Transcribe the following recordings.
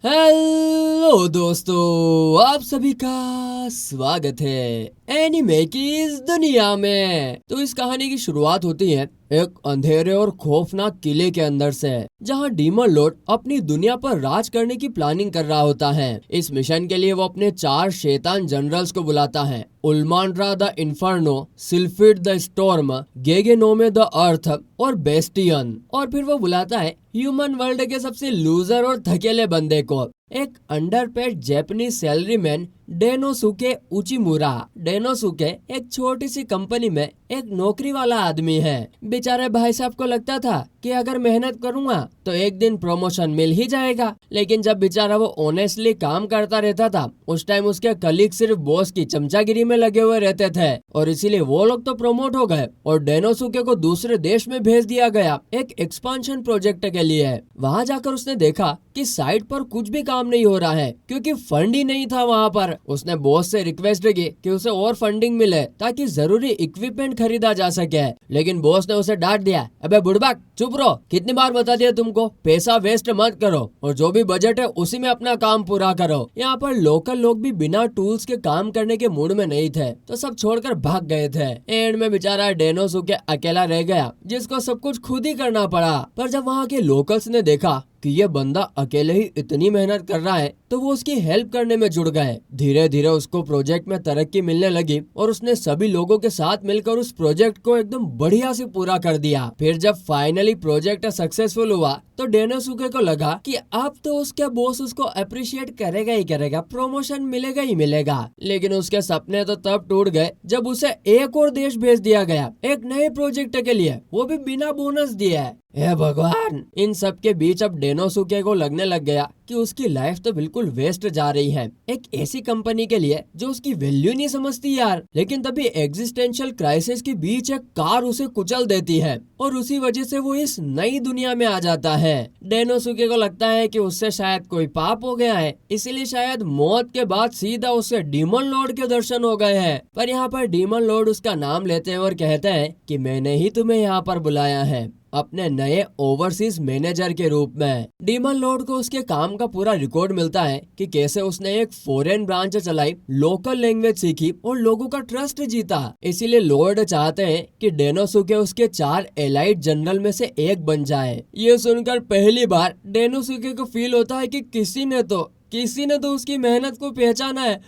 Hello दोस्तों, आप सभी का स्वागत है एनिमे की इस दुनिया में। तो इस कहानी की शुरुआत होती है एक अंधेरे और खौफनाक किले के अंदर से, जहां डीमन लॉर्ड अपनी दुनिया पर राज करने की प्लानिंग कर रहा होता है। इस मिशन के लिए वो अपने 4 शैतान जनरल्स को बुलाता है, Ulmandra the Inferno, Sylphid the Storm, Gegenome the Earth और बेस्टियन। और फिर वो बुलाता है ह्यूमन वर्ल्ड के सबसे लूजर और थकेले बंदे को, एक अंडरपेड जैपनीज सैलरीमैन डेनोसुके उचिमुरा। डेनोसुके एक छोटी सी कंपनी में एक नौकरी वाला आदमी है। बेचारे भाई साहब को लगता था कि अगर मेहनत करूंगा तो एक दिन प्रमोशन मिल ही जाएगा, लेकिन जब बेचारा वो ऑनेस्टली काम करता रहता था, उस टाइम उसके कलीग सिर्फ बॉस की चमचागिरी में लगे हुए रहते थे और इसीलिए वो लोग तो प्रमोट हो गए और डेनोसुके को दूसरे देश में भेज दिया गया एक एक्सपांशन प्रोजेक्ट के लिए। वहाँ जाकर उसने देखा कि साइट पर कुछ भी काम नहीं हो रहा है क्योंकि फंड ही नहीं था वहाँ पर। उसने बॉस से रिक्वेस्ट की कि उसे और फंडिंग मिले ताकि जरूरी इक्विपमेंट खरीदा जा सके, लेकिन बॉस ने उसे डांट दिया, अबे बुड़बक चुप रहो, कितनी बार बता दिया तुमको, पैसा वेस्ट मत करो और जो भी बजट है उसी में अपना काम पूरा करो। यहाँ पर लोकल लोग भी बिना टूल्स के काम करने के मूड में नहीं थे तो सब छोड़कर भाग गए थे। एंड में बेचारा डेनोसुके अकेला रह गया जिसको सब कुछ खुद ही करना पड़ा। पर जब वहाँ के लोकल्स ने देखा कि ये बंदा अकेले ही इतनी मेहनत कर रहा है तो वो उसकी हेल्प करने में जुड़ गए। धीरे धीरे उसको प्रोजेक्ट में तरक्की मिलने लगी और उसने सभी लोगों के साथ मिलकर उस प्रोजेक्ट को एकदम बढ़िया से पूरा कर दिया। फिर जब फाइनली प्रोजेक्ट सक्सेसफुल हुआ तो डेनोसुके को लगा कि अब तो उसका बॉस उसको अप्रिशिएट करेगा ही करेगा, प्रमोशन मिलेगा ही मिलेगा। लेकिन उसके सपने तो तब टूट गए जब उसे एक और देश भेज दिया गया एक नए प्रोजेक्ट के लिए, वो भी बिना बोनस दिए। हे भगवान! इन सब के बीच अब डेनोसुके को लगने लग गया कि उसकी लाइफ तो बिल्कुल वेस्ट जा रही है एक ऐसी कंपनी के लिए जो उसकी वैल्यू नहीं समझती यार। लेकिन तभी एग्जिस्टेंशियल क्राइसिस के बीच एक कार उसे कुचल देती है और उसी वजह से वो इस नई दुनिया में आ जाता है। डेनोसुके को लगता है कि उससे शायद कोई पाप हो गया है, इसीलिए शायद मौत के बाद सीधा उससे डीमन लॉर्ड के दर्शन हो गए हैं। पर यहाँ पर डीमन लॉर्ड उसका नाम लेते हैं और कहते हैं कि मैंने ही तुम्हें यहाँ पर बुलाया है अपने नए ओवरसीज मैनेजर के रूप में। डीमन लॉर्ड को उसके काम का पूरा रिकॉर्ड मिलता है कि कैसे उसने एक फॉरेन ब्रांच चलाई, लोकल लैंग्वेज सीखी और लोगों का ट्रस्ट जीता। इसीलिए लॉर्ड चाहते हैं कि डेनोसुके उसके 4 एलाइट जनरल में से एक बन जाए। ये सुनकर पहली बार डेनोसुके को फील होता है कि किसी ने तो उसकी मेहनत को पहचाना है।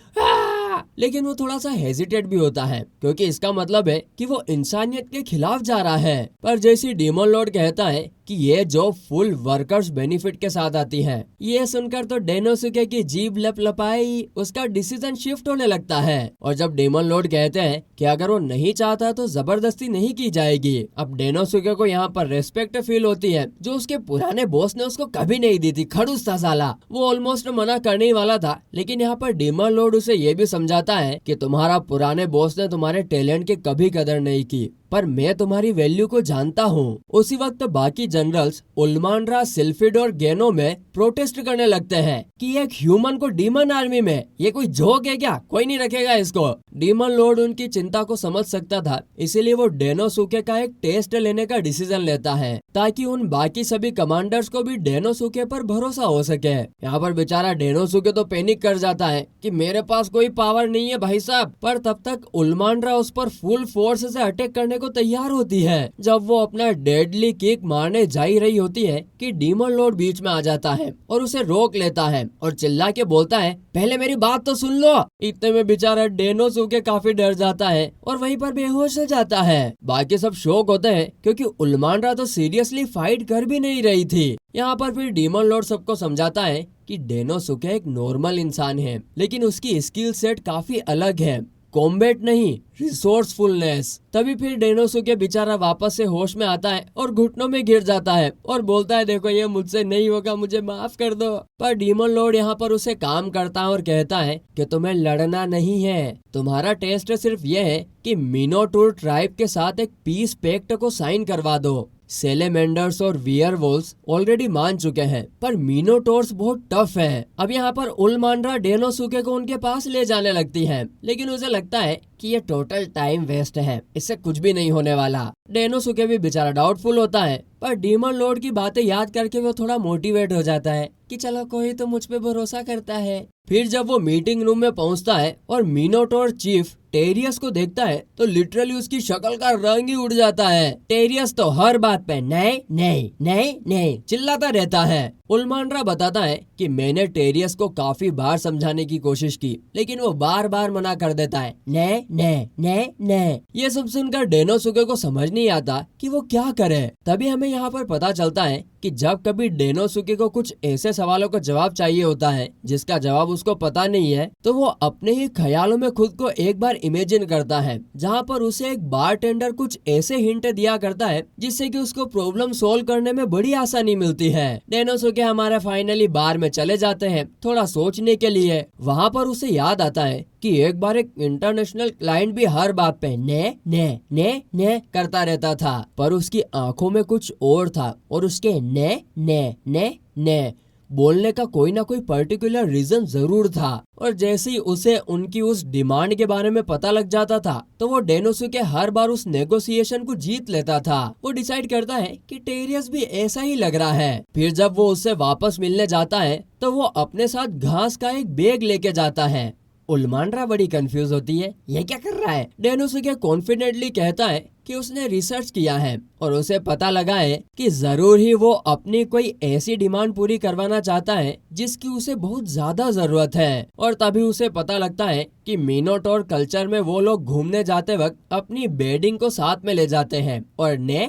लेकिन वो थोड़ा सा हेजिटेट भी होता है क्योंकि इसका मतलब है कि वो इंसानियत के खिलाफ जा रहा है। पर जैसे डीमन लॉर्ड कहता है कि ये जॉब फुल वर्कर्स बेनिफिट के साथ आती है, ये सुनकर तो डेनोसुके की जीभ लपलपाई उसका डिसीजन शिफ्ट होने लगता है। और जब डीमन लॉर्ड कहते हैं कि अगर वो नहीं चाहता तो जबरदस्ती नहीं की जाएगी। अब डेनोसुके को यहाँ पर रेस्पेक्ट फील होती है जो उसके पुराने बॉस ने उसको कभी नहीं दी थी। खड़ूस था साला, वो ऑलमोस्ट मना करने ही वाला था, लेकिन यहाँ पर डीमन लॉर्ड उसे ये भी समझाता है कि तुम्हारा पुराने बॉस ने तुम्हारे टैलेंट की कभी कदर नहीं की, पर मैं तुम्हारी वैल्यू को जानता हूँ। उसी वक्त बाकी जनरल्स उल्मांड्रा, सिल्फिड और गेनो में प्रोटेस्ट करने लगते हैं कि एक ह्यूमन को डीमन आर्मी में, ये कोई जोक है क्या, कोई नहीं रखेगा इसको। डीमन लॉर्ड उनकी चिंता को समझ सकता था, इसीलिए वो डेनोसुके का एक टेस्ट लेने का डिसीजन लेता है ताकि उन बाकी सभी कमांडर्स को भी डेनोसुके पर भरोसा हो सके। यहाँ पर बेचारा डेनोसुके तो पैनिक कर जाता है कि मेरे पास कोई पावर नहीं है भाई साहब। पर तब तक उल्मांड्रा उस पर फुल फोर्स से अटैक करने को तैयार होती है। जब वो अपना डेडली किक मारने जा ही रही होती है कि डीमन लॉर्ड बीच में आ जाता है और उसे रोक लेता है और चिल्ला के बोलता है, पहले मेरी बात तो सुन लो। इतने में बेचारा डेनोसुके काफी डर जाता है और वहीं पर बेहोश हो जाता है। बाकी सब शॉक होते हैं क्योंकि उल्मांड्रा तो सीरियसली फाइट कर भी नहीं रही थी। यहाँ पर फिर डीमन लॉर्ड सबको समझाता है कि डेनोसुके एक नॉर्मल इंसान है, लेकिन उसकी स्किल सेट काफी अलग है, कॉम्बैट नहीं रिसोर्सफुलनेस। तभी फिर डेनोसुके बेचारा वापस से होश में आता है और घुटनों में गिर जाता है और बोलता है, देखो ये मुझसे नहीं होगा, मुझे माफ कर दो। पर डीमन लॉर्ड यहाँ पर उसे काम करता है और कहता है कि तुम्हें लड़ना नहीं है, तुम्हारा टेस्ट सिर्फ ये है कि मिनोटूर ट्राइब के साथ एक पीस पैक्ट को साइन करवा दो। सेलेमेंडर्स और वियरवोल्व्स ऑलरेडी मान चुके हैं, पर मिनोटोर्स बहुत टफ है। अब यहाँ पर उल्मांड्रा डेनोसुके को उनके पास ले जाने लगती है, लेकिन उसे लगता है कि ये टोटल टाइम वेस्ट है, इससे कुछ भी नहीं होने वाला। डेनोसुके भी बेचारा डाउटफुल होता है, पर डीमन लॉर्ड की बातें याद करके वो थोड़ा मोटिवेट हो जाता है कि चलो कोई तो मुझ पे भरोसा करता है। फिर जब वो मीटिंग रूम में पहुंचता है और मिनोटॉर चीफ टेरियस को देखता है तो लिटरली उसकी शक्ल का रंग ही उड़ जाता है। टेरियस तो हर बात पे नहीं नहीं नहीं नहीं चिल्लाता रहता है। उल्मांड्रा बताता है कि मैंने टेरियस को काफी बार समझाने की कोशिश की, लेकिन वो बार बार मना कर देता है, नहीं नहीं नहीं नहीं। ये सब सुनकर डेनोसुके को समझ नहीं आता कि वो क्या करे। तभी हमें यहाँ पर पता चलता है कि जब कभी डेनोसुके को कुछ ऐसे सवालों का जवाब चाहिए होता है जिसका जवाब उसको पता नहीं है, तो वो अपने ही ख्यालों में खुद को एक बार इमेजिन करता है, जहाँ पर उसे एक बारटेंडर कुछ ऐसे हिंट दिया करता है जिससे कि उसको प्रॉब्लम सोल्व करने में बड़ी आसानी मिलती है। डेनोसुके हमारे फाइनली बार में चले जाते हैं थोड़ा सोचने के लिए। वहाँ पर उसे याद आता है कि एक बार एक इंटरनेशनल क्लाइंट भी हर बात पे ने करता रहता था, पर उसकी आंखों में कुछ और था और उसके ने बोलने का कोई ना कोई पर्टिकुलर रीजन जरूर था। और जैसे ही उसे उनकी उस डिमांड के बारे में पता लग जाता था तो वो डेनोसुके हर बार उस नेगोशिएशन को जीत लेता था। वो डिसाइड करता है कि टेरियस भी ऐसा ही लग रहा है। फिर जब वो उससे वापस मिलने जाता है तो वो अपने साथ घास का एक बैग लेके जाता है। उल्मांड्रा बड़ी कंफ्यूज होती है, ये क्या कर रहा है। डेनोसुके कॉन्फिडेंटली कहता है कि उसने रिसर्च किया है और उसे पता लगा है कि जरूर ही वो अपनी कोई ऐसी डिमांड पूरी करवाना चाहता है जिसकी उसे बहुत ज्यादा जरूरत है। और तभी उसे पता लगता है कि मिनोटॉर कल्चर में वो लोग घूमने जाते वक्त अपनी बेडिंग को साथ में ले जाते हैं और ने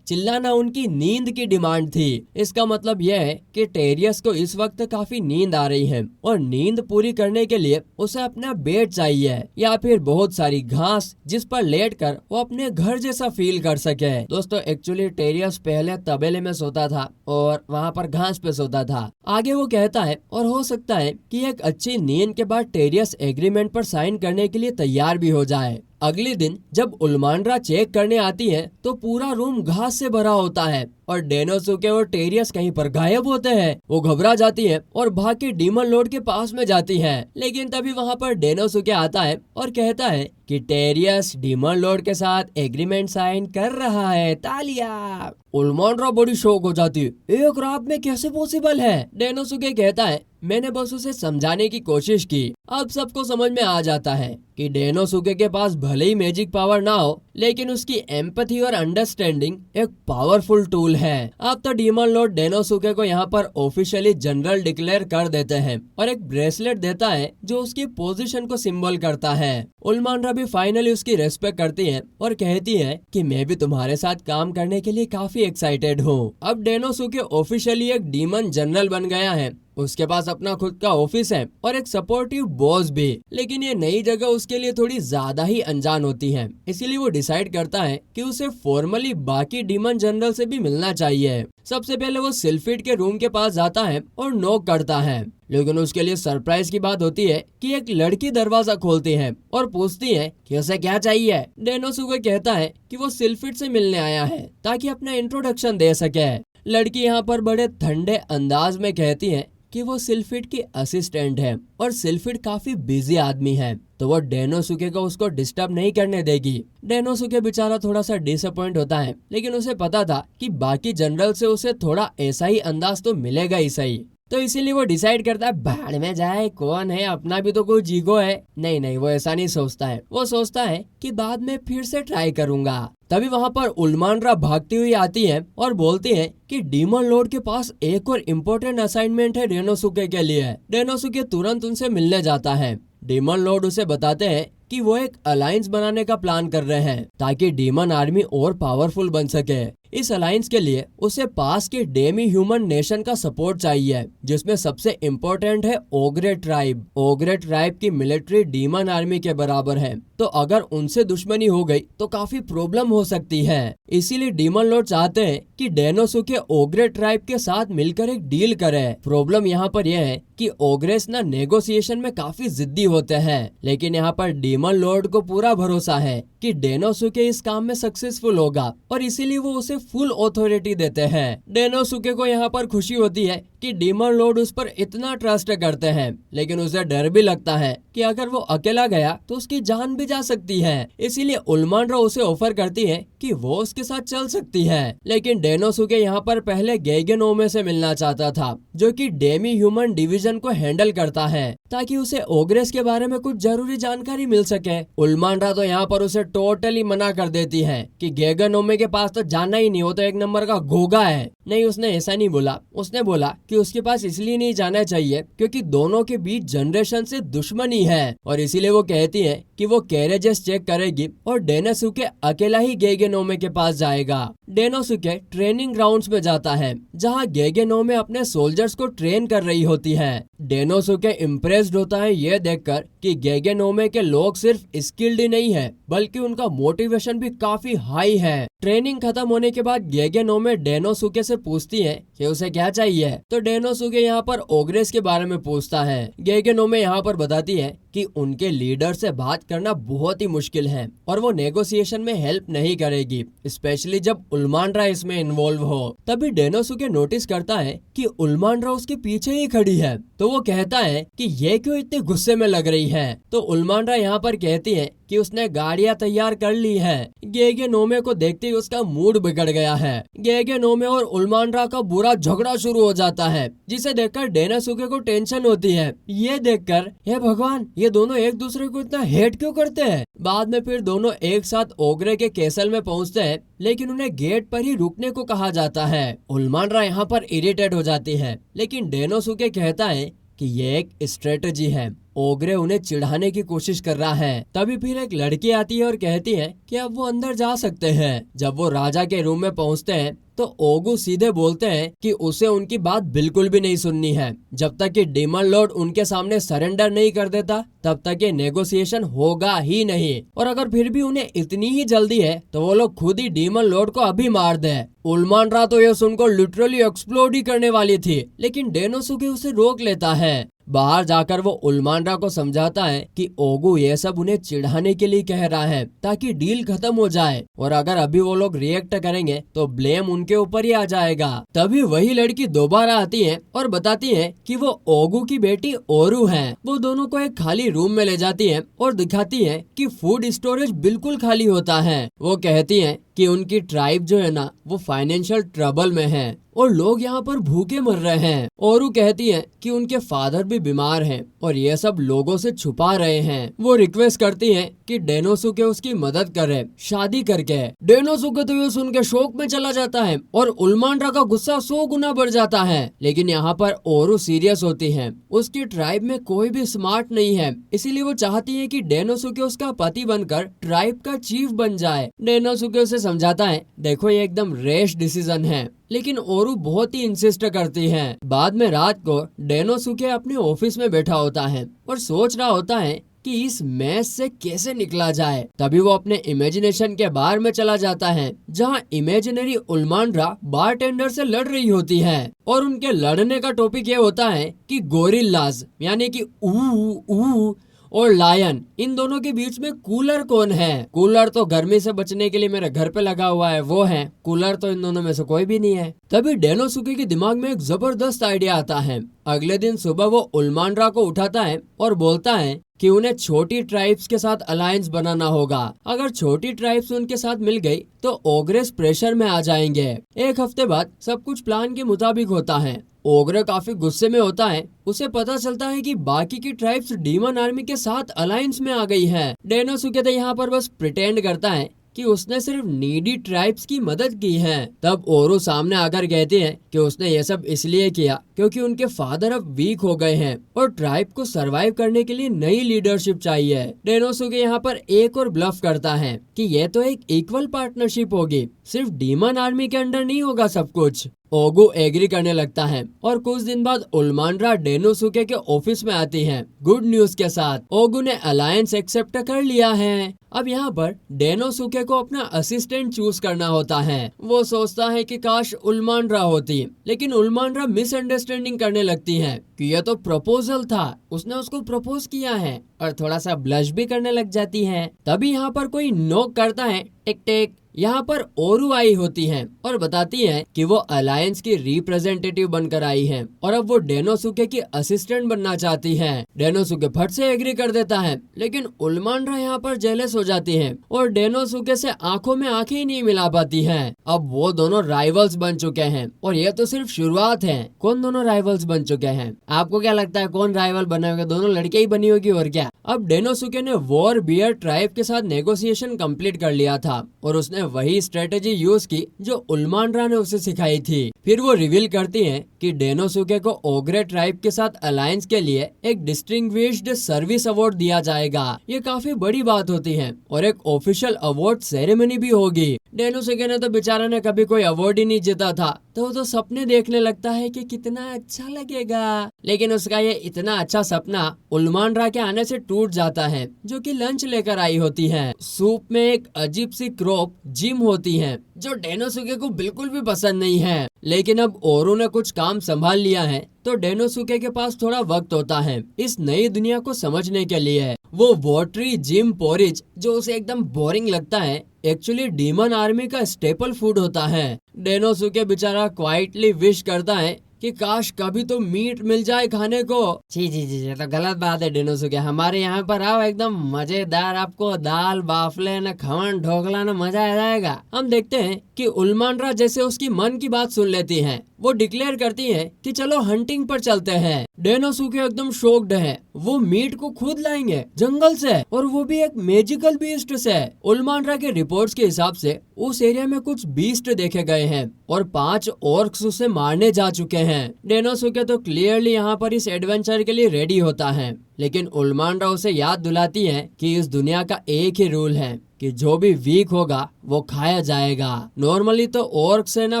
चिल्लाना उनकी नींद की डिमांड थी। इसका मतलब यह है कि टेरियस को इस वक्त काफी नींद आ रही है और नींद पूरी करने के लिए उसे अपना बेड चाहिए या फिर बहुत सारी घास जिस पर लेट कर वो अपने घर जैसा फील कर सके। दोस्तों एक्चुअली टेरियस पहले तबेले में सोता था और वहाँ पर घास पे सोता था। आगे वो कहता है और हो सकता है कि एक अच्छी नींद के बाद टेरियस एग्रीमेंट पर साइन करने के लिए तैयार भी हो जाए। अगले दिन जब उल्मांड्रा चेक करने आती है तो पूरा रूम घास से भरा होता है और डेनोसुके और टेरियस कहीं पर गायब होते हैं। वो घबरा जाती है और भाग के डीमन लॉर्ड के पास में जाती है, लेकिन तभी वहाँ पर डेनोसुके आता है और कहता है कि टेरियस डीमन लॉर्ड के साथ एग्रीमेंट साइन कर रहा है। तालियां। उल्मांड्रा बड़ी शॉक हो जाती है, एक रात में कैसे पॉसिबल है। डेनोसुके कहता है मैंने बस उसे समझाने की कोशिश की। अब सबको समझ में आ जाता है कि डेनोसुके के पास भले ही मैजिक पावर ना हो, लेकिन उसकी एम्पैथी और अंडरस्टैंडिंग एक पावरफुल टूल है। अब तो डीमन लॉर्ड डेनोसुके को यहाँ पर ऑफिशियली जनरल डिक्लेयर कर देते हैं और एक ब्रेसलेट देता है जो उसकी पोजीशन को सिंबल करता है। उल्मांड्रा भी फाइनली उसकी रेस्पेक्ट करती है और कहती है कि मैं भी तुम्हारे साथ काम करने के लिए काफी एक्साइटेड हूँ। अब डेनोसुके ऑफिशियली एक डीमन जनरल बन गया है। उसके पास अपना खुद का ऑफिस है और एक सपोर्टिव बॉस भी, लेकिन ये नई जगह उसके लिए थोड़ी ज्यादा ही अनजान होती है। इसीलिए वो डिसाइड करता है कि उसे फॉर्मली बाकी डीमन जनरल से भी मिलना चाहिए। सबसे पहले वो सिल्फिड के रूम के पास जाता है और नॉक करता है, लेकिन उसके लिए सरप्राइज की बात होती है कि एक लड़की दरवाजा खोलती है और पूछती है कि उसे क्या चाहिए। डेनोसुके कहता है कि वो सिल्फिड से मिलने आया है ताकि अपना इंट्रोडक्शन दे सके। लड़की यहाँ पर बड़े ठंडे अंदाज में कहती है कि वो सिल्फिड की असिस्टेंट है और सिल्फिड काफी बिजी आदमी है, तो वो डेनोसुके को उसको डिस्टर्ब नहीं करने देगी। डेनोसुके बेचारा थोड़ा सा डिसअपॉइंट होता है, लेकिन उसे पता था कि बाकी जनरल से उसे थोड़ा ऐसा ही अंदाज तो मिलेगा ही सही, तो इसीलिए वो डिसाइड करता है भाड़ में जाए, कौन है, अपना भी तो कोई जीगो है। नहीं, वो ऐसा नहीं सोचता है। वो सोचता है कि बाद में फिर से ट्राई करूंगा। तभी वहाँ पर उल्मांड्रा भागती हुई आती है और बोलती है कि डीमन लॉर्ड के पास एक और इम्पोर्टेंट असाइनमेंट है डेनोसुके के लिए। डेनोसुके तुरंत उनसे मिलने जाता है। डीमन लॉर्ड उसे बताते हैं कि वो एक अलायंस बनाने का प्लान कर रहे हैं ताकि डीमन आर्मी और पावरफुल बन सके। इस अलायंस के लिए उसे पास के डेमी ह्यूमन नेशन का सपोर्ट चाहिए, जिसमें सबसे इम्पोर्टेंट है ओग्रे ट्राइब। ओग्रे ट्राइब की मिलिट्री डीमन आर्मी के बराबर है, तो अगर उनसे दुश्मनी हो गई तो काफी प्रॉब्लम हो सकती है। इसीलिए डीमन लॉर्ड चाहते हैं कि डेनोसुके ओग्रे ट्राइब के साथ मिलकर एक डील करे। प्रॉब्लम यहाँ पर यह है कि ओग्रेस ना नेगोशिएशन में काफी जिद्दी होते हैं, लेकिन यहाँ पर डीमन लॉर्ड को पूरा भरोसा है कि डेनोसुके इस काम में सक्सेसफुल होगा और इसीलिए वो उसे फुल ऑथोरिटी देते हैं। डेनोसुके को यहाँ पर खुशी होती है कि डीमन लॉर्ड उस पर इतना ट्रस्ट करते हैं, लेकिन उसे डर भी लगता है कि अगर वो अकेला गया तो उसकी जान भी जा सकती है। इसीलिए उल्मांड्रा उसे ऑफर करती है कि वो उसके साथ चल सकती है। लेकिन डेनोसुके यहाँ पर पहले गेगन ओमे से मिलना चाहता था, जो कि डेमी ह्यूमन डिवीजन को हैंडल करता है, ताकि उसे ओग्रेस के बारे में कुछ जरूरी जानकारी मिल सके। उल्मांड्रा तो यहाँ पर उसे टोटली मना कर देती है कि गेगन ओमे के पास तो जाना ही नहीं, हो तो एक नंबर का घोगा है। नहीं, उसने ऐसा नहीं बोला। उसने बोला कि उसके पास इसलिए नहीं जाना चाहिए क्योंकि दोनों के बीच जनरेशन से दुश्मनी है, और इसीलिए वो कहती है कि वो कैरेजेस चेक करेगी और डेनोसुके अकेला ही गेगन ओमे के पास जाएगा। डेनोसुके ट्रेनिंग ग्राउंड्स में जाता है, जहाँ गेगन ओमे अपने सोल्जर्स को ट्रेन कर रही होती है। डेनोसुके इम्प्रेस्ड होता है ये देखकर कि गेगन ओमे के लोग सिर्फ स्किल्ड ही नहीं है, बल्कि उनका मोटिवेशन भी काफी हाई है। ट्रेनिंग खत्म होने के बाद गेगन ओमे डेनोसुके से पूछती है कि उसे क्या चाहिए, तो डेनोसुके यहाँ पर ओग्रेस के बारे में पूछता है। गेगन ओमे यहाँ पर बताती है कि उनके लीडर से बात करना बहुत ही मुश्किल है और वो नेगोशिएशन में हेल्प नहीं करेगी, स्पेशली जब उल्मांड्रा इसमें इन्वॉल्व हो। तभी डेनोसुके नोटिस करता है कि उल्मांड्रा उसके पीछे ही खड़ी है, तो वो कहता है कि ये क्यों इतने गुस्से में लग रही है। तो उल्मांड्रा यहाँ पर कहती है कि उसने गाड़ियाँ तैयार कर ली है। गेगन ओमे को देखते ही उसका मूड बिगड़ गया है। गेगन ओमे और उल्मांड्रा का बुरा झगड़ा शुरू हो जाता है, जिसे देखकर डेनोसुके को टेंशन होती है। ये देखकर हे भगवान, ये दोनों एक दूसरे को इतना हेट क्यों करते हैं। बाद में फिर दोनों एक साथ ओग्रे के कैसल में पहुँचते हैं, लेकिन उन्हें गेट पर ही रुकने को कहा जाता है। उल्मांड्रा यहाँ पर इरिटेट हो जाती है, लेकिन डेनोसुके कहता है कि ये एक स्ट्रेटजी है। ओग्रे उन्हें चिढ़ाने की कोशिश कर रहा है। तभी फिर एक लड़की आती है और कहती है कि अब वो अंदर जा सकते हैं। जब वो राजा के रूम में पहुंचते हैं तो ओगु सीधे बोलते हैं कि उसे उनकी बात बिल्कुल भी नहीं सुननी है। जब तक कि डीमन लॉर्ड उनके सामने सरेंडर नहीं कर देता, तब तक ये नेगोशिएशन होगा ही नहीं। और अगर फिर भी उन्हें इतनी ही जल्दी है तो वो लोग खुद ही डीमन लॉर्ड को अभी मार दे। उल्मांड्रा तो ये सुनकर लिटरली एक्सप्लोड ही करने वाली थी, लेकिन डेनोसुके उसे रोक लेता है। बाहर जाकर वो उल्मांड्रा को समझाता है कि ओगु ये सब उन्हें चिढ़ाने के लिए कह रहा है, ताकि डील खत्म हो जाए, और अगर अभी वो लोग रिएक्ट करेंगे तो ब्लेम उनके ऊपर ही आ जाएगा। तभी वही लड़की दोबारा आती है और बताती है कि वो ओगु की बेटी ओरू है। वो दोनों को एक खाली रूम में ले जाती है और दिखाती है कि फूड स्टोरेज बिल्कुल खाली होता है। वो कहती है कि उनकी ट्राइब जो है ना, वो फाइनेंशियल ट्रबल में है और लोग यहाँ पर भूखे मर रहे हैं। ओरू कहती है कि उनके फादर भी बीमार हैं और ये सब लोगों से छुपा रहे हैं। वो रिक्वेस्ट करती है कि डेनोसुके उसकी मदद करे शादी करके। डेनोसुके तो ये सुन के शोक में चला जाता है और उल्मांड्रा का गुस्सा 100 गुना बढ़ जाता है। लेकिन यहाँ पर ओरू सीरियस होती है। उसकी ट्राइब में कोई भी स्मार्ट नहीं है, इसीलिए वो चाहती है कि डेनोसुके उसका पति बनकर ट्राइब का चीफ बन जाए। डेनोसुके उसे समझाता है, देखो ये एकदम रेश डिसीजन है, लेकिन ओरू बहुत ही इंसिस्ट करती है। बाद में रात को डेनोसुके अपने ऑफिस में बैठा होता है और सोच रहा होता है कि इस मैस से कैसे निकला जाए। तभी वो अपने इमेजिनेशन के बार में चला जाता है, जहाँ इमेजिनरी उल्मांड्रा बारटेंडर से लड़ रही होती है और उनके लड़ने का टॉपिक ये होता है कि गोरिल्लाज यानी कि ऊ और लायन, इन दोनों के बीच में कूलर कौन है। कूलर तो गर्मी से बचने के लिए मेरे घर पे लगा हुआ है, वो है कूलर तो इन दोनों में से कोई भी नहीं है। तभी डेनोसुके के दिमाग में एक जबरदस्त आइडिया आता है। अगले दिन सुबह वो उल्मांड्रा को उठाता है और बोलता है कि उन्हें छोटी ट्राइब्स के साथ अलायंस बनाना होगा। अगर छोटी ट्राइब्स उनके साथ मिल गई तो ओग्रेस प्रेशर में आ जाएंगे। एक हफ्ते बाद सब कुछ प्लान के मुताबिक होता है। ओग्रे काफी गुस्से में होता है। उसे पता चलता है कि बाकी की ट्राइब्स डीमन आर्मी के साथ अलायंस में आ गई है। डेनोसुके तो यहाँ पर बस प्रिटेंड करता है कि उसने सिर्फ नीडी ट्राइब्स की मदद की है। तब ओरू सामने आकर कहती है कि उसने ये सब इसलिए किया क्योंकि उनके फादर अब वीक हो गए हैं और ट्राइब को सरवाइव करने के लिए नई लीडरशिप चाहिए। डेनोसुके यहाँ पर एक और ब्लफ करता है कि ये तो एक इक्वल पार्टनरशिप होगी, सिर्फ डीमन आर्मी के अंडर नहीं होगा सब कुछ। ओगु एग्री करने लगता है और कुछ दिन बाद उल्मांड्रा डेनोसुके के ऑफिस में आती है गुड न्यूज के साथ। ओगु ने अलायंस एक्सेप्ट कर लिया है अब यहाँ पर डेनोसुके को अपना असिस्टेंट चूज करना होता है। वो सोचता है कि काश उल्मांड्रा होती, लेकिन उल्मांड्रा मिसअंडरस्टैंडिंग करने लगती है कि यह तो प्रपोजल था, उसने उसको प्रपोज किया है, और थोड़ा सा ब्लश भी करने लग जाती है। तभी यहाँ पर कोई नॉक करता है, टिक टिक। यहाँ पर ओरू आई होती है और बताती है कि वो अलायंस की रिप्रेजेंटेटिव बनकर आई है और अब वो डेनोसुके की असिस्टेंट बनना चाहती है। डेनोसुके फट से एग्री कर देता है, लेकिन उल्मांड्रा यहाँ पर जेलस हो जाती है और डेनोसुके से आंखों में आंखें ही नहीं मिला पाती है। अब वो दोनों राइवल्स बन चुके हैं और ये तो सिर्फ शुरुआत है। कौन दोनों राइवल्स बन चुके हैं? आपको क्या लगता है कौन राइवल बने होंगे? दोनों लड़के ही बनी होगी और क्या। अब डेनोसुके ने वॉर बियर ट्राइब के साथ नेगोशिएशन कंप्लीट कर लिया था और उसने वही स्ट्रेटेजी यूज की जो उल्मांड्रा ने उसे सिखाई थी। फिर वो रिवील करती है कि डेनोसुके को ओग्रे ट्राइब के साथ अलायंस के लिए एक डिस्टिंग्विश्ड सर्विस अवार्ड दिया जाएगा। ये काफी बड़ी बात होती है और एक ऑफिशियल अवार्ड सेरेमनी भी होगी। डेनोसुके ने तो बेचारा ने कभी कोई अवार्ड ही नहीं जीता था, तो वो तो सपने देखने लगता है कि कितना अच्छा लगेगा, लेकिन उसका ये इतना अच्छा सपना उल्मांड्रा के आने से टूट जाता है, जो कि लंच लेकर आई होती है। सूप में एक अजीब सी क्रॉप जिम होती है जो डेनोसुके को बिल्कुल भी पसंद नहीं है, लेकिन अब ओरू ने कुछ काम संभाल लिया है तो डेनोसुके के पास थोड़ा वक्त होता है इस नई दुनिया को समझने के लिए। वो वॉटरी जिम पोरिज जो उसे एकदम बोरिंग लगता है, एक्चुअली डीमन आर्मी का स्टेपल फूड होता है। डेनोसुके बेचारा क्वाइटली विश करता है कि काश कभी तो मीट मिल जाए खाने को। जी जी जी ये तो गलत बात है डेनोसुके, हमारे यहाँ पर आओ, एकदम मजेदार आपको दाल बाफले न खमन ढोकला न मजा आ जाएगा। हम देखते हैं कि उल्मांड्रा जैसे उसकी मन की बात सुन लेती है। वो डिक्लेयर करती है कि चलो हंटिंग पर चलते हैं। डेनोसुके एकदम शॉक्ड है, वो मीट को खुद लाएंगे जंगल से, और वो भी एक मैजिकल बीस्ट से। उल्मांड्रा के रिपोर्ट्स के हिसाब से उस एरिया में कुछ बीस्ट देखे गए हैं और 5 ऑर्क्स उसे मारने जा चुके हैं। डेनोसुके तो क्लियरली यहाँ पर इस एडवेंचर के लिए रेडी होता है, लेकिन उल्मांड्रा उसे याद दिलाती है कि इस दुनिया का एक ही रूल है कि जो भी वीक होगा वो खाया जाएगा। नॉर्मली तो ऑर्क से ना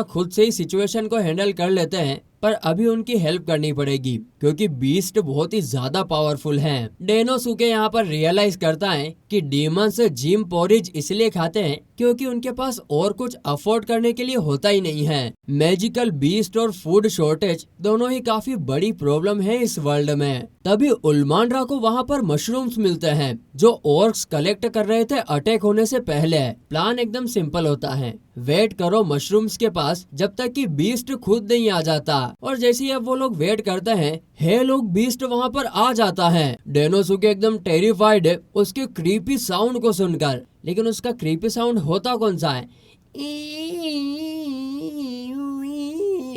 खुद से ही सिचुएशन को हैंडल कर लेते हैं, पर अभी उनकी हेल्प करनी पड़ेगी क्योंकि बीस्ट बहुत ही ज्यादा पावरफुल हैं। डेनोसुके यहाँ पर रियलाइज करता है कि डीमंस जिम पोरिज इसलिए खाते हैं क्योंकि उनके पास और कुछ अफोर्ड करने के लिए होता ही नहीं है। मैजिकल बीस्ट और फूड शॉर्टेज दोनों ही काफी बड़ी प्रॉब्लम है इस वर्ल्ड में। तभी उल्मांड्रा को वहाँ पर मशरूम्स मिलते हैं जो ऑर्क्स कलेक्ट कर रहे थे अटैक होने से पहले। प्लान एकदम सिंपल होता है, वेट करो मशरूम्स के पास जब तक कि बीस्ट खुद नहीं आ जाता, और जैसे ही अब वो लोग वेट करते हैं हे लोग बीस्ट वहाँ पर आ जाता है। डेनोसुके एकदम टेरिफाइड है उसके क्रीपी साउंड को सुनकर, लेकिन उसका क्रीपी साउंड होता कौन सा है?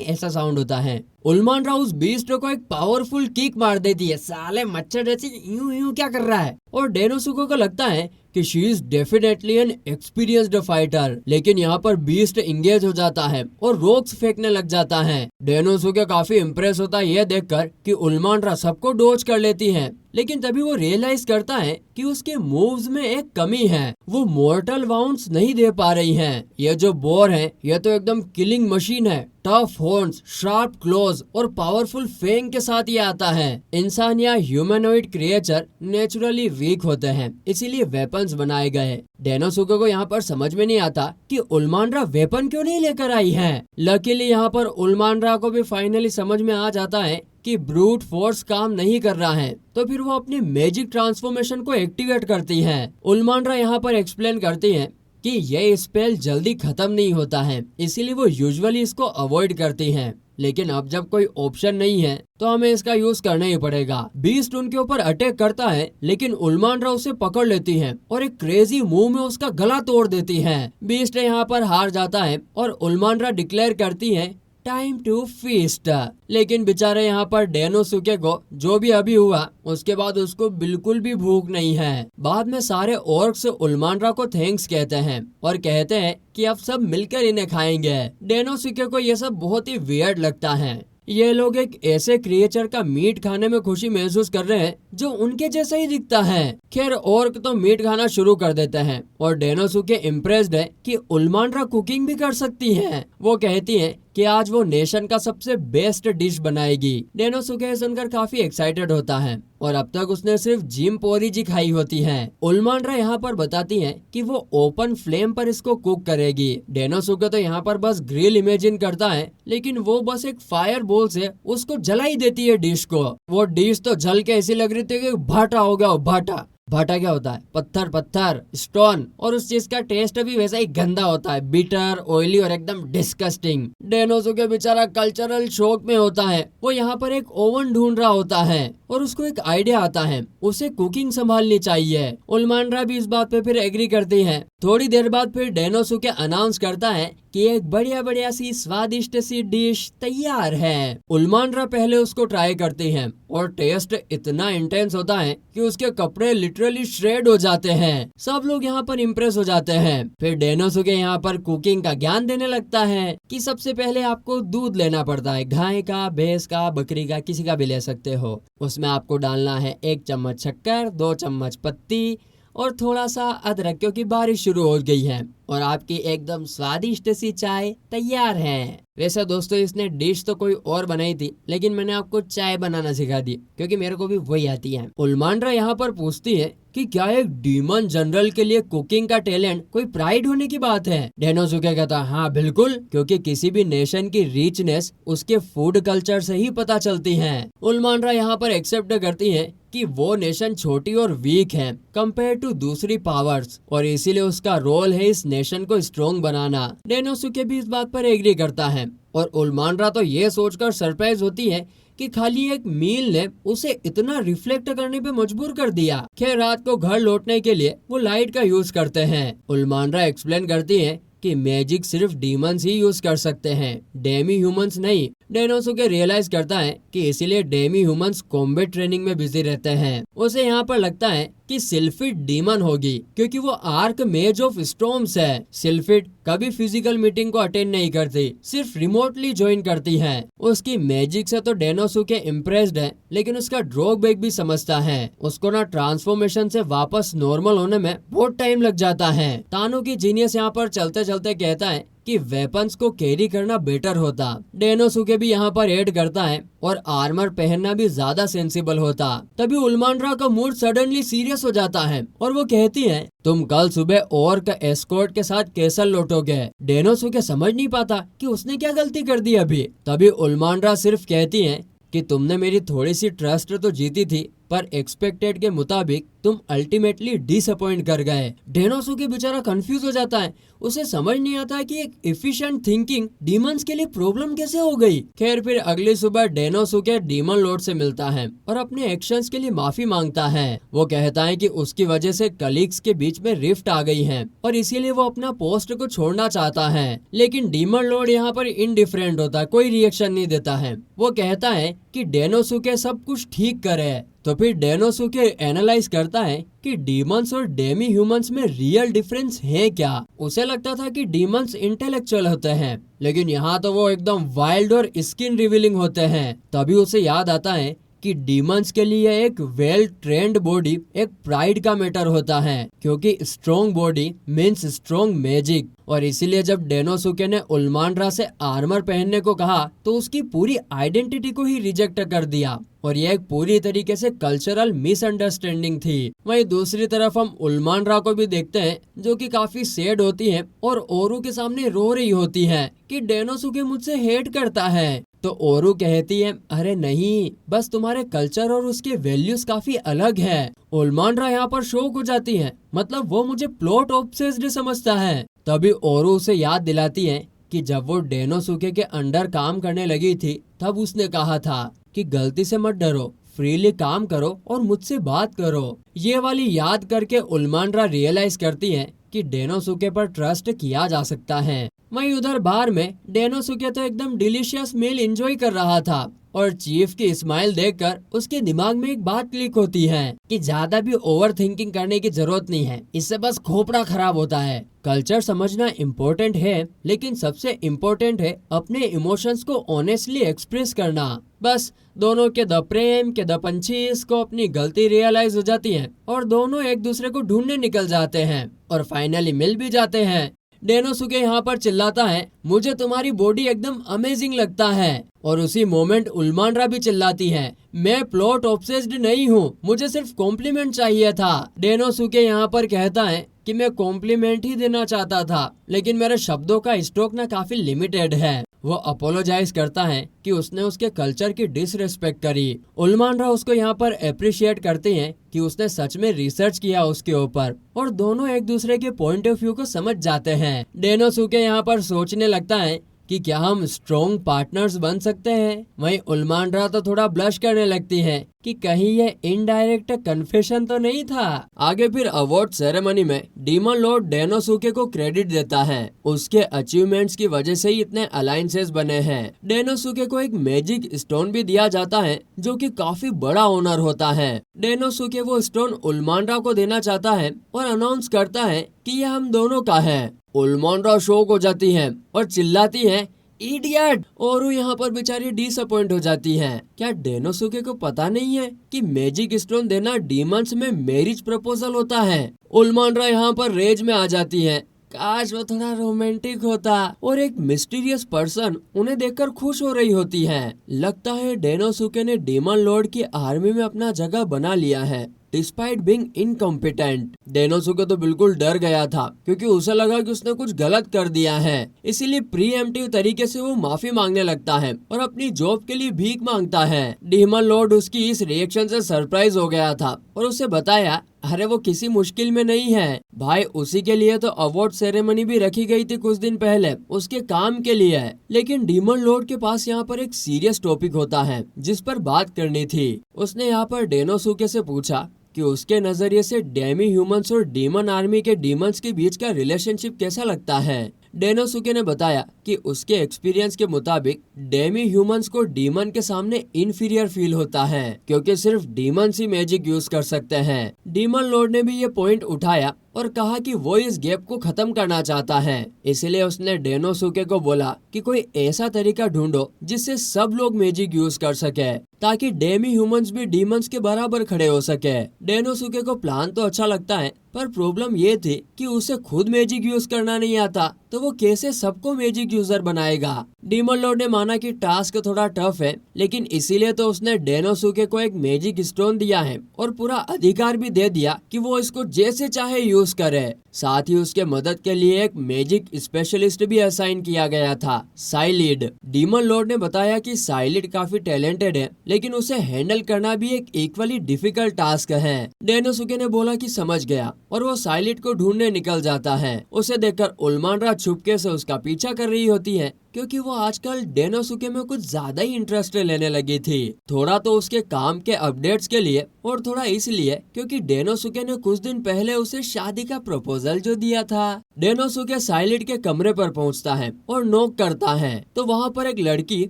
ऐसा साउंड होता है। उल्मांड्रा उस बीस्ट को एक पावरफुल किक मार देती है, साले मच्छर जैसे यूं यूं क्या कर रहा है, और डेनोसुके को लगता है कि she is definitely an experienced fighter. लेकिन यहाँ पर बीस्ट इंगेज हो जाता है और रॉक्स फेंकने लग जाता है। डेनोसुके काफी इम्प्रेस होता है यह देखकर कि उल्मांड्रा सबको डॉज कर लेती है, लेकिन तभी वो रियलाइज करता है कि उसके मूव्स में एक कमी है, वो मॉर्टल वाउंड्स नहीं दे पा रही हैं। ये जो बोर है ये तो एकदम किलिंग मशीन है, टफ हॉर्न्स, शार्प क्लोज और पावरफुल फेंग के साथ ये आता है। इंसान या ह्यूमनॉइड क्रिएचर नेचुरली वीक होते हैं, इसीलिए वेपन्स बनाए गए। डेनोसुके को यहाँ पर समझ में नहीं आता कि उल्मांड्रा वेपन क्यों नहीं लेकर आई है। लकीली यहाँ पर उल्मांड्रा को भी फाइनली समझ में आ जाता है कि ब्रूट फोर्स काम नहीं कर रहा है, तो फिर वो अपनी मैजिक ट्रांसफॉर्मेशन को एक्टिवेट करती है। उल्मांड्रा यहाँ पर एक्सप्लेन करती है कि ये स्पेल जल्दी खत्म नहीं होता है, इसीलिए वो यूजुअली इसको अवॉइड करती हैं। लेकिन अब जब कोई ऑप्शन नहीं है तो हमें इसका यूज करना ही पड़ेगा। बीस्ट उनके ऊपर अटैक करता है, लेकिन उल्मांड्रा उसे पकड़ लेती है और एक क्रेजी मूव में उसका गला तोड़ देती है। बीस्ट यहाँ पर हार जाता है और उल्मांड्रा डिक्लेयर करती है टाइम टू फीस्ट। लेकिन बेचारे यहाँ पर डेनोसुके को जो भी अभी हुआ उसके बाद उसको बिल्कुल भी भूख नहीं है। बाद में सारे ऑर्क्स उल्मांड्रा को थैंक्स कहते हैं और कहते हैं कि अब सब मिलकर इन्हें खाएंगे। डेनोसुके को ये सब बहुत ही वियर्ड लगता है। ये लोग एक ऐसे क्रिएचर का मीट खाने में खुशी महसूस कर रहे हैं जो उनके जैसा ही दिखता है। खैर ऑर्क तो मीट खाना शुरू कर देते हैं और डेनोसुके इम्प्रेस्ड है कि उल्मांड्रा कुकिंग भी कर सकती है। वो कहती है कि आज वो नेशन का सबसे बेस्ट डिश बनाएगी। डेनोसुके सुनकर काफी एक्साइटेड होता है और अब तक उसने सिर्फ जिम पोरीजी खाई होती है। उल्मांड्रा यहाँ पर बताती है कि वो ओपन फ्लेम पर इसको कुक करेगी। डेनोसुके तो यहाँ पर बस ग्रिल इमेजिन करता है, लेकिन वो बस एक फायर बोल से उसको जला ही देती है डिश को। वो डिश तो जल के ऐसी लग रही थी कि भाटा हो गया। भाटा भाटा क्या होता है? पत्थर पत्थर, स्टोन। और उस चीज का टेस्ट भी वैसा ही गंदा होता है, बिटर, ऑयली और एकदम डिस्गस्टिंग। डेनोसुके बेचारा कल्चरल शॉक में होता है। वो यहाँ पर एक ओवन ढूंढ रहा होता है और उसको एक आइडिया आता है, उसे कुकिंग संभालनी चाहिए। उल्मांड्रा भी इस बात पे फिर एग्री करती है। थोड़ी देर बाद फिर डेनोसुके अनाउंस करता है कि एक बढ़िया बढ़िया सी स्वादिष्ट सी डिश तैयार है। उल्मांड्रा पहले उसको ट्राई करती है और टेस्ट इतना इंटेंस होता है कि उसके कपड़े लिटरली श्रेड हो जाते हैं। सब लोग यहाँ पर इम्प्रेस हो जाते हैं। फिर डेनोसुके यहाँ पर कुकिंग का ज्ञान देने लगता है कि सबसे पहले आपको दूध लेना पड़ता है, गाय का, भैंस का, बकरी का, किसी का भी ले सकते हो। उसमें आपको डालना है 1 चम्मच शक्कर, 2 चम्मच पत्ती और थोड़ा सा अदरक, क्योंकि बारिश शुरू हो गई है, और आपकी एकदम स्वादिष्ट सी चाय तैयार है। वैसे दोस्तों इसने डिश तो कोई और बनाई थी, लेकिन मैंने आपको चाय बनाना सिखा दी क्योंकि मेरे को भी वही आती है। उल्मांड्रा यहाँ पर पूछती है कि क्या एक डीमन जनरल के लिए कुकिंग का टैलेंट कोई प्राइड होने की बात है? डेनोसुके कहता है हाँ बिल्कुल, क्योंकि किसी भी नेशन की रिचनेस उसके फूड कल्चर से ही पता चलती है। उल्मांड्रा यहाँ पर एक्सेप्ट करती है कि वो नेशन छोटी और वीक है कंपेयर टू दूसरी पावर्स, और इसीलिए उसका रोल है इस नेशन को स्ट्रॉन्ग बनाना। डेनोसुके भी इस बात पर एग्री करता है और उल्मांड्रा तो ये सोचकर सरप्राइज होती है कि खाली एक मील ने उसे इतना रिफ्लेक्ट करने पे मजबूर कर दिया। खैर रात को घर लौटने के लिए वो लाइट का यूज करते हैं। उल्मांड्रा एक्सप्लेन करती है कि मैजिक सिर्फ डीमंस ही यूज कर सकते हैं, डेमी ह्यूमंस नहीं। डेनोसुके रियलाइज करता है कि इसीलिए डेमी ह्यूमंस कॉम्बैट ट्रेनिंग में बिजी रहते हैं। उसे यहाँ पर लगता है कि सिल्फिड डीमन होगी क्योंकि वो आर्क मेज ऑफ स्टॉर्म्स है। सिल्फिड कभी फिजिकल मीटिंग को अटेंड नहीं करती, सिर्फ रिमोटली ज्वाइन करती है। उसकी मैजिक से तो डेनोसुके इम्प्रेस्ड है, लेकिन उसका ड्रॉबैक भी समझता है। उसको ना ट्रांसफॉर्मेशन से वापस नॉर्मल होने में बहुत टाइम लग जाता है। तानो की जीनियस यहाँ पर चलते चलते कहता है कि वेपन्स को कैरी करना बेटर होता। डेनोसुके भी यहाँ पर ऐड करता है और आर्मर पहनना भी ज्यादा सेंसिबल होता। तभी उल्मांड्रा का मूड सडनली सीरियस हो जाता है और वो कहती है तुम कल सुबह ऑर्क एस्कॉर्ट के साथ कैसल लौटोगे। डेनोसुके समझ नहीं पाता कि उसने क्या गलती कर दी अभी। तभी उल्मांड्रा सिर्फ कहती है कि तुमने मेरी थोड़ी सी ट्रस्ट तो जीती थी, पर एक्सपेक्टेड के मुताबिक तुम अल्टीमेटली डिसअपॉइंट कर गए। डेनोसुके बेचारा कंफ्यूज हो जाता है। उसे समझ नहीं आता कि एक एफिशिएंट थिंकिंग डीमंस के लिए प्रॉब्लम कैसे हो गई। खैर फिर अगली सुबह डेनोसुके डीमन लॉर्ड से मिलता है और अपने एक्शंस के लिए माफी मांगता है। वो कहता है कि उसकी वजह से कलीग्स के बीच में रिफ्ट आ गई है और इसीलिए वो अपना पोस्ट को छोड़ना चाहता है। लेकिन डीमन लॉर्ड यहाँ पर इनडिफरेंट होता है, कोई रिएक्शन नहीं देता है। वो कहता है कि डेनोसुके सब कुछ ठीक करे। तो फिर डेनोसुके एनालाइज करता है कि डीमंस और डेमी ह्यूमंस में रियल डिफरेंस है क्या। उसे लगता था कि डीमंस इंटेलेक्चुअल होते हैं, लेकिन यहाँ तो वो एकदम वाइल्ड और स्किन रिवीलिंग होते हैं। तभी उसे याद आता है कि डीमंस के लिए एक वेल ट्रेंड बॉडी एक प्राइड का मैटर होता है, क्योंकि strong body means strong magic. और इसीलिए जब डेनोसुके ने उल्मांड्रा से आर्मर पहनने को कहा तो उसकी पूरी आइडेंटिटी को ही रिजेक्ट कर दिया, और यह एक पूरी तरीके से कल्चरल मिसअंडरस्टैंडिंग थी। वहीं दूसरी तरफ हम उल्मांड्रा को भी देखते हैं जो कि काफी सैड होती है और ओरू के सामने रो रही होती है कि डेनोसुके मुझसे हेट करता है। तो ओरू कहती है अरे नहीं, बस तुम्हारे कल्चर और उसके वैल्यूज काफी अलग है। उल्मांड्रा यहाँ पर शॉक हो जाती है, मतलब वो मुझे प्लॉट ऑब्सेस्ड समझता है। तभी ओरू उसे याद दिलाती है कि जब वो डेनोसुके के अंडर काम करने लगी थी तब उसने कहा था कि गलती से मत डरो, फ्रीली काम करो और मुझसे बात करो। ये वाली याद करके उल्मांड्रा रियलाइज करती है कि डेनोसुके पर ट्रस्ट किया जा सकता है। वहीं उधर बार में डेनोसुके तो एकदम डिलीशियस मील एंजॉय कर रहा था और चीफ की स्माइल देखकर उसके दिमाग में एक बात क्लिक होती है कि ज्यादा भी ओवर थिंकिंग करने की जरूरत नहीं है, इससे बस खोपड़ा खराब होता है। कल्चर समझना इम्पोर्टेंट है, लेकिन सबसे इम्पोर्टेंट है अपने इमोशंस को ऑनेस्टली एक्सप्रेस करना। बस दोनों के द प्रेम के द पंचीस को अपनी गलती रियलाइज हो जाती है और दोनों एक दूसरे को ढूंढने निकल जाते हैं और फाइनली मिल भी जाते हैं। डेनोसुके यहाँ पर चिल्लाता है, मुझे तुम्हारी बॉडी एकदम अमेजिंग लगता है। और उसी मोमेंट उल्मांड्रा भी चिल्लाती है, मैं प्लॉट ऑब्सेस्ड नहीं हूँ, मुझे सिर्फ कॉम्प्लीमेंट चाहिए था। डेनोसुके यहाँ पर कहता है कि मैं कॉम्प्लीमेंट ही देना चाहता था, लेकिन मेरे शब्दों का स्टॉक ना काफी लिमिटेड है। वो अपोलोजाइज करता है कि उसने उसके कल्चर की डिसरिस्पेक्ट करी। उल्मांड्रा उसको यहाँ पर अप्रिशिएट करते हैं कि उसने सच में रिसर्च किया उसके ऊपर, और दोनों एक दूसरे के पॉइंट ऑफ व्यू को समझ जाते हैं। डेनोसुके यहाँ पर सोचने लगता है कि क्या हम स्ट्रॉन्ग पार्टनर्स बन सकते हैं। वहीं उल्मांड्रा तो थोड़ा ब्लश करने लगती है कि कहीं ये इनडायरेक्ट कन्फेशन तो नहीं था। आगे फिर अवार्ड सेरेमनी में डीमन लॉर्ड डेनोसुके को क्रेडिट देता है, उसके अचीवमेंट्स की वजह से ही इतने अलायंसेस बने हैं। डेनोसुके को एक मैजिक स्टोन भी दिया जाता है जो कि काफी बड़ा ऑनर होता है। डेनोसुके वो स्टोन उल्मांड्रा को देना चाहता है और अनाउंस करता है कि ये हम दोनों का है। उल्मांड्रा शॉक हो जाती है और चिल्लाती है, इडियट। और वो यहाँ पर बेचारी डिसअपॉइंट हो जाती है। क्या डेनोसुके को पता नहीं है कि मैजिक स्टोन देना डीमंस में मैरिज प्रपोजल होता है। उल्मांड्रा यहाँ पर रेज में आ जाती है, काश वो थोड़ा रोमांटिक होता। और एक मिस्टीरियस पर्सन उन्हें देखकर खुश हो रही होती है। लगता है डेनोसुके ने डीमन लॉर्ड की आर्मी में अपना जगह बना लिया है डिस्पाइट बीइंग इनकॉम्पिटेंट। डेनोसुके तो बिल्कुल डर गया था क्योंकि उसे लगा कि उसने कुछ गलत कर दिया है, इसीलिए प्रीएम्प्टिव तरीके से वो माफी मांगने लगता है और अपनी जॉब के लिए भीख मांगता है। डीमन लॉर्ड उसकी इस रिएक्शन से सरप्राइज हो गया था और उसे बताया, अरे वो किसी मुश्किल में नहीं है भाई, उसी के लिए तो अवार्ड सेरेमनी भी रखी गई थी कुछ दिन पहले, उसके काम के लिए है। लेकिन डीमन लॉर्ड के पास यहाँ पर एक सीरियस टॉपिक होता है जिस पर बात करनी थी। उसने यहाँ पर डेनोसुके से पूछा कि उसके नजरिए से डेमी ह्यूमंस और डीमन आर्मी के डीमंस के बीच का रिलेशनशिप कैसा लगता है। डेनोसुके ने बताया कि उसके एक्सपीरियंस के मुताबिक डेमी ह्यूमंस को डीमन के सामने इन्फीरियर फील होता है क्योंकि सिर्फ डीमंस ही मैजिक यूज कर सकते हैं। डीमन लॉर्ड ने भी ये पॉइंट उठाया और कहा कि वो इस गैप को खत्म करना चाहता है, इसलिए उसने डेनोसुके को बोला कि कोई ऐसा तरीका ढूंढो जिससे सब लोग मैजिक यूज कर सके ताकि डेमी ह्यूमंस भी डीमंस के बराबर खड़े हो सके। डेनोसुके को प्लान तो अच्छा लगता है पर प्रॉब्लम ये थी कि उसे खुद मैजिक यूज करना नहीं आता, तो वो कैसे सबको मैजिक यूजर बनाएगा। डीमन लॉर्ड ने माना कि टास्क थोड़ा टफ है, लेकिन इसीलिए तो उसने डेनोसुके को एक मैजिक स्टोन दिया है और पूरा अधिकार भी दे दिया कि वो इसको जैसे चाहे यूज करे। साथ ही उसके मदद के लिए एक मैजिक स्पेशलिस्ट भी असाइन किया गया था, साइलिड। डीमन लॉर्ड ने बताया कि साइलिड काफी टैलेंटेड है, लेकिन उसे हैंडल करना भी एक इक्वली डिफिकल्ट टास्क है। डेनोसुके ने बोला कि समझ गया और वो साइलिड को ढूंढने निकल जाता है। उसे देखकर उल्मांड्रा छुपके से उसका पीछा कर रही होती है क्योंकि वो आजकल डेनोसुके में कुछ ज्यादा ही इंटरेस्ट लेने लगी थी। थोड़ा तो उसके काम के अपडेट्स के लिए और थोड़ा इसलिए क्योंकि डेनोसुके ने कुछ दिन पहले उसे शादी का प्रपोजल जो दिया था। डेनोसुके साइलिड के कमरे पर पहुंचता है और नॉक करता है तो वहां पर एक लड़की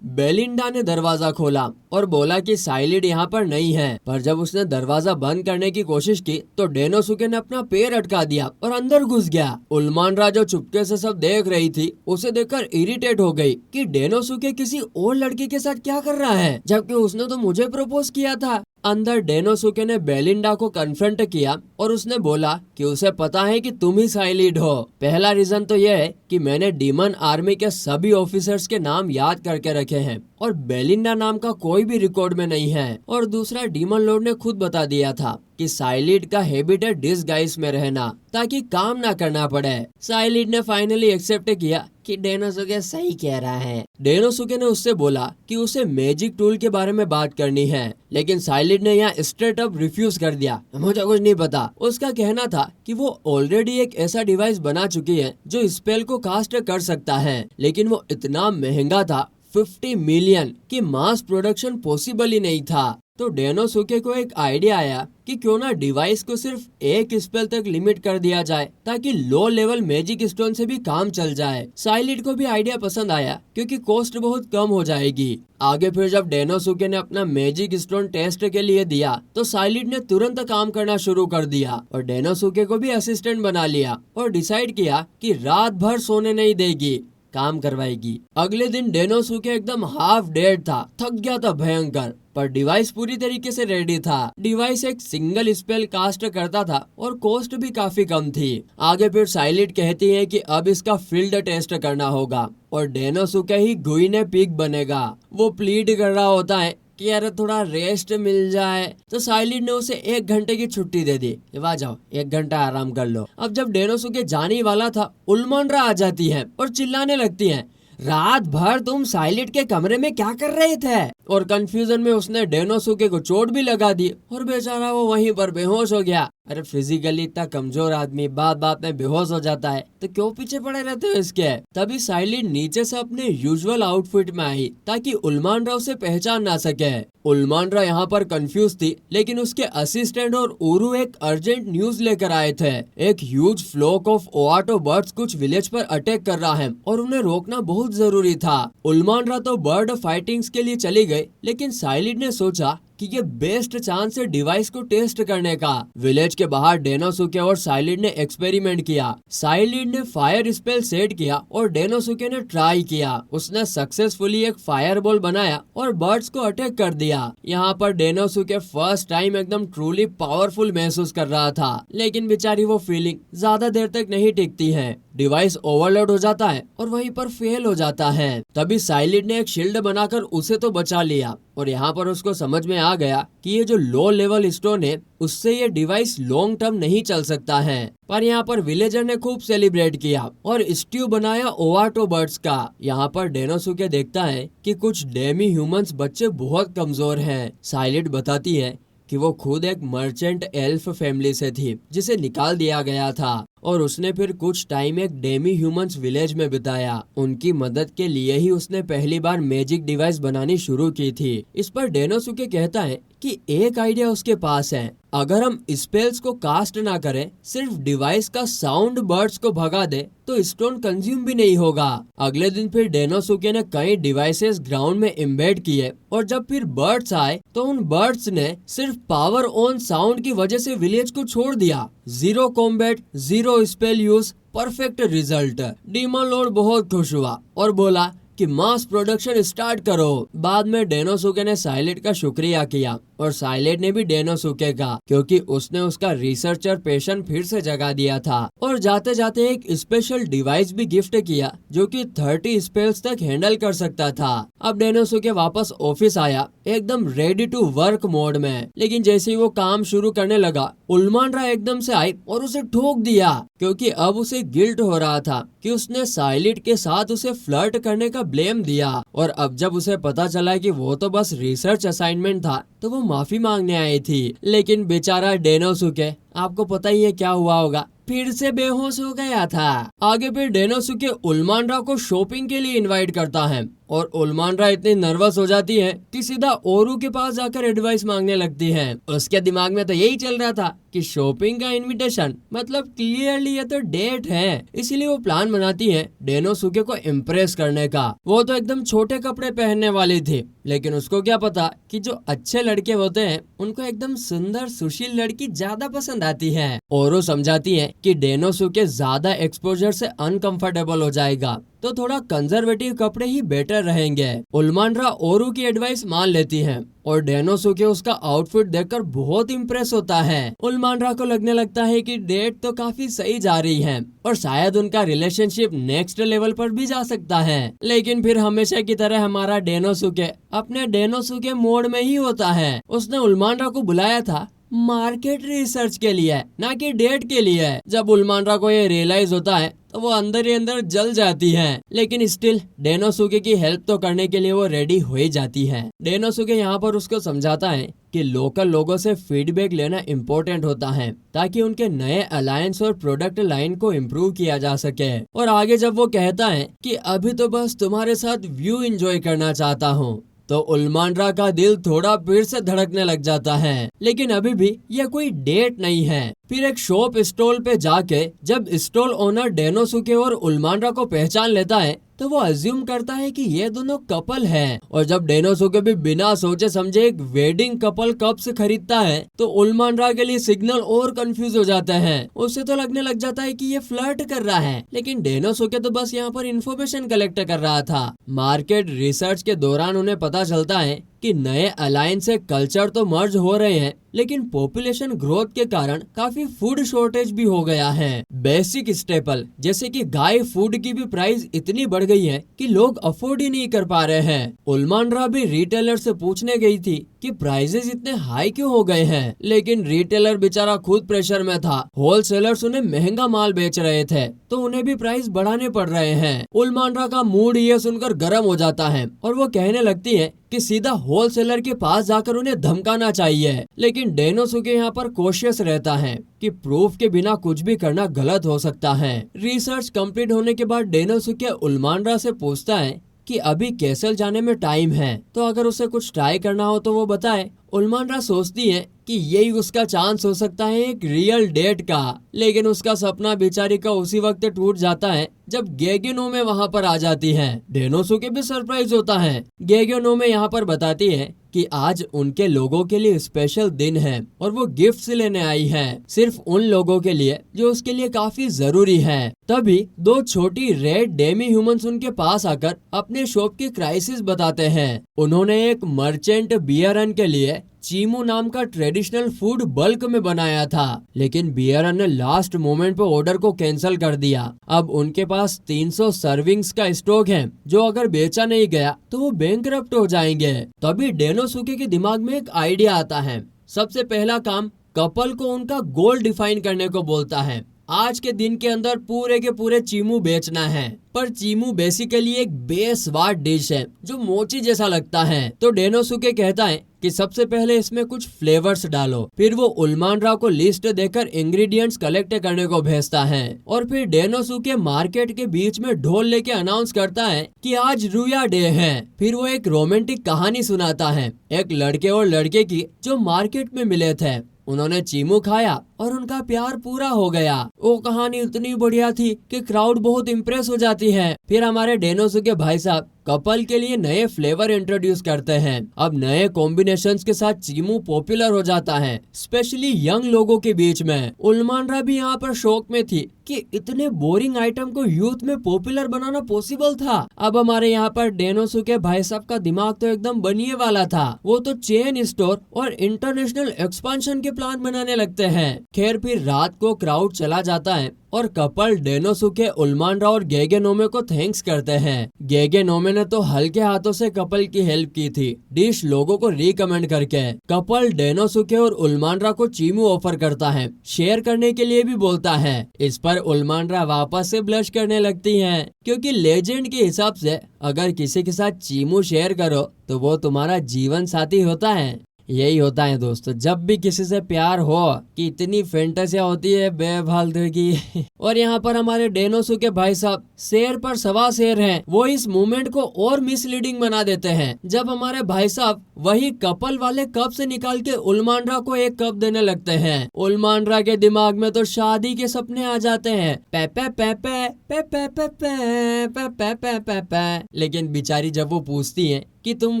बेलिंडा ने दरवाजा खोला और बोला कि साइलिड यहाँ पर नहीं है। पर जब उसने दरवाजा बंद करने की कोशिश की तो डेनोसुके ने अपना पैर अटका दिया और अंदर घुस गया। उल्मांड्रा जो चुपके से सब देख रही थी उसे देखकर इरिटेट हो गई कि डेनोसुके किसी और लड़की के साथ क्या कर रहा है, जबकि उसने तो मुझे प्रपोज किया था। अंदर डेनोसुके ने बेलिंडा को कन्फ्रंट किया और उसने बोला कि उसे पता है कि तुम ही साइलिड हो। पहला रीजन तो यह है कि मैंने डीमन आर्मी के सभी ऑफिसर्स के नाम याद करके रखे हैं और बेलिंडा नाम का कोई भी रिकॉर्ड में नहीं है। और दूसरा, डीमन लॉर्ड ने खुद बता दिया था कि साइलिड का हैबिट है डिसगाइज में रहना ताकि काम ना करना पड़े। साइलिड ने फाइनली एक्सेप्ट किया कि डेनोसुके सही कह रहा है। डेनोसुके ने उससे बोला कि उसे मैजिक टूल के बारे में बात करनी है, लेकिन साइलिड ने यहाँ स्ट्रेट अप रिफ्यूज कर दिया, मुझे कुछ नहीं पता। उसका कहना था कि वो ऑलरेडी एक ऐसा डिवाइस बना चुकी है जो स्पेल को कास्ट कर सकता है, लेकिन वो इतना महंगा था 50 मिलियन की मास प्रोडक्शन पॉसिबल ही नहीं था। तो डेनोसुके को एक आइडिया आया कि क्यों ना डिवाइस को सिर्फ एक स्पेल तक लिमिट कर दिया जाए ताकि लो लेवल मैजिक स्टोन से भी काम चल जाए। साइलिड को भी आइडिया पसंद आया क्योंकि कॉस्ट बहुत कम हो जाएगी। आगे फिर जब डेनोसुके ने अपना मैजिक स्टोन टेस्ट के लिए दिया तो साइलिड ने तुरंत काम करना शुरू कर दिया और डेनोसुके को भी असिस्टेंट बना लिया और डिसाइड किया कि रात भर सोने नहीं देगी, काम करवाएगी। अगले दिन डेनोसुके एकदम हाफ डेड था, थक गया था भयंकर पर डिवाइस पूरी तरीके से रेडी था। डिवाइस एक सिंगल स्पेल कास्ट करता था और कॉस्ट भी काफी कम थी। आगे फिर साइलिड कहती है कि अब इसका फील्ड टेस्ट करना होगा और डेनोसुके ही गुइने पीक बनेगा। वो प्लीड कर रहा होता है कि यार थोड़ा रेस्ट मिल जाए, तो साइलिड ने उसे 1 घंटे की छुट्टी दे दी। वाह जाओ 1 घंटा आराम कर लो। अब जब डेनोसुके जाने ही वाला था, उल्मांड्रा आ जाती है और चिल्लाने लगती है, रात भर तुम साइलिड के कमरे में क्या कर रहे थे? और कंफ्यूजन में उसने डेनोसुके को चोट भी लगा दी और बेचारा वो वहीं पर बेहोश हो गया। अरे फिजिकली इतना कमजोर आदमी बात बात में बेहोश हो जाता है तो क्यों पीछे पड़े रहते हो इसके? तभी साइलिड नीचे से अपने यूजुअल आउटफिट में आई ताकि उल्मांड्रा उसे पहचान ना सके। उल्मांड्रा यहाँ पर कंफ्यूज थी, लेकिन उसके असिस्टेंट और उरू एक अर्जेंट न्यूज लेकर आए थे। एक ह्यूज फ्लॉक ऑफ ओआटो बर्ड्स कुछ विलेज पर अटैक कर रहा है और उन्हें रोकना बहुत जरूरी था। उल्मांड्रा तो बर्ड फाइटिंग्स के लिए चली गई, लेकिन साइलिड ने सोचा कि ये बेस्ट चांस है डिवाइस को टेस्ट करने का। विलेज के बाहर डेनोसुके और साइलिड ने एक्सपेरिमेंट किया। साइलिड ने फायर स्पेल सेट किया और डेनोसुके ने ट्राई किया। उसने सक्सेसफुली एक फायर बॉल बनाया और बर्ड्स को अटैक कर दिया। यहाँ पर डेनोसुके फर्स्ट टाइम एकदम ट्रूली पावरफुल महसूस कर रहा था, लेकिन बेचारी वो फीलिंग ज्यादा देर तक नहीं टिकती है। डिवाइस ओवरलोड हो जाता है और वहीं पर फेल हो जाता है। तभी साइलिड ने एक शील्ड बनाकर उसे तो बचा लिया और यहाँ पर उसको समझ में आ गया कि ये जो लो लेवल स्टोन है उससे ये डिवाइस लॉन्ग टर्म नहीं चल सकता है। पर यहाँ पर विलेजर ने खूब सेलिब्रेट किया और स्ट्यू बनाया ओआटो बर्ड्स का। यहाँ पर डेनोसुके देखता है कि कुछ डेमी ह्यूमंस बच्चे बहुत कमजोर हैं। साइलिड बताती है कि वो खुद एक मर्चेंट एल्फ फैमिली से थी जिसे निकाल दिया गया था और उसने फिर कुछ टाइम एक डेमी ह्यूमंस विलेज में बिताया। उनकी मदद के लिए ही उसने पहली बार मैजिक डिवाइस बनानी शुरू की थी। इस पर डेनोसुके कहता है कि एक आइडिया उसके पास है, अगर हम स्पेल्स को कास्ट ना करें, सिर्फ डिवाइस का साउंड बर्ड्स को भगा दे तो स्टोन कंज्यूम भी नहीं होगा। अगले दिन फिर डेनोसुके ने कई डिवाइसेस ग्राउंड में एम्बेड किए और जब फिर बर्ड्स आए तो उन बर्ड्स ने सिर्फ पावर ऑन साउंड की वजह से विलेज को छोड़ दिया। 0 combat, 0 spell use, perfect result. Demon Lord बहुत खुश हुआ और बोला कि मास प्रोडक्शन स्टार्ट करो। बाद में डेनोसुके ने साइलिड का शुक्रिया किया और साइलिड ने भी डेनोसुके का, क्योंकि उसने उसका रिसर्चर पैशन फिर से जगा दिया था। और जाते जाते एक स्पेशल डिवाइस भी गिफ्ट किया जो कि 30 स्पेल्स तक हैंडल कर सकता था। अब डेनोसुके वापस ऑफिस आया एकदम रेडी टू वर्क मोड में, लेकिन जैसे ही वो काम शुरू करने लगा उल्मांड्रा एकदम से आई और उसे ठोक दिया, क्योंकि अब उसे गिल्ट हो रहा था कि उसने साइलिड के साथ उसे फ्लर्ट करने का ब्लेम दिया। और अब जब उसे पता चला कि वो तो बस रिसर्च असाइनमेंट था तो वो माफी मांगने आई थी। लेकिन बेचारा डेनोसुके, आपको पता ही है क्या हुआ होगा, फिर से बेहोश हो गया था। आगे फिर डेनोसुके उल्मांड्रा को शॉपिंग के लिए इनवाइट करता है और उल्मांड्रा इतनी नर्वस हो जाती है कि सीधा ओरू के पास जाकर एडवाइस मांगने लगती है। उसके दिमाग में तो यही चल रहा था कि शॉपिंग का इनविटेशन मतलब क्लियरली ये तो डेट है, इसीलिए वो प्लान बनाती है डेनोसुके को इम्प्रेस करने का। वो तो एकदम छोटे कपड़े पहनने वाली थी, लेकिन उसको क्या पता कि जो अच्छे लड़के होते हैं उनको एकदम सुंदर सुशील लड़की ज्यादा पसंद आती है। ओरू समझाती है कि डेनोसुके ज्यादा एक्सपोजर से अनकंफर्टेबल हो जाएगा तो थोड़ा कंजर्वेटिव कपड़े ही बेटर रहेंगे। उल्मांड्रा ओरू की एडवाइस मान लेती है और डेनोसुके उसका आउटफिट देखकर बहुत इम्प्रेस होता है। उल्मांड्रा को लगने लगता है कि डेट तो काफी सही जा रही है और शायद उनका रिलेशनशिप नेक्स्ट लेवल पर भी जा सकता है। लेकिन फिर हमेशा की तरह हमारा डेनोसुके अपने डेनोसुके मोड में ही होता है। उसने उल्मांड्रा को बुलाया था मार्केट रिसर्च के लिए, ना कि डेट के लिए। जब उल्मांड्रा को ये रियलाइज होता है तो वो अंदर ही अंदर जल जाती है, लेकिन स्टिल डेनोसुके की हेल्प तो करने के लिए वो रेडी हो ही जाती है। डेनोसुके यहाँ पर उसको समझाता है कि लोकल लोगों से फीडबैक लेना इम्पोर्टेंट होता है ताकि उनके नए अलायंस और प्रोडक्ट लाइन को इम्प्रूव किया जा सके। और आगे जब वो कहता है कि अभी तो बस तुम्हारे साथ व्यू एंजॉय करना चाहता हूँ, तो उल्मांड्रा का दिल थोड़ा फिर से धड़कने लग जाता है। लेकिन अभी भी यह कोई डेट नहीं है। फिर एक शॉप स्टॉल पे जाके जब स्टॉल ओनर डेनोसुके और उल्मांड्रा को पहचान लेता है तो वो अज्यूम करता है कि ये दोनों कपल हैं। और जब डेनोसुके भी बिना सोचे समझे एक वेडिंग कपल कप्स खरीदता है तो उल्मांड्रा के लिए सिग्नल और कंफ्यूज हो जाता है। उसे तो लगने लग जाता है कि ये फ्लर्ट कर रहा है, लेकिन डेनोसुके तो बस यहाँ पर इंफॉर्मेशन कलेक्ट कर रहा था। मार्केट रिसर्च के दौरान उन्हें पता चलता है कि नए अलायंस से कल्चर तो मर्ज हो रहे हैं, लेकिन पॉपुलेशन ग्रोथ के कारण काफी फूड शॉर्टेज भी हो गया है। बेसिक स्टेपल जैसे कि गाय फूड की भी प्राइस इतनी बढ़ गई है कि लोग अफोर्ड ही नहीं कर पा रहे हैं। उलमानरा भी रिटेलर से पूछने गई थी कि प्राइसेस इतने हाई क्यों हो गए हैं, लेकिन रिटेलर बेचारा खुद प्रेशर में था। होलसेलर्स उन्हें महंगा माल बेच रहे थे तो उन्हें भी प्राइस बढ़ाने पड़ रहे हैं। उलमानरा का मूड ये सुनकर गर्म हो जाता है और वो कहने लगती है कि सीधा होलसेलर के पास जाकर उन्हें धमकाना चाहिए, लेकिन डेनोसुके यहाँ पर कॉशियस रहता है कि प्रूफ के बिना कुछ भी करना गलत हो सकता है। रिसर्च कंप्लीट होने के बाद डेनोसुके उलमानरा से पूछता है कि अभी कैसल जाने में टाइम है, तो अगर उसे कुछ ट्राई करना हो तो वो बताए। उलमानरा सोचती है कि यही उसका चांस हो सकता है एक रियल डेट का, लेकिन उसका सपना बेचारी का उसी वक्त टूट जाता है जब गेगेनोमे वहाँ पर आ जाती है। डेनोसुके भी सरप्राइज होता है। गेगेनोमे यहाँ पर बताती है कि आज उनके लोगों के लिए स्पेशल दिन है और वो गिफ्ट्स लेने आई है, सिर्फ उन लोगों के लिए जो उसके लिए काफी जरूरी है। तभी दो छोटी रेड डेमी ह्यूमंस उनके पास आकर अपने शॉप की क्राइसिस बताते हैं। उन्होंने एक मर्चेंट बियरन के लिए चीमू नाम का ट्रेडिशनल फूड बल्क में बनाया था, लेकिन बियरन ने लास्ट मोमेंट पे ऑर्डर को कैंसिल कर दिया। अब उनके पास 300 सर्विंग्स का स्टॉक है जो अगर बेचा नहीं गया तो वो बैंकरप्ट हो जाएंगे। तभी डेनोसुके के दिमाग में एक आइडिया आता है। सबसे पहला काम कपल को उनका गोल डिफाइन करने को बोलता है। आज के दिन के अंदर पूरे के पूरे चीमू बेचना है, पर चीमू बेसिकली एक बेस्वाद डिश है जो मोची जैसा लगता है। तो डेनोसुके कहता है कि सबसे पहले इसमें कुछ फ्लेवर्स डालो। फिर वो उलमानरा को लिस्ट देकर इंग्रेडिएंट्स कलेक्ट करने को भेजता है और फिर डेनोसुके मार्केट के बीच में ढोल लेके अनाउंस करता है कि आज रुया डे है। फिर वो एक रोमांटिक कहानी सुनाता है एक लड़के और लड़के की जो मार्केट में मिले थे। उन्होंने चीमू खाया और उनका प्यार पूरा हो गया। वो कहानी इतनी बढ़िया थी कि क्राउड बहुत इम्प्रेस हो जाती है। फिर हमारे डेनोसुके भाई साहब कपल के लिए नए फ्लेवर इंट्रोड्यूस करते हैं। अब नए कॉम्बिनेशंस के साथ चीमू पॉपुलर हो जाता है, स्पेशली यंग लोगों के बीच में। उलमानरा भी यहाँ पर शौक में थी कि इतने बोरिंग आइटम को यूथ में पॉपुलर बनाना पॉसिबल था। अब हमारे यहाँ पर डेनोसुके भाई साहब का दिमाग तो एकदम बनिए वाला था। वो तो चेन स्टोर और इंटरनेशनल एक्सपेंशन के प्लान बनाने लगते हैं। खैर फिर रात को क्राउड चला जाता है और कपल डेनोसुके उलमानरा और गेगेनोमे को थैंक्स करते हैं। गेगेनोमे ने तो हल्के हाथों से कपल की हेल्प की थी डिश लोगों को रिकमेंड करके। कपल डेनोसुके और उलमानरा को चीमू ऑफर करता है, शेयर करने के लिए भी बोलता है। इस पर उलमानरा वापस से ब्लश करने लगती है, क्योंकि लेजेंड के हिसाब से अगर किसी के साथ चीमू शेयर करो तो वो तुम्हारा जीवन साथी होता है। यही होता है दोस्तों, जब भी किसी से प्यार हो कि इतनी फैंटेसिया होती है बेफालतू की। और यहाँ पर हमारे डेनोसुके भाई साहब शेर पर सवा शेर हैं। वो इस मूवमेंट को और मिसलीडिंग बना देते हैं जब हमारे भाई साहब वही कपल वाले कप से निकाल के उलमानरा को एक कप देने लगते हैं। उलमानरा के दिमाग में तो शादी के सपने आ जाते हैं, पे पे पे पे पे पे पे पे पे पे पे पे पे। लेकिन बेचारी जब वो पूछती है कि तुम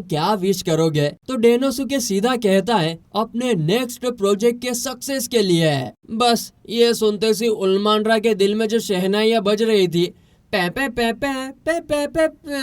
क्या विश करोगे, तो डेनोसुके सीधा कहता है अपने नेक्स्ट प्रोजेक्ट के सक्सेस के लिए। बस ये सुनते सी उलमानरा के दिल में जो शहनाइयां बज रही थी, पे पे पे पे पे पे पे पे,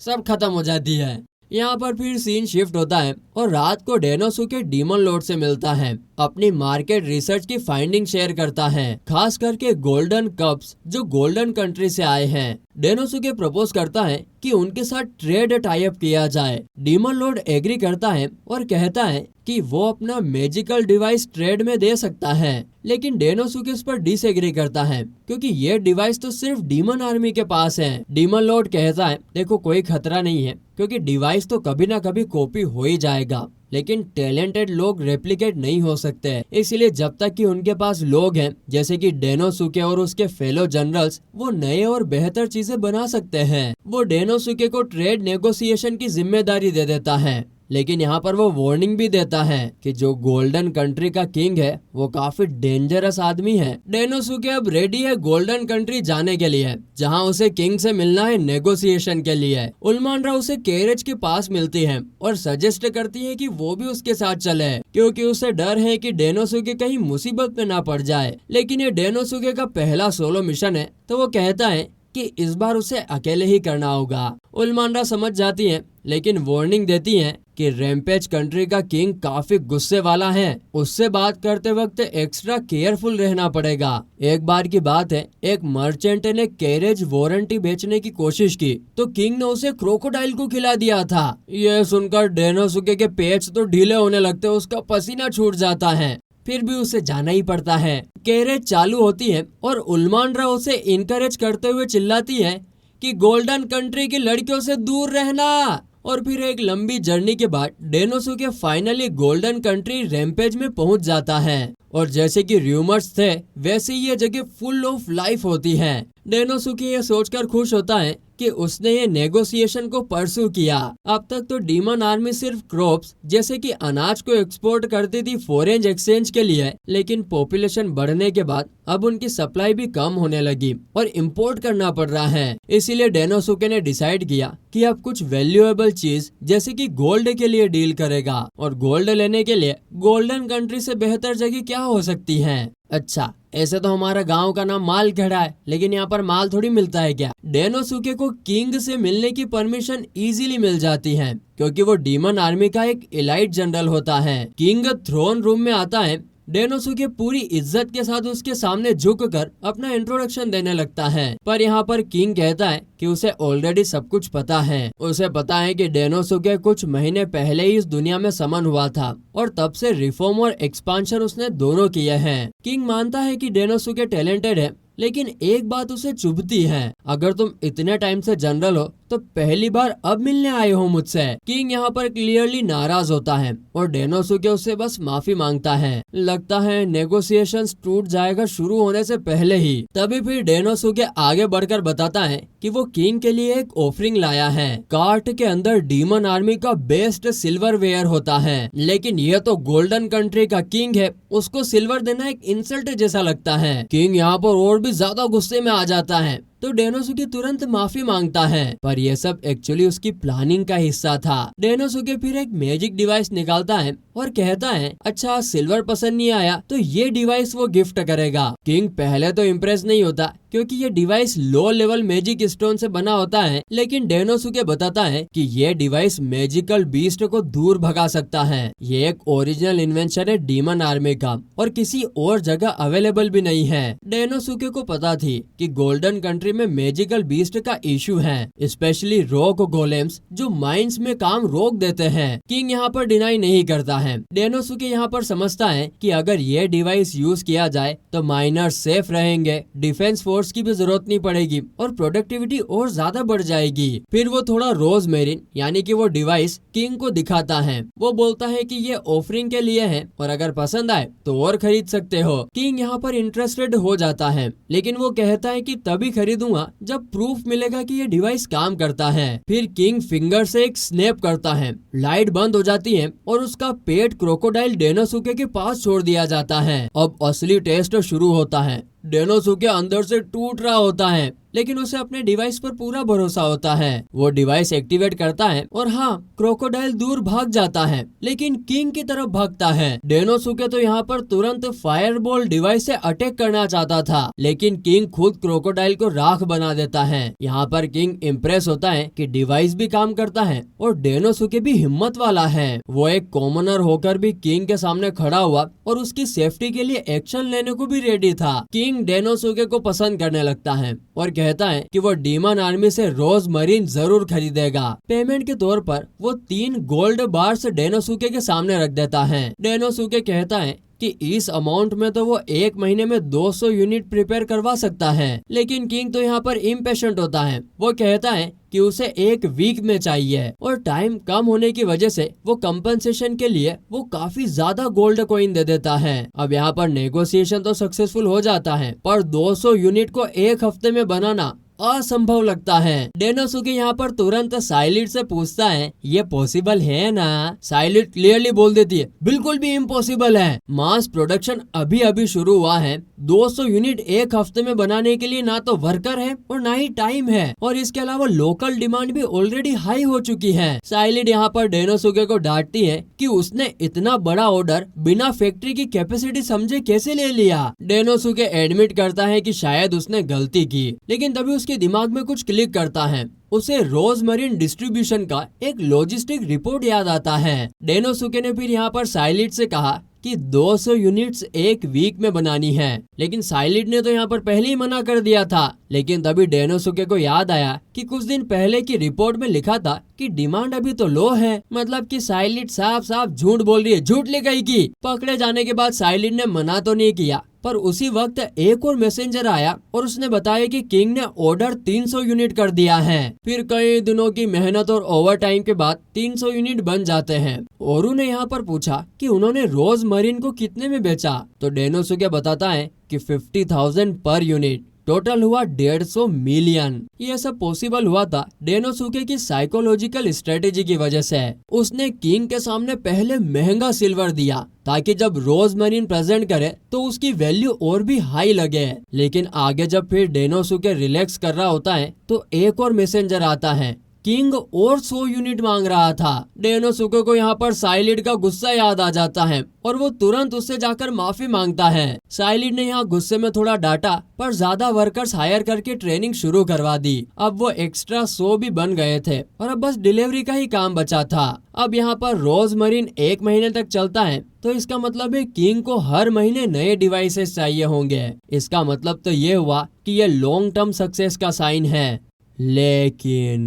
सब खत्म हो जाती है। यहाँ पर फिर सीन शिफ्ट होता है और रात को डेनोसुके डीमन लॉर्ड से मिलता है, अपनी मार्केट रिसर्च की फाइंडिंग शेयर करता है, खास करके गोल्डन कप्स जो गोल्डन कंट्री से आए हैं। डेनोसुके प्रपोज करता है कि उनके साथ ट्रेड टाई अप किया जाए। डीमन लॉर्ड एग्री करता है और कहता है कि वो अपना मैजिकल डिवाइस ट्रेड में दे सकता है, लेकिन डेनोसुके इस पर डिसएग्री करता है क्योंकि ये डिवाइस तो सिर्फ डीमन आर्मी के पास है। डीमन लॉर्ड कहता है देखो कोई खतरा नहीं है क्योंकि डिवाइस तो कभी ना कभी कॉपी हो ही जाएगा, लेकिन टैलेंटेड लोग रेप्लिकेट नहीं हो सकते। इसलिए जब तक कि उनके पास लोग हैं जैसे कि डेनोसुके और उसके फेलो जनरल्स, वो नए और बेहतर चीजें बना सकते हैं। वो डेनोसुके को ट्रेड नेगोशिएशन की जिम्मेदारी दे देता है, लेकिन यहाँ पर वो वार्निंग भी देता है कि जो गोल्डन कंट्री का किंग है वो काफी डेंजरस आदमी है। डेनोसुके अब रेडी है गोल्डन कंट्री जाने के लिए, जहाँ उसे किंग से मिलना है नेगोशिएशन के लिए। उलमानरा उसे कैरेज के पास मिलती है और सजेस्ट करती है कि वो भी उसके साथ चले, क्योंकि उसे डर है कि डेनोसुके कहीं मुसीबत में ना पड़ जाए। लेकिन ये डेनोसुके का पहला सोलो मिशन है, तो वो कहता है कि इस बार उसे अकेले ही करना होगा। उल्मांड्रा समझ जाती है, लेकिन वार्निंग देती है कि रैम्पेज कंट्री का किंग काफी गुस्से वाला है, उससे बात करते वक्त एक्स्ट्रा केयरफुल रहना पड़ेगा। एक बार की बात है, एक मर्चेंट ने कैरेज वारंटी बेचने की कोशिश की तो किंग ने उसे क्रोकोडाइल को खिला दिया था। यह सुनकर डेनोसुके के पेच तो ढीले होने लगते, उसका पसीना छूट जाता है, फिर भी उसे जाना ही पड़ता है। कैरेज चालू होती है और उल्मांड्रा उसे इनकरेज करते हुए चिल्लाती है कि गोल्डन कंट्री की लड़कियों से दूर रहना। और फिर एक लंबी जर्नी के बाद डेनोसुके फाइनली गोल्डन कंट्री रैम्पेज में पहुंच जाता है और जैसे कि र्यूमर्स थे वैसे ही ये जगह फुल ऑफ लाइफ होती है। डेनोसुके ये सोचकर खुश होता है कि उसने ये नेगोशिएशन को परसू किया। अब तक तो डीमन आर्मी सिर्फ क्रॉप्स जैसे कि अनाज को एक्सपोर्ट करती थी फॉरेन एक्सचेंज के लिए, लेकिन पॉपुलेशन बढ़ने के बाद अब उनकी सप्लाई भी कम होने लगी और इंपोर्ट करना पड़ रहा है। इसीलिए डेनोसुके ने डिसाइड किया कि अब कुछ वैल्यूएबल चीज जैसे कि गोल्ड के लिए डील करेगा और गोल्ड लेने के लिए गोल्डन कंट्री से बेहतर जगह क्या हो सकती है। अच्छा, ऐसे तो हमारा गांव का नाम मालखेड़ा है, लेकिन यहाँ पर माल थोड़ी मिलता है क्या। डेनोसुके को किंग से मिलने की परमिशन इजीली मिल जाती है क्योंकि वो डीमन आर्मी का एक एलाइट जनरल होता है। किंग थ्रोन रूम में आता है, डेनोसुके पूरी इज्जत के साथ उसके सामने झुककर अपना इंट्रोडक्शन देने लगता है, पर यहाँ पर किंग कहता है कि उसे ऑलरेडी सब कुछ पता है। उसे पता है कि डेनोसुके कुछ महीने पहले ही इस दुनिया में समन हुआ था और तब से रिफॉर्म और एक्सपांशन उसने दोनों किए हैं। किंग मानता है कि डेनोसुके टैलेंटेड है, लेकिन एक बात उसे चुभती है, अगर तुम इतने टाइम से जनरल हो तो पहली बार अब मिलने आए हो मुझसे। किंग यहाँ पर क्लियरली नाराज होता है और डेनोसुके उससे बस माफी मांगता है। लगता है नेगोशिएशंस टूट जाएगा शुरू होने से पहले ही। तभी फिर डेनोसुके आगे बढ़कर बताता है कि वो किंग के लिए एक ऑफरिंग लाया है। कार्ट के अंदर डीमन आर्मी का बेस्ट सिल्वर वेयर होता है, लेकिन यह तो गोल्डन कंट्री का किंग है, उसको सिल्वर देना एक इंसल्ट जैसा लगता है। किंग यहाँ पर और भी ज्यादा गुस्से में आ जाता है तो डेनोसुके तुरंत माफी मांगता है, पर यह सब एक्चुअली उसकी प्लानिंग का हिस्सा था। डेनोसुके फिर एक मैजिक डिवाइस निकालता है और कहता है, अच्छा सिल्वर पसंद नहीं आया तो ये डिवाइस वो गिफ्ट करेगा। किंग पहले तो इम्प्रेस नहीं होता क्योंकि ये device low level magic stone से बना होता है, लेकिन डेनोसुके बताता है कि ये डिवाइस मैजिकल बीस्ट को दूर भगा सकता है। ये एक ओरिजिनल इन्वेंशन है डीमन आर्मी का और किसी और जगह अवेलेबल भी नहीं है। डेनोसुके को पता थी कि गोल्डन कंट्री में मैजिकल बीस्ट का इशू है, स्पेशली रॉक गोलेम्स जो माइंस में काम रोक देते हैं। किंग यहाँ पर डिनाई नहीं करता है। डेनोसुके यहाँ पर समझता है कि अगर ये डिवाइस यूज किया जाए तो माइनर्स सेफ रहेंगे, डिफेंस फोर्स की भी जरूरत नहीं पड़ेगी और प्रोडक्टिविटी और ज्यादा बढ़ जाएगी। फिर वो थोड़ा रोजमेरिन यानी कि वो डिवाइस किंग को दिखाता है। वो बोलता है कि ये ऑफरिंग के लिए है और अगर पसंद आए तो और खरीद सकते हो। किंग यहाँ पर इंटरेस्टेड हो जाता है, लेकिन वो कहता है कि तभी खरीदूंगा जब प्रूफ मिलेगा कि ये डिवाइस काम करता है। फिर किंग फिंगर से एक स्नैप करता है, लाइट बंद हो जाती है और उसका पेट क्रोकोडाइल डेनोसुके के पास छोड़ दिया जाता है। अब असली टेस्ट शुरू होता है। डेनोसुके अंदर से टूट रहा होता है, लेकिन उसे अपने डिवाइस पर पूरा भरोसा होता है। वो डिवाइस एक्टिवेट करता है और हाँ, क्रोकोडाइल दूर भाग जाता है, लेकिन किंग की तरफ भागता है। डेनोसुके तो यहाँ पर तुरंत फायरबॉल डिवाइस से अटैक करना चाहता था, लेकिन किंग खुद क्रोकोडाइल को राख बना देता है। यहाँ पर किंग इम्प्रेस होता है कि डिवाइस भी काम करता है और डेनोसुके भी हिम्मत वाला है। वो एक कॉमनर होकर भी किंग के सामने खड़ा हुआ और उसकी सेफ्टी के लिए एक्शन लेने को भी रेडी था। किंग डेनोसुके को पसंद करने लगता है और कहता है कि वो डीमन आर्मी से रोज मरीन जरूर खरीदेगा। पेमेंट के तौर पर वो 3 गोल्ड बार्स डेनोसुके के सामने रख देता है। डेनोसुके कहता है कि इस अमाउंट में तो वो 1 महीने में 200 यूनिट प्रिपेयर करवा सकता है, लेकिन किंग तो यहाँ पर इम्पेशेंट होता है। वो कहता है कि उसे 1 वीक में चाहिए और टाइम कम होने की वजह से वो कंपनसेशन के लिए वो काफी ज्यादा गोल्ड कॉइन दे देता है। अब यहाँ पर नेगोशिएशन तो सक्सेसफुल हो जाता है, पर 200 यूनिट को 1 हफ्ते में बनाना असंभव लगता है। डेनोसुके यहाँ पर तुरंत साइलिड से पूछता है, ये पॉसिबल है ना? साइलिड क्लियरली बोल देती है, बिल्कुल भी इम्पॉसिबल है। मास प्रोडक्शन अभी अभी शुरू हुआ है। 200 यूनिट 1 हफ्ते में बनाने के लिए ना तो वर्कर है और ना ही टाइम है, और इसके अलावा लोकल डिमांड भी ऑलरेडी हाई हो चुकी है। साइलिड यहाँ पर डेनोसुके को डांटती है कि उसने इतना बड़ा ऑर्डर बिना फैक्ट्री की कैपेसिटी समझे कैसे ले लिया। डेनोसुके एडमिट करता है कि शायद उसने गलती की, लेकिन तभी उसके उसके दिमाग में कुछ क्लिक करता है। उसे रोज मरीन डिस्ट्रीब्यूशन का एक लॉजिस्टिक रिपोर्ट याद आता है। डेनोसुके ने फिर यहाँ पर साइलिड से कहा कि 200 यूनिट्स एक वीक में बनानी है, लेकिन साइलिड ने तो यहाँ पर पहले ही मना कर दिया था। लेकिन तभी डेनोसुके को याद आया कि कुछ दिन पहले की रिपोर्ट में लिखा था कि डिमांड अभी तो लो है, मतलब कि साइलिड साफ साफ झूठ बोल रही है, झूठ लिख गई की। पकड़े जाने के बाद साइलिड ने मना तो नहीं किया, पर उसी वक्त एक और मैसेंजर आया और उसने बताया कि किंग ने ऑर्डर 300 यूनिट कर दिया है। फिर कई दिनों की मेहनत और ओवर टाइम के बाद 300 यूनिट बन जाते हैं। ओरू ने यहाँ पर पूछा कि उन्होंने रोज मरीन को कितने में बेचा, तो डेनोसुके बताता है कि 50,000 पर यूनिट। टोटल हुआ 150 मिलियन। ये सब पॉसिबल हुआ था डेनोसुके की साइकोलॉजिकल स्ट्रेटेजी की वजह से। उसने किंग के सामने पहले महंगा सिल्वर दिया ताकि जब रोज मरीन प्रेजेंट करे तो उसकी वैल्यू और भी हाई लगे। लेकिन आगे जब फिर डेनोसुके रिलैक्स कर रहा होता है तो एक और मैसेंजर आता है। किंग और 100 यूनिट मांग रहा था। डेनोसुके को यहाँ पर साइलिड का गुस्सा याद आ जाता है और वो तुरंत उससे जाकर माफी मांगता है। साइलिड ने यहाँ गुस्से में थोड़ा डांटा, पर ज्यादा वर्कर्स हायर करके ट्रेनिंग शुरू करवा दी। अब वो एक्स्ट्रा 100 भी बन गए थे और अब बस डिलीवरी का ही काम बचा था। अब यहाँ पर रोज मरीन 1 महीने तक चलता है, तो इसका मतलब है किंग को हर महीने नए डिवाइसेस चाहिए होंगे। इसका मतलब तो ये हुआ कि ये लॉन्ग टर्म सक्सेस का साइन है। लेकिन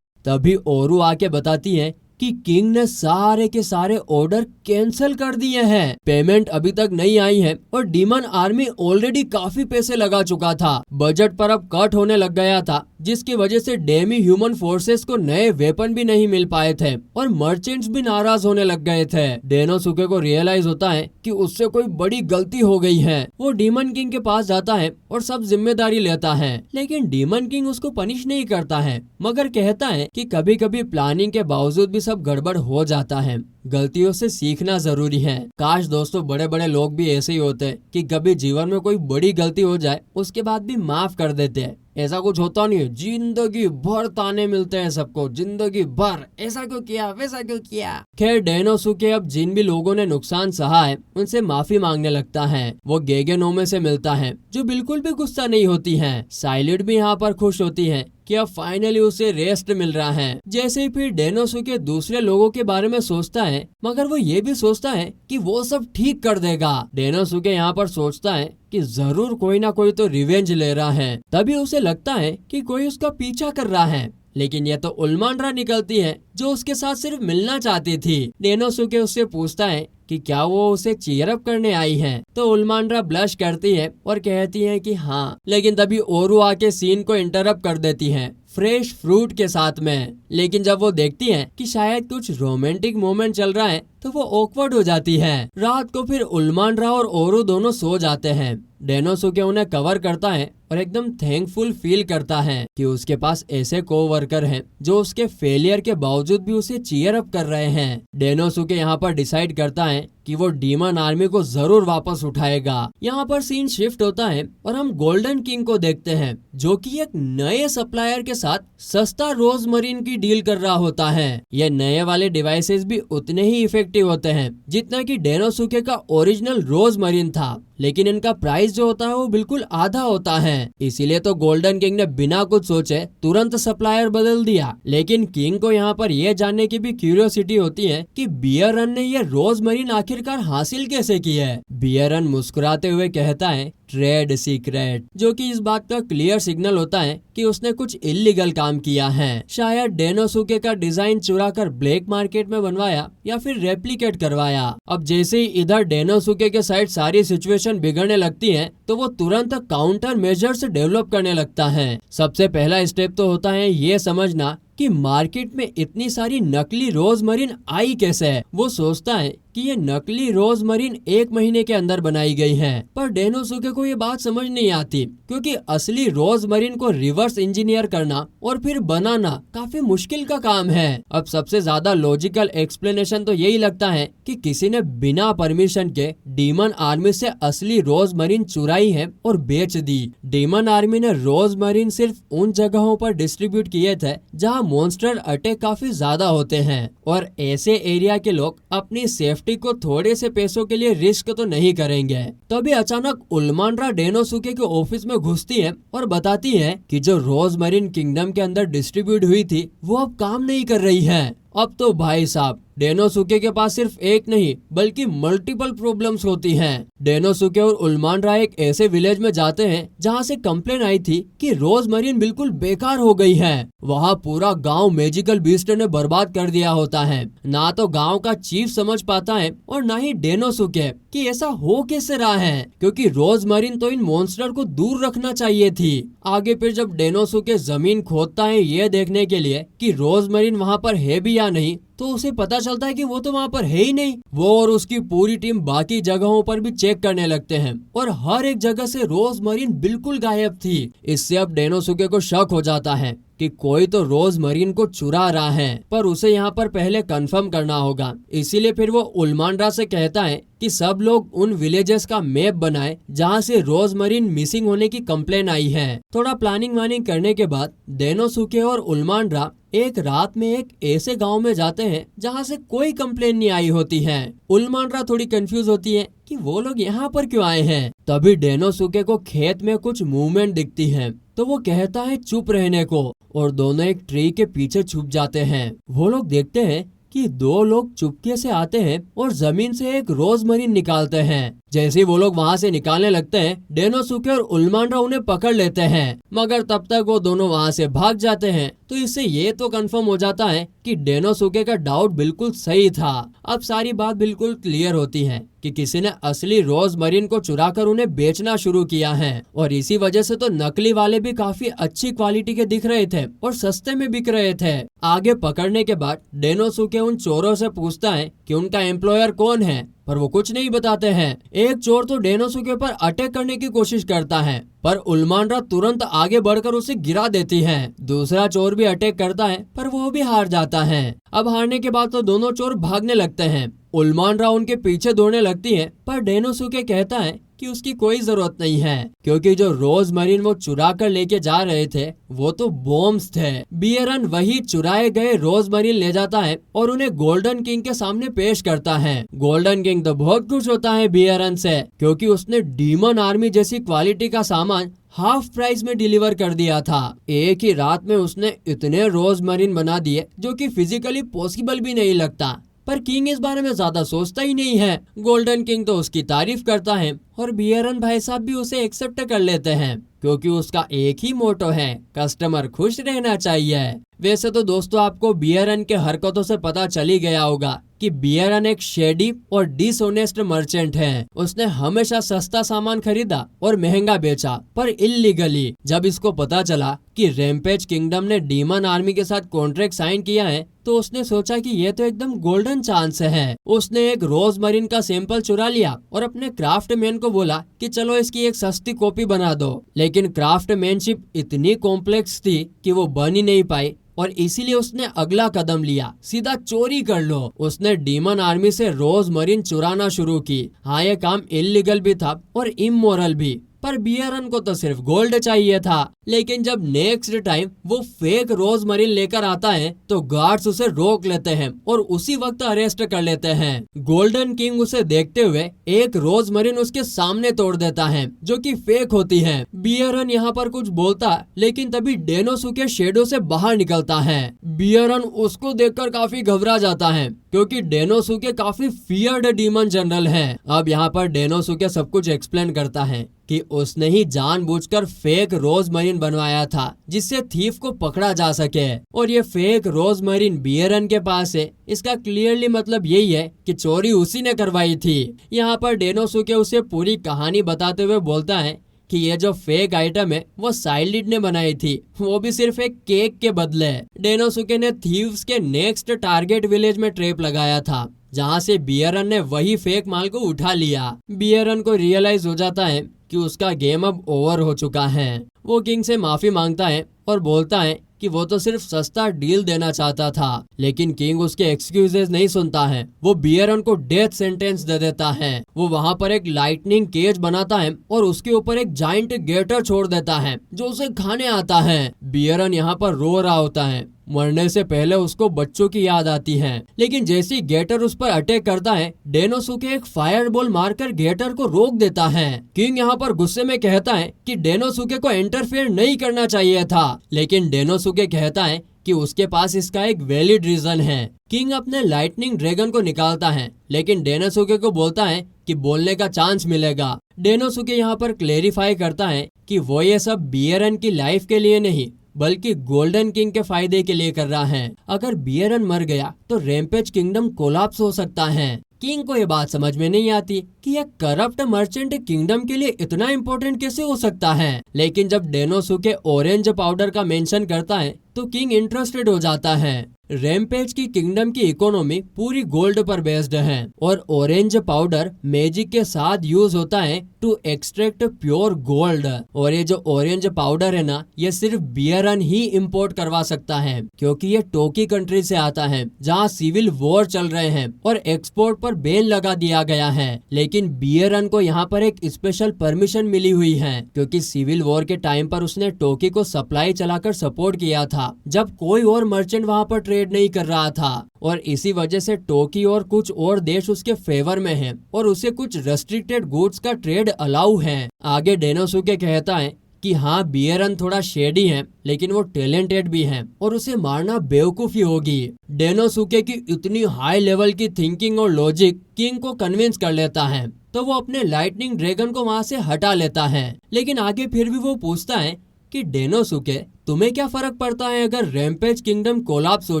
तभी ओरू आके बताती है कि किंग ने सारे के सारे ऑर्डर कैंसिल कर दिए हैं। पेमेंट अभी तक नहीं आई है और डीमन आर्मी ऑलरेडी काफी पैसे लगा चुका था। बजट पर अब कट होने लग गया था, जिसकी वजह से डेमी ह्यूमन फोर्सेस को नए वेपन भी नहीं मिल पाए थे और मर्चेंट्स भी नाराज होने लग गए थे। डेनोसुके को रियलाइज होता है कि उससे कोई बड़ी गलती हो गई है। वो डीमन किंग के पास जाता है और सब जिम्मेदारी लेता है, लेकिन डीमन किंग उसको पनिश नहीं करता है, मगर कहता है कि कभी कभी प्लानिंग के बावजूद भी सब गड़बड़ हो जाता है। गलतियों से सीखना जरूरी है। काश दोस्तों बड़े बड़े लोग भी ऐसे ही होते कि कभी जीवन में कोई बड़ी गलती हो जाए उसके बाद भी माफ कर देते हैं। ऐसा कुछ होता नहीं है, जिंदगी भर ताने मिलते हैं सबको, जिंदगी भर ऐसा क्यों किया, वैसा क्यों किया। खैर डेनोसुके अब जिन भी लोगों ने नुकसान सहा है उनसे माफी मांगने लगता है। वो गेगेनोमे से मिलता है जो बिल्कुल भी गुस्सा नहीं होती है। साइलिड भी यहाँ पर खुश होती है कि अब फाइनली उसे रेस्ट मिल रहा है। जैसे ही फिर डेनोसुके दूसरे लोगों के बारे में सोचता है, मगर वो ये भी सोचता है कि वो सब ठीक कर देगा। डेनोसुके यहाँ पर सोचता है कि जरूर कोई ना कोई तो रिवेंज ले रहा है। तभी उसे लगता है कि कोई उसका पीछा कर रहा है, लेकिन ये तो उल्मांड्रा निकलती है जो उसके साथ सिर्फ मिलना चाहती थी। डेनोसुके उससे पूछता है कि क्या वो उसे चीयर अप करने आई है, तो उल्मांड्रा ब्लश करती है और कहती है कि हाँ। लेकिन तभी ओरू आके सीन को इंटरप्ट कर देती है फ्रेश फ्रूट के साथ में। लेकिन जब वो देखती है कि शायद कुछ रोमांटिक मोमेंट चल रहा है तो वो ऑकवर्ड हो जाती है। रात को फिर उल्मांड्रा और ओरू दोनों सो जाते हैं। डेनोसुके उन्हें कवर करता है और एकदम थैंकफुल फील करता है कि उसके पास ऐसे कोवर्कर हैं जो उसके फेलियर के बावजूद भी उसे चीयर अप कर रहे हैं। डेनोसुके यहाँ पर डिसाइड करता है कि वो डीमन आर्मी को जरूर वापस उठाएगा। यहाँ पर सीन शिफ्ट होता है और हम गोल्डन किंग को देखते हैं जो कि एक नए सप्लायर के साथ सस्ता रोज मरीन की डील कर रहा होता है। ये नए वाले डिवाइसेस भी उतने ही इफेक्टिव होते हैं जितना कि डेनोसुके का ओरिजिनल रोज मरीन था, लेकिन इनका प्राइस जो होता है वो बिल्कुल आधा होता है। इसीलिए तो गोल्डन किंग ने बिना कुछ सोचे तुरंत सप्लायर बदल दिया। लेकिन किंग को यहाँ पर यह जानने की भी क्यूरियोसिटी होती है कि बियरन ने ये रोज मरीन आखिरकार हासिल कैसे की है। बियरन मुस्कुराते हुए कहता है ट्रेड सीक्रेट, जो कि इस बात का क्लियर सिग्नल होता है कि उसने कुछ इलीगल काम किया है। शायद डेनोसुके का डिजाइन चुरा कर ब्लैक मार्केट में बनवाया या फिर रेप्लिकेट करवाया। अब जैसे ही इधर डेनोसुके के साइड सारी सिचुएशन बिगड़ने लगती है तो वो तुरंत काउंटर मेजर्स डेवलप करने लगता है। सबसे पहला स्टेप तो होता है ये समझना कि मार्केट में इतनी सारी नकली रोज मरीन आई कैसे है। वो सोचता है कि ये नकली रोज मरीन 1 महीने के अंदर बनाई गई हैं, पर डेनोसुके को ये बात समझ नहीं आती क्योंकि असली रोज मरीन को रिवर्स इंजीनियर करना और फिर बनाना काफी मुश्किल का काम है। अब सबसे ज्यादा लॉजिकल एक्सप्लेनेशन तो यही लगता है कि किसी ने बिना परमिशन के डीमन आर्मी से असली रोज मरीन चुराई है और बेच दी। डीमन आर्मी ने रोज मरीन सिर्फ उन जगहों पर डिस्ट्रीब्यूट किए थे जहाँ मॉन्स्टर अटैक काफी ज्यादा होते हैं और ऐसे एरिया के लोग अपनी सेफ्टी सेफ्टी को थोड़े से पैसों के लिए रिस्क तो नहीं करेंगे। तभी अचानक उल्मांड्रा डेनोसुके के ऑफिस में घुसती है और बताती है कि जो रोजमरीन किंगडम के अंदर डिस्ट्रीब्यूट हुई थी वो अब काम नहीं कर रही है। अब तो भाई साहब डेनोसुके के पास सिर्फ एक नहीं बल्कि मल्टीपल प्रॉब्लम्स होती हैं। डेनोसुके और उल्मांड्रा एक ऐसे विलेज में जाते हैं जहां से कंप्लेन आई थी कि रोजमरीन बिल्कुल बेकार हो गई है। वहां पूरा गांव मैजिकल बीस्ट ने बर्बाद कर दिया होता है। ना तो गांव का चीफ समझ पाता है और ना ही डेनोसुके कि ऐसा हो कैसे रहा है, क्योंकि रोजमरीन तो इन मॉन्स्टर को दूर रखना चाहिए थी। आगे फिर जब डेनोसुके जमीन खोदता है ये देखने के लिए कि रोजमरीन वहाँ पर है भी या नहीं, तो उसे पता चलता है कि वो तो वहाँ पर है ही नहीं। वो और उसकी पूरी टीम बाकी जगहों पर भी चेक करने लगते हैं और हर एक जगह से रोजमरीन बिल्कुल गायब थी। इससे अब डेनोसुके को शक हो जाता है कि कोई तो रोजमरीन को चुरा रहा है, पर उसे यहाँ पर पहले कंफर्म करना होगा। इसीलिए फिर वो उल्मांड्रा से कहता है कि सब लोग उन विलेजेस का मैप बनाए जहाँ से रोजमरीन मिसिंग होने की कंप्लेन आई है। थोड़ा प्लानिंग वानिंग करने के बाद डेनोसुके और उल्मांड्रा एक रात में एक ऐसे गांव में जाते हैं जहां से कोई कंप्लेन नहीं आई होती है। उल्मांड्रा थोड़ी कंफ्यूज होती है कि वो लोग यहाँ पर क्यों आए हैं। तभी डेनोसुके को खेत में कुछ मूवमेंट दिखती है, तो वो कहता है चुप रहने को और दोनों एक ट्री के पीछे छुप जाते हैं। वो लोग देखते हैं कि दो लोग चुपके से आते हैं और जमीन से एक रोजमरीन निकालते हैं। जैसे ही वो लोग वहाँ से निकालने लगते हैं डेनोसुके और उल्मांड्रा उन्हें पकड़ लेते हैं, मगर तब तक वो दोनों वहाँ से भाग जाते हैं। तो इससे ये तो कंफर्म हो जाता है कि डेनोसुके का डाउट बिल्कुल सही था। अब सारी बात बिल्कुल क्लियर होती है कि किसी ने असली रोजमरीन को चुराकर उन्हें बेचना शुरू किया है और इसी वजह से तो नकली वाले भी काफी अच्छी क्वालिटी के दिख रहे थे और सस्ते में बिक रहे थे। आगे पकड़ने के बाद डेनोसुके उन चोरों से पूछता है कि उनका एम्प्लॉयर कौन है, पर वो कुछ नहीं बताते हैं। एक चोर तो डेनोसुके पर अटैक करने की कोशिश करता है, पर उल्मांड्रा तुरंत आगे बढ़कर उसे गिरा देती है। दूसरा चोर भी अटैक करता है, पर वो भी हार जाता है। अब हारने के बाद तो दोनों चोर भागने लगते हैं। उल्मांड्रा उनके पीछे दौड़ने लगती है, पर डेनोसुके कहता है कि उसकी कोई जरूरत नहीं है, क्योंकि जो रोजमरीन वो चुरा कर लेके जा रहे थे वो तो बॉम्ब्स थे। बियरन वही चुराए गए रोजमरीन ले जाता है और उन्हें गोल्डन किंग के सामने पेश करता है। गोल्डन किंग तो बहुत खुश होता है बियरन से, क्योंकि उसने डीमन आर्मी जैसी क्वालिटी का सामान हाफ प्राइस में डिलीवर कर दिया था। एक ही रात में उसने इतने रोजमरीन बना दिए जो कि फिजिकली पॉसिबल भी नहीं लगता। पर किंग इस बारे में ज्यादा सोचता ही नहीं है। गोल्डन किंग तो उसकी तारीफ करता है और बियरन भाई साहब भी उसे एक्सेप्ट कर लेते हैं, क्योंकि उसका एक ही मोटो है, कस्टमर खुश रहना चाहिए। वैसे तो दोस्तों आपको बियरन के हरकतों से पता चल ही गया होगा कि बियरन एक शेडी और डिसऑनेस्ट मर्चेंट है। उसने हमेशा सस्ता सामान खरीदा और महंगा बेचा, पर इल्लीगली। जब इसको पता चला कि रैम्पेज किंगडम ने डीमन आर्मी के साथ कॉन्ट्रैक्ट साइन किया है, तो उसने सोचा कि ये तो एकदम गोल्डन चांस है। उसने एक रोजमरीन का सैंपल चुरा लिया और अपने क्राफ्टमैन को बोला कि चलो इसकी एक सस्ती कॉपी बना दो। लेकिन क्राफ्टमैनशिप इतनी कॉम्प्लेक्स थी कि वो बन ही नहीं पाई और इसीलिए उसने अगला कदम लिया, सीधा चोरी कर लो। उसने डीमन आर्मी से रोजमरीन चुराना शुरू की। हाँ, ये काम इल्लीगल भी था और इमोरल भी, पर बियरन को तो सिर्फ गोल्ड चाहिए था। लेकिन जब नेक्स्ट टाइम वो फेक रोजमरीन लेकर आता है तो गार्ड्स उसे रोक लेते हैं और उसी वक्त अरेस्ट कर लेते हैं। गोल्डन किंग उसे देखते हुए एक रोजमरीन उसके सामने तोड़ देता है जो कि फेक होती है। बियरन यहाँ पर कुछ बोलता लेकिन तभी डेनोसुके शेडो से बाहर निकलता है। बियरन उसको देखकर काफी घबरा जाता है, क्योंकि डेनोसुके काफी फियर्ड डीमन जनरल है। अब यहाँ पर डेनोसुके सब कुछ एक्सप्लेन करता है कि उसने ही जानबूझकर फेक रोजमरीन बनवाया था जिससे थीफ को पकड़ा जा सके, और ये फेक रोजमरीन बियरन के पास है। इसका क्लियरली मतलब यही है कि चोरी उसी ने करवाई थी। यहाँ पर डेनोसुके उसे पूरी कहानी बताते हुए बोलता है कि ये जो फेक आइटम है वो साइलिड ने बनाई थी, वो भी सिर्फ एक केक के बदले। डेनोसुके ने थीव्स के नेक्स्ट टारगेट विलेज में ट्रैप लगाया था, जहाँ से बियरन ने वही फेक माल को उठा लिया। बियरन को रियलाइज हो जाता है कि उसका गेम अब ओवर हो चुका है। वो किंग से माफी मांगता है और बोलता है कि वो तो सिर्फ सस्ता डील देना चाहता था, लेकिन किंग उसके एक्सक्यूजेस नहीं सुनता है। वो बियरन को डेथ सेंटेंस दे देता है। वो वहाँ पर एक लाइटनिंग केज बनाता है और उसके ऊपर एक जाइंट गेटर छोड़ देता है जो उसे खाने आता है। बियरन यहाँ पर रो रहा होता है मरने से पहले उसको बच्चों की याद आती है। लेकिन जैसे ही गेटर उस पर अटैक करता है, डेनोसुके एक फायर बॉल मारकर गेटर को रोक देता है। किंग यहाँ पर गुस्से में कहता है कि डेनोसुके को इंटरफेयर नहीं करना चाहिए था, लेकिन डेनोसुके कहता है कि उसके पास इसका एक वैलिड रीजन है। किंग अपने लाइटनिंग ड्रैगन को निकालता है, लेकिन डेनोसुके को बोलता है कि बोलने का चांस मिलेगा। डेनोसुके यहाँ पर क्लेरिफाई करता है कि वो ये सब बियरन की लाइफ के लिए नहीं बल्कि गोल्डन किंग के फायदे के लिए कर रहा है। अगर बियरन मर गया तो रैम्पेज किंगडम कोलैप्स हो सकता है। किंग को ये बात समझ में नहीं आती कि यह करप्ट मर्चेंट किंगडम के लिए इतना इम्पोर्टेंट कैसे हो सकता है। लेकिन जब डेनोसुके ऑरेंज पाउडर का मेंशन करता है तो किंग इंटरेस्टेड हो जाता है। रैम्पेज की किंगडम की इकोनॉमी पूरी गोल्ड पर बेस्ड है और ऑरेंज पाउडर मैजिक के साथ यूज होता है टू एक्सट्रैक्ट प्योर गोल्ड। और ये जो ऑरेंज पाउडर है ना, ये सिर्फ बियरन ही इंपोर्ट करवा सकता है, क्योंकि ये टोकी कंट्री से आता है जहाँ सिविल वॉर चल रहे हैं और एक्सपोर्ट पर बैन लगा दिया गया है। लेकिन बियरन को यहाँ पर एक स्पेशल परमिशन मिली हुई है, क्योंकि सिविल वॉर के टाइम पर उसने टोकी को सप्लाई चलाकर सपोर्ट किया था, जब कोई और मर्चेंट वहाँ पर ट्रेड नहीं कर रहा था। और इसी वजह से टोकी और कुछ और देश उसके फेवर में हैं और उसे कुछ रेस्ट्रिक्टेड गुड्स का ट्रेड अलाउ है। आगे डेनोसुके कहता है कि हाँ, बियरन थोड़ा शेडी है, लेकिन वो टैलेंटेड भी है और उसे मारना बेवकूफी होगी। डेनोसुके की इतनी हाई लेवल की थिंकिंग और लॉजिक किंग को कन्विंस कर लेता है, तो वो अपने लाइटनिंग ड्रैगन को वहाँ से हटा लेता है। लेकिन आगे फिर भी वो पूछता है कि डेनोसुके, तुम्हें क्या फर्क पड़ता है अगर रैम्पेज किंगडम कोलैप्स हो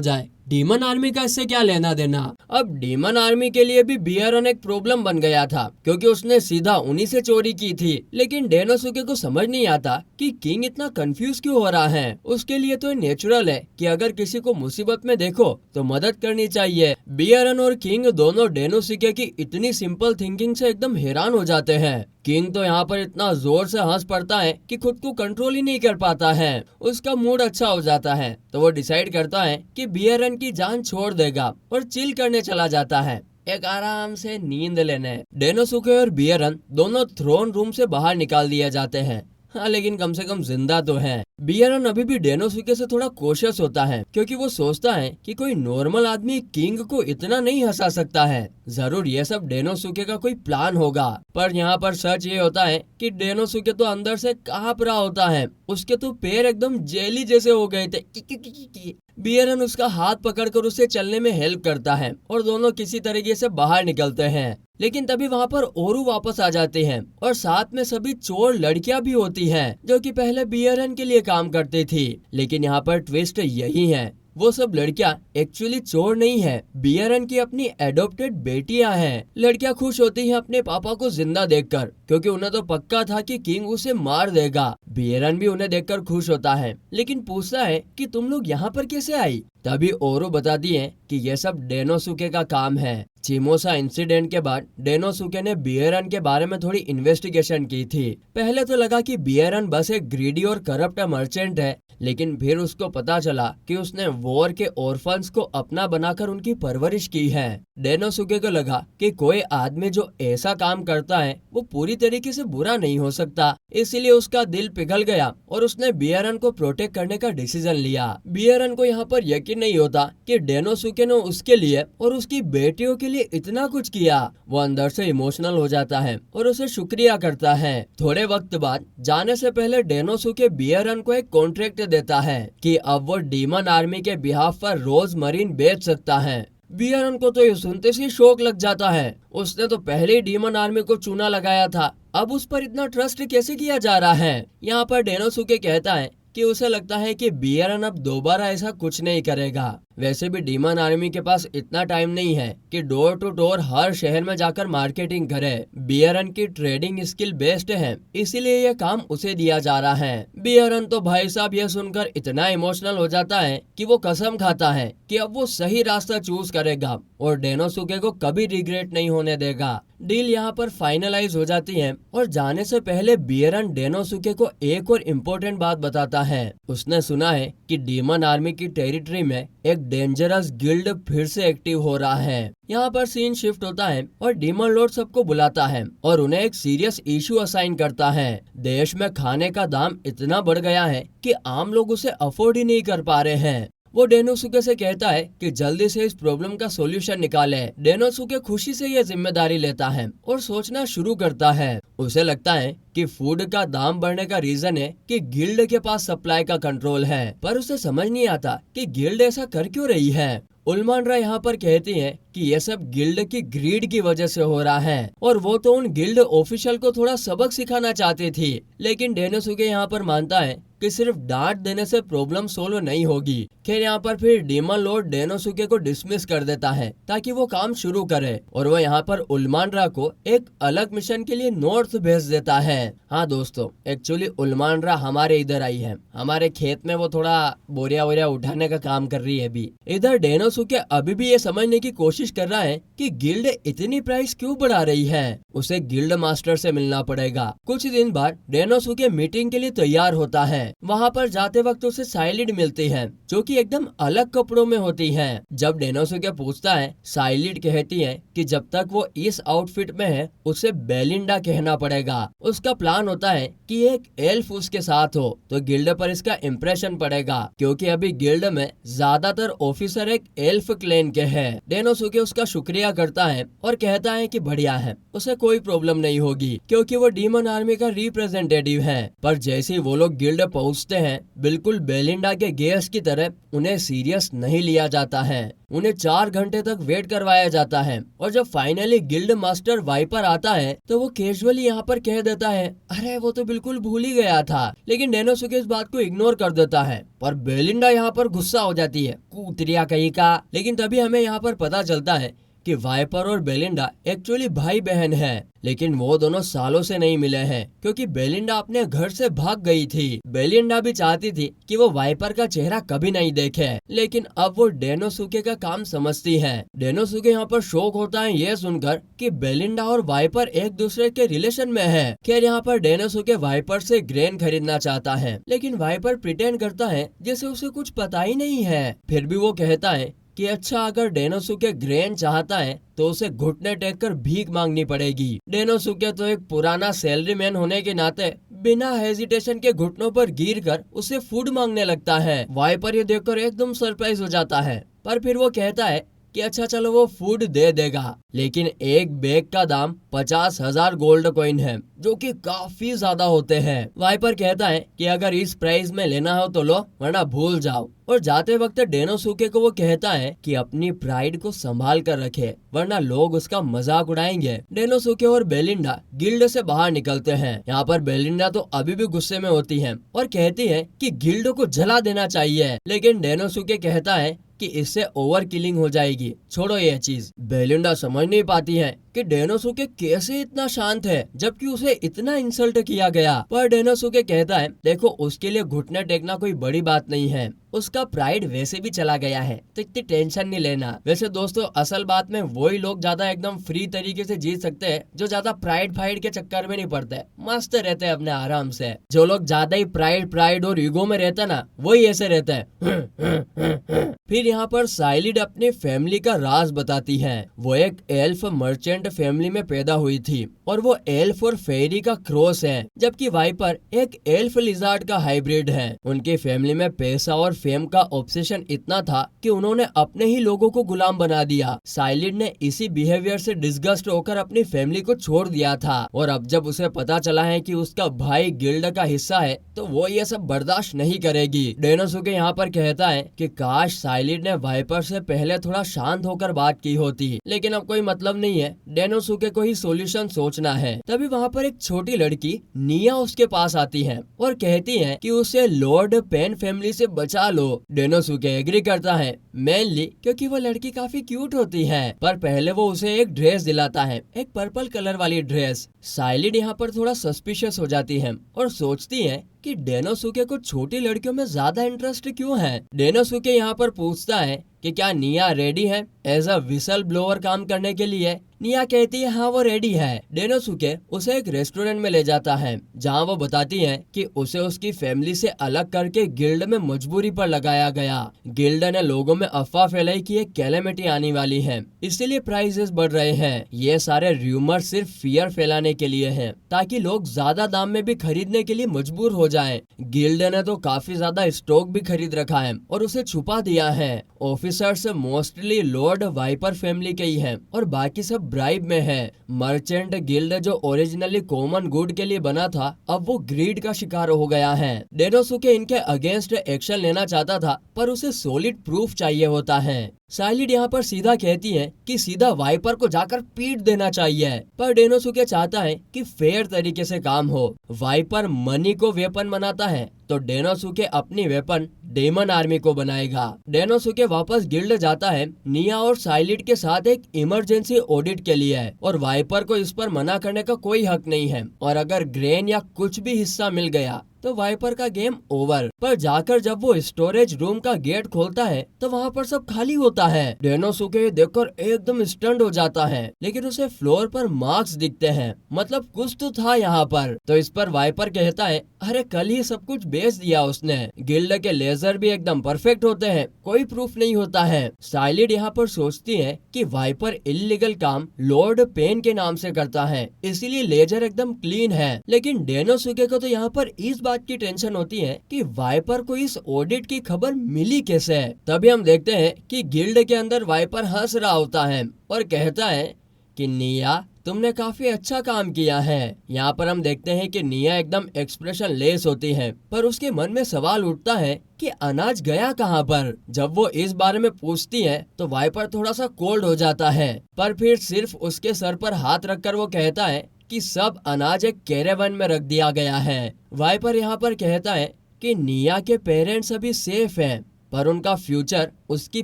जाए? डीमन आर्मी का इससे क्या लेना देना? अब डीमन आर्मी के लिए भी बियरन एक प्रॉब्लम बन गया था, क्योंकि उसने सीधा उन्हीं से चोरी की थी। लेकिन डेनोसुके को समझ नहीं आता कि किंग इतना कंफ्यूज क्यों हो रहा है। उसके लिए तो नेचुरल है कि अगर किसी को मुसीबत में देखो तो मदद करनी चाहिए। बियरन और किंग दोनों डेनोसुके की इतनी सिंपल थिंकिंग से एकदम हैरान हो जाते हैं। किंग तो यहाँ पर इतना जोर से हंस पड़ता है कि खुद को कंट्रोल ही नहीं कर पाता है। उसका मूड अच्छा हो जाता है, तो वो डिसाइड करता है कि बियरन की जान छोड़ देगा और चिल करने चला जाता है, एक आराम से नींद लेने। डेनोसुके और बियरन दोनों थ्रोन रूम से बाहर निकाल दिए जाते हैं। हाँ, लेकिन कम से कम जिंदा तो है। बियरन अभी भी डेनोसुके से थोड़ा कोशियस होता है, क्योंकि वो सोचता है कि कोई नॉर्मल आदमी किंग को इतना नहीं हंसा सकता है। जरूर ये सब डेनोसुके का कोई प्लान होगा। पर यहाँ पर सच ये होता है कि डेनोसुके तो अंदर से कांप रहा होता है। उसके तो पैर एकदम जेली जैसे हो गए थे। बियरन उसका हाथ पकड़कर उसे चलने में हेल्प करता है और दोनों किसी तरीके से बाहर निकलते हैं। लेकिन तभी वहाँ पर ओरू वापस आ जाते हैं और साथ में सभी चोर लड़कियां भी होती हैं, जो कि पहले बियरन के लिए काम करती थी। लेकिन यहाँ पर ट्विस्ट यही है, वो सब लड़कियां एक्चुअली चोर नहीं है, बियरन की अपनी एडॉप्टेड बेटियां हैं। लड़कियां खुश होती हैं अपने पापा को जिंदा देखकर, क्योंकि उन्हें तो पक्का था कि किंग उसे मार देगा। बियरन भी उन्हें देखकर खुश होता है, लेकिन पूछता है कि तुम लोग यहाँ पर कैसे आई? तभी ओरो बताती है कि ये सब डेनोसुके का काम है। चिमोसा इंसिडेंट के बाद डेनोसुके ने बियरन के बारे में थोड़ी इन्वेस्टिगेशन की थी। पहले तो लगा कि बियरन बस एक ग्रीडी और करप्ट मर्चेंट है, लेकिन फिर उसको पता चला कि उसने वॉर के ऑर्फन्स को अपना बनाकर उनकी परवरिश की है। डेनोसुके को लगा कि कोई आदमी जो ऐसा काम करता है वो पूरी तरीके से बुरा नहीं हो सकता, इसीलिए उसका दिल पिघल गया और उसने बियरन को प्रोटेक्ट करने का डिसीजन लिया। बियरन को यहाँ पर यकीन नहीं होता कि डेनोसुके ने उसके लिए और उसकी बेटियों के लिए इतना कुछ किया। वो अंदर से इमोशनल हो जाता है और उसे शुक्रिया करता है। थोड़े वक्त बाद जाने से पहले डेनोसुके बियरन को एक कॉन्ट्रैक्ट देता है कि अब वो डीमन आर्मी के बिहाफ पर रोज मरीन बेच सकता है। बियरन को तो ये सुनते से शौक लग जाता है। उसने तो पहले ही डीमन आर्मी को चूना लगाया था, अब उस पर इतना ट्रस्ट कैसे किया जा रहा है? यहाँ पर डेनोसुके कहता है कि उसे लगता है कि बियरन अब दोबारा ऐसा कुछ नहीं करेगा। वैसे भी डीमन आर्मी के पास इतना टाइम नहीं है कि डोर टू डोर हर शहर में जाकर मार्केटिंग करे। बियरन की ट्रेडिंग स्किल बेस्ड है, इसीलिए ये काम उसे दिया जा रहा है। बियरन तो भाई साहब ये सुनकर इतना इमोशनल हो जाता है कि वो कसम खाता है कि अब वो सही रास्ता चूज करेगा और डेनोसुके को कभी रिग्रेट नहीं होने देगा। डील यहाँ पर फाइनलाइज हो जाती है और जाने से पहले बियरन डेनोसुके को एक और इम्पोर्टेंट बात बताता है। उसने सुना है कि डीमन आर्मी की टेरिटरी में एक डेंजरस गिल्ड फिर से एक्टिव हो रहा है। यहाँ पर सीन शिफ्ट होता है और डीमन लॉर्ड सबको बुलाता है और उन्हें एक सीरियस इशू असाइन करता है। देश में खाने का दाम इतना बढ़ गया है कि आम लोग उसे अफोर्ड ही नहीं कर पा रहे हैं। वो डेनोसुके से कहता है कि जल्दी से इस प्रॉब्लम का सॉल्यूशन निकाले। डेनोसुके खुशी से ये जिम्मेदारी लेता है और सोचना शुरू करता है। उसे लगता है कि फूड का दाम बढ़ने का रीजन है कि गिल्ड के पास सप्लाई का कंट्रोल है, पर उसे समझ नहीं आता कि गिल्ड ऐसा कर क्यों रही है। उल्मांड्रा यहाँ पर कहती है कि ये सब गिल्ड की ग्रीड की वजह से हो रहा है और वो तो उन गिल्ड ऑफिशियल को थोड़ा सबक सिखाना चाहती थी। लेकिन डेनोसुके यहाँ पर मानता है कि सिर्फ डांट देने से प्रॉब्लम सोल्व नहीं होगी। खैर यहाँ पर फिर डीमन लॉर्ड डेनोसुके को डिसमिस कर देता है ताकि वो काम शुरू करे और वो यहाँ पर उल्मांड्रा को एक अलग मिशन के लिए नॉर्थ भेज देता है। हाँ दोस्तों, एक्चुअली उल्मांड्रा हमारे इधर आई है, हमारे खेत में वो थोड़ा बोरिया वोरिया उठाने का काम कर रही है अभी। इधर डेनोसुके अभी भी ये समझने की कोशिश कर रहा है कि गिल्ड इतनी प्राइस क्यों बढ़ा रही है। उसे गिल्ड मास्टर से मिलना पड़ेगा। कुछ दिन बाद डेनोसुके मीटिंग के लिए तैयार होता है। वहाँ पर जाते वक्त उसे साइलिड मिलती है जो कि एकदम अलग कपड़ों में होती है। जब डेनोसुके पूछता है, साइलिड कहती है कि जब तक वो इस आउटफिट में है उसे बेलिंडा कहना पड़ेगा। उसका प्लान होता है कि एक एल्फ उसके साथ हो तो गिल्ड पर इसका इम्प्रेशन पड़ेगा, क्योंकि अभी गिल्ड में ज्यादातर ऑफिसर एक एल्फ क्लेन के हैं। डेनोसुके उसका शुक्रिया करता है और कहता है कि बढ़िया है, उसे कोई प्रॉब्लम नहीं होगी क्योंकि वो डीमन आर्मी का रिप्रेजेंटेटिव है। पर जैसे ही वो लोग गिल्ड पहुंचते हैं, बिल्कुल बेलिंडा के गेस्ट की तरह उन्हें सीरियस नहीं लिया जाता है। उन्हें 4 घंटे तक वेट करवाया जाता है और जब फाइनली गिल्ड मास्टर वाइपर आता है तो वो कैजुअली यहाँ पर कह देता है, अरे वो तो बिल्कुल भूल ही गया था। लेकिन डेनोसुके इस बात को इग्नोर कर देता है। पर बेलिंडा यहाँ पर गुस्सा हो जाती है, कूतरिया कहीं का। लेकिन तभी हमें यहाँ पर पता चलता है कि वाइपर और बेलिंडा एक्चुअली भाई बहन हैं, लेकिन वो दोनों सालों से नहीं मिले हैं क्योंकि बेलिंडा अपने घर से भाग गई थी। बेलिंडा भी चाहती थी कि वो वाइपर का चेहरा कभी नहीं देखे, लेकिन अब वो डेनोसुके का काम समझती है। डेनोसुके यहाँ पर शौक होता है ये सुनकर कि बेलिंडा और वाइपर एक दूसरे के रिलेशन में है। खैर यहाँ पर डेनोसुके वाइपर से ग्रेन खरीदना चाहता है, लेकिन वाइपर प्रिटेंड करता है जैसे उसे कुछ पता ही नहीं है। फिर भी वो कहता है कि अच्छा, अगर डेनोसुके ग्रेन चाहता है तो उसे घुटने टेक कर भीख मांगनी पड़ेगी। डेनोसुके तो एक पुराना सैलरीमैन होने के नाते बिना हेजिटेशन के घुटनों पर गिरकर उसे फूड मांगने लगता है। वाइपर ये देखकर एकदम सरप्राइज हो जाता है, पर फिर वो कहता है कि अच्छा चलो वो फूड दे देगा, लेकिन एक बैग का दाम 50,000 गोल्ड कॉइन है जो कि काफी ज्यादा होते हैं। वाइपर कहता है कि अगर इस प्राइस में लेना हो तो लो, वरना भूल जाओ। और जाते वक्त डेनोसुके को वो कहता है कि अपनी प्राइड को संभाल कर रखे, वरना लोग उसका मजाक उड़ाएंगे। डेनोसुके और बेलिंडा गिल्ड से बाहर निकलते हैं। यहाँ पर बेलिंडा तो अभी भी गुस्से में होती है और कहती है कि गिल्ड को जला देना चाहिए, लेकिन डेनोसुके कहता है कि इससे ओवर किलिंग हो जाएगी, छोड़ो ये चीज। बेलिंडा समझ नहीं पाती है कि डेनोसुके कैसे इतना शांत है जबकि उसे इतना इंसल्ट किया गया। पर डेनोसुके कहता है, देखो उसके लिए घुटने टेकना कोई बड़ी बात नहीं है, उसका प्राइड वैसे भी चला गया है तो इतनी टेंशन नहीं लेना। वैसे दोस्तों, असल बात में वही लोग ज्यादा एकदम फ्री तरीके से जी सकते हैं जो ज्यादा प्राइड फाइड के चक्कर में नहीं पड़ते, मस्त रहते हैं अपने आराम से। जो लोग ज्यादा ही प्राइड और ईगो में रहते हैं ना, वही ऐसे रहते हैं। फिर यहाँ पर साइलिड अपनी फैमिली का राज बताती है। वो एक एल्फ मर्चेंट फैमिली में पैदा हुई थी और वो एल्फ और फेरी का क्रॉस है, जबकि वाइपर एक एल्फ लिजार्ड का हाइब्रिड है। उनकी फैमिली में पैसा और फेम का ऑब्सेशन इतना था कि उन्होंने अपने ही लोगों को गुलाम बना दिया। साइलिड ने इसी बिहेवियर से डिस्गस्ट होकर अपनी फैमिली को छोड़ दिया था और अब जब उसे पता चला है कि उसका भाई गिल्ड का हिस्सा है तो वो ये सब बर्दाश्त नहीं करेगी। डेनोसुके यहाँ पर कहता है कि काश साइलिड ने वाइपर से पहले थोड़ा शांत होकर बात की होती, लेकिन अब कोई मतलब नहीं है, डेनोसुके को ही सॉल्यूशन सोचना है। तभी वहाँ पर एक छोटी लड़की निया उसके पास आती है और कहती है कि उसे लॉर्ड पेन फैमिली से बचा लो। डेनोसुके एग्री करता है, मेनली क्योंकि वो लड़की काफी क्यूट होती है। पर पहले वो उसे एक ड्रेस दिलाता है, एक पर्पल कलर वाली ड्रेस। साइलिड यहाँ पर थोड़ा सस्पिशियस हो जाती है और सोचती है कि डेनोसुके को छोटी लड़कियों में ज्यादा इंटरेस्ट क्यों है। डेनोसुके यहाँ पर पूछता है कि क्या निया रेडी है एज अ विसल ब्लोअर काम करने के लिए। निया कहती है हाँ वो रेडी है। डेनोसुके उसे एक रेस्टोरेंट में ले जाता है जहाँ वो बताती है कि उसे उसकी फैमिली से अलग करके गिल्ड में मजबूरी पर लगाया गया। गिल्ड ने लोगों में अफवाह फैलाई कि एक कैलेमिटी आने वाली है, इसीलिए प्राइसेस बढ़ रहे हैं। ये सारे र्यूमर सिर्फ फियर फैलाने के लिए हैं ताकि लोग ज्यादा दाम में भी खरीदने के लिए मजबूर हो जाएं। गिल्ड ने तो काफी ज्यादा स्टॉक भी खरीद रखा है और उसे छुपा दिया है। Officers mostly lord viper family के ही हैं और बाकी सब ब्राइब में है। मर्चेंट गिल्ड जो ओरिजिनली कॉमन गुड के लिए बना था, अब वो ग्रीड का शिकार हो गया है। डेनोसुके इनके अगेंस्ट एक्शन लेना चाहता था, पर उसे सॉलिड प्रूफ चाहिए होता है। साइलिड यहाँ पर सीधा कहती है कि सीधा वाइपर को जाकर पीट देना चाहिए, पर डेनोसुके चाहता है कि फेयर तरीके से काम हो। वाइपर मनी को वेपन बनाता है तो डेनोसुके अपनी वेपन डेमन आर्मी को बनाएगा। डेनोसुके वापस गिल्ड जाता है निया और साइलिड के साथ एक इमरजेंसी ऑडिट के लिए, और वाइपर को इस पर मना करने का कोई हक नहीं है, और अगर ग्रेन या कुछ भी हिस्सा मिल गया तो वाइपर का गेम ओवर। पर जाकर जब वो स्टोरेज रूम का गेट खोलता है तो वहाँ पर सब खाली होता है। डेनोसुके देखकर एकदम स्टन्ड हो जाता है, लेकिन उसे फ्लोर पर मार्क्स दिखते हैं, मतलब कुछ तो था यहाँ पर। तो इस पर वाइपर कहता है, अरे कल ही सब कुछ बेच दिया उसने। गिल्ड के लेजर भी एकदम परफेक्ट होते हैं, कोई प्रूफ नहीं होता है। साइलिड यहाँ पर सोचती है कि वाइपर इलीगल काम लॉर्ड पेन के नाम से करता है, इसीलिए लेजर एकदम क्लीन है। लेकिन डेनोसुके को तो यहाँ पर इस बात की टेंशन होती है कि वाइपर को इस ऑडिट की खबर मिली कैसे। तभी हम देखते हैं कि गिल्ड के अंदर वाइपर हंस रहा होता है और कहता है कि निया, तुमने काफी अच्छा काम किया है। यहाँ पर हम देखते हैं कि निया एकदम एक्सप्रेशन लेस होती है, पर उसके मन में सवाल उठता है कि अनाज गया कहाँ पर। जब वो इस बारे में पूछती है तो वाइपर थोड़ा सा कोल्ड हो जाता है, पर फिर सिर्फ उसके सर पर हाथ रखकर वो कहता है कि सब अनाज एक कैरेवन में रख दिया गया है। वाइपर यहाँ पर कहता है कि निया के पेरेंट्स अभी सेफ हैं, पर उनका फ्यूचर उसकी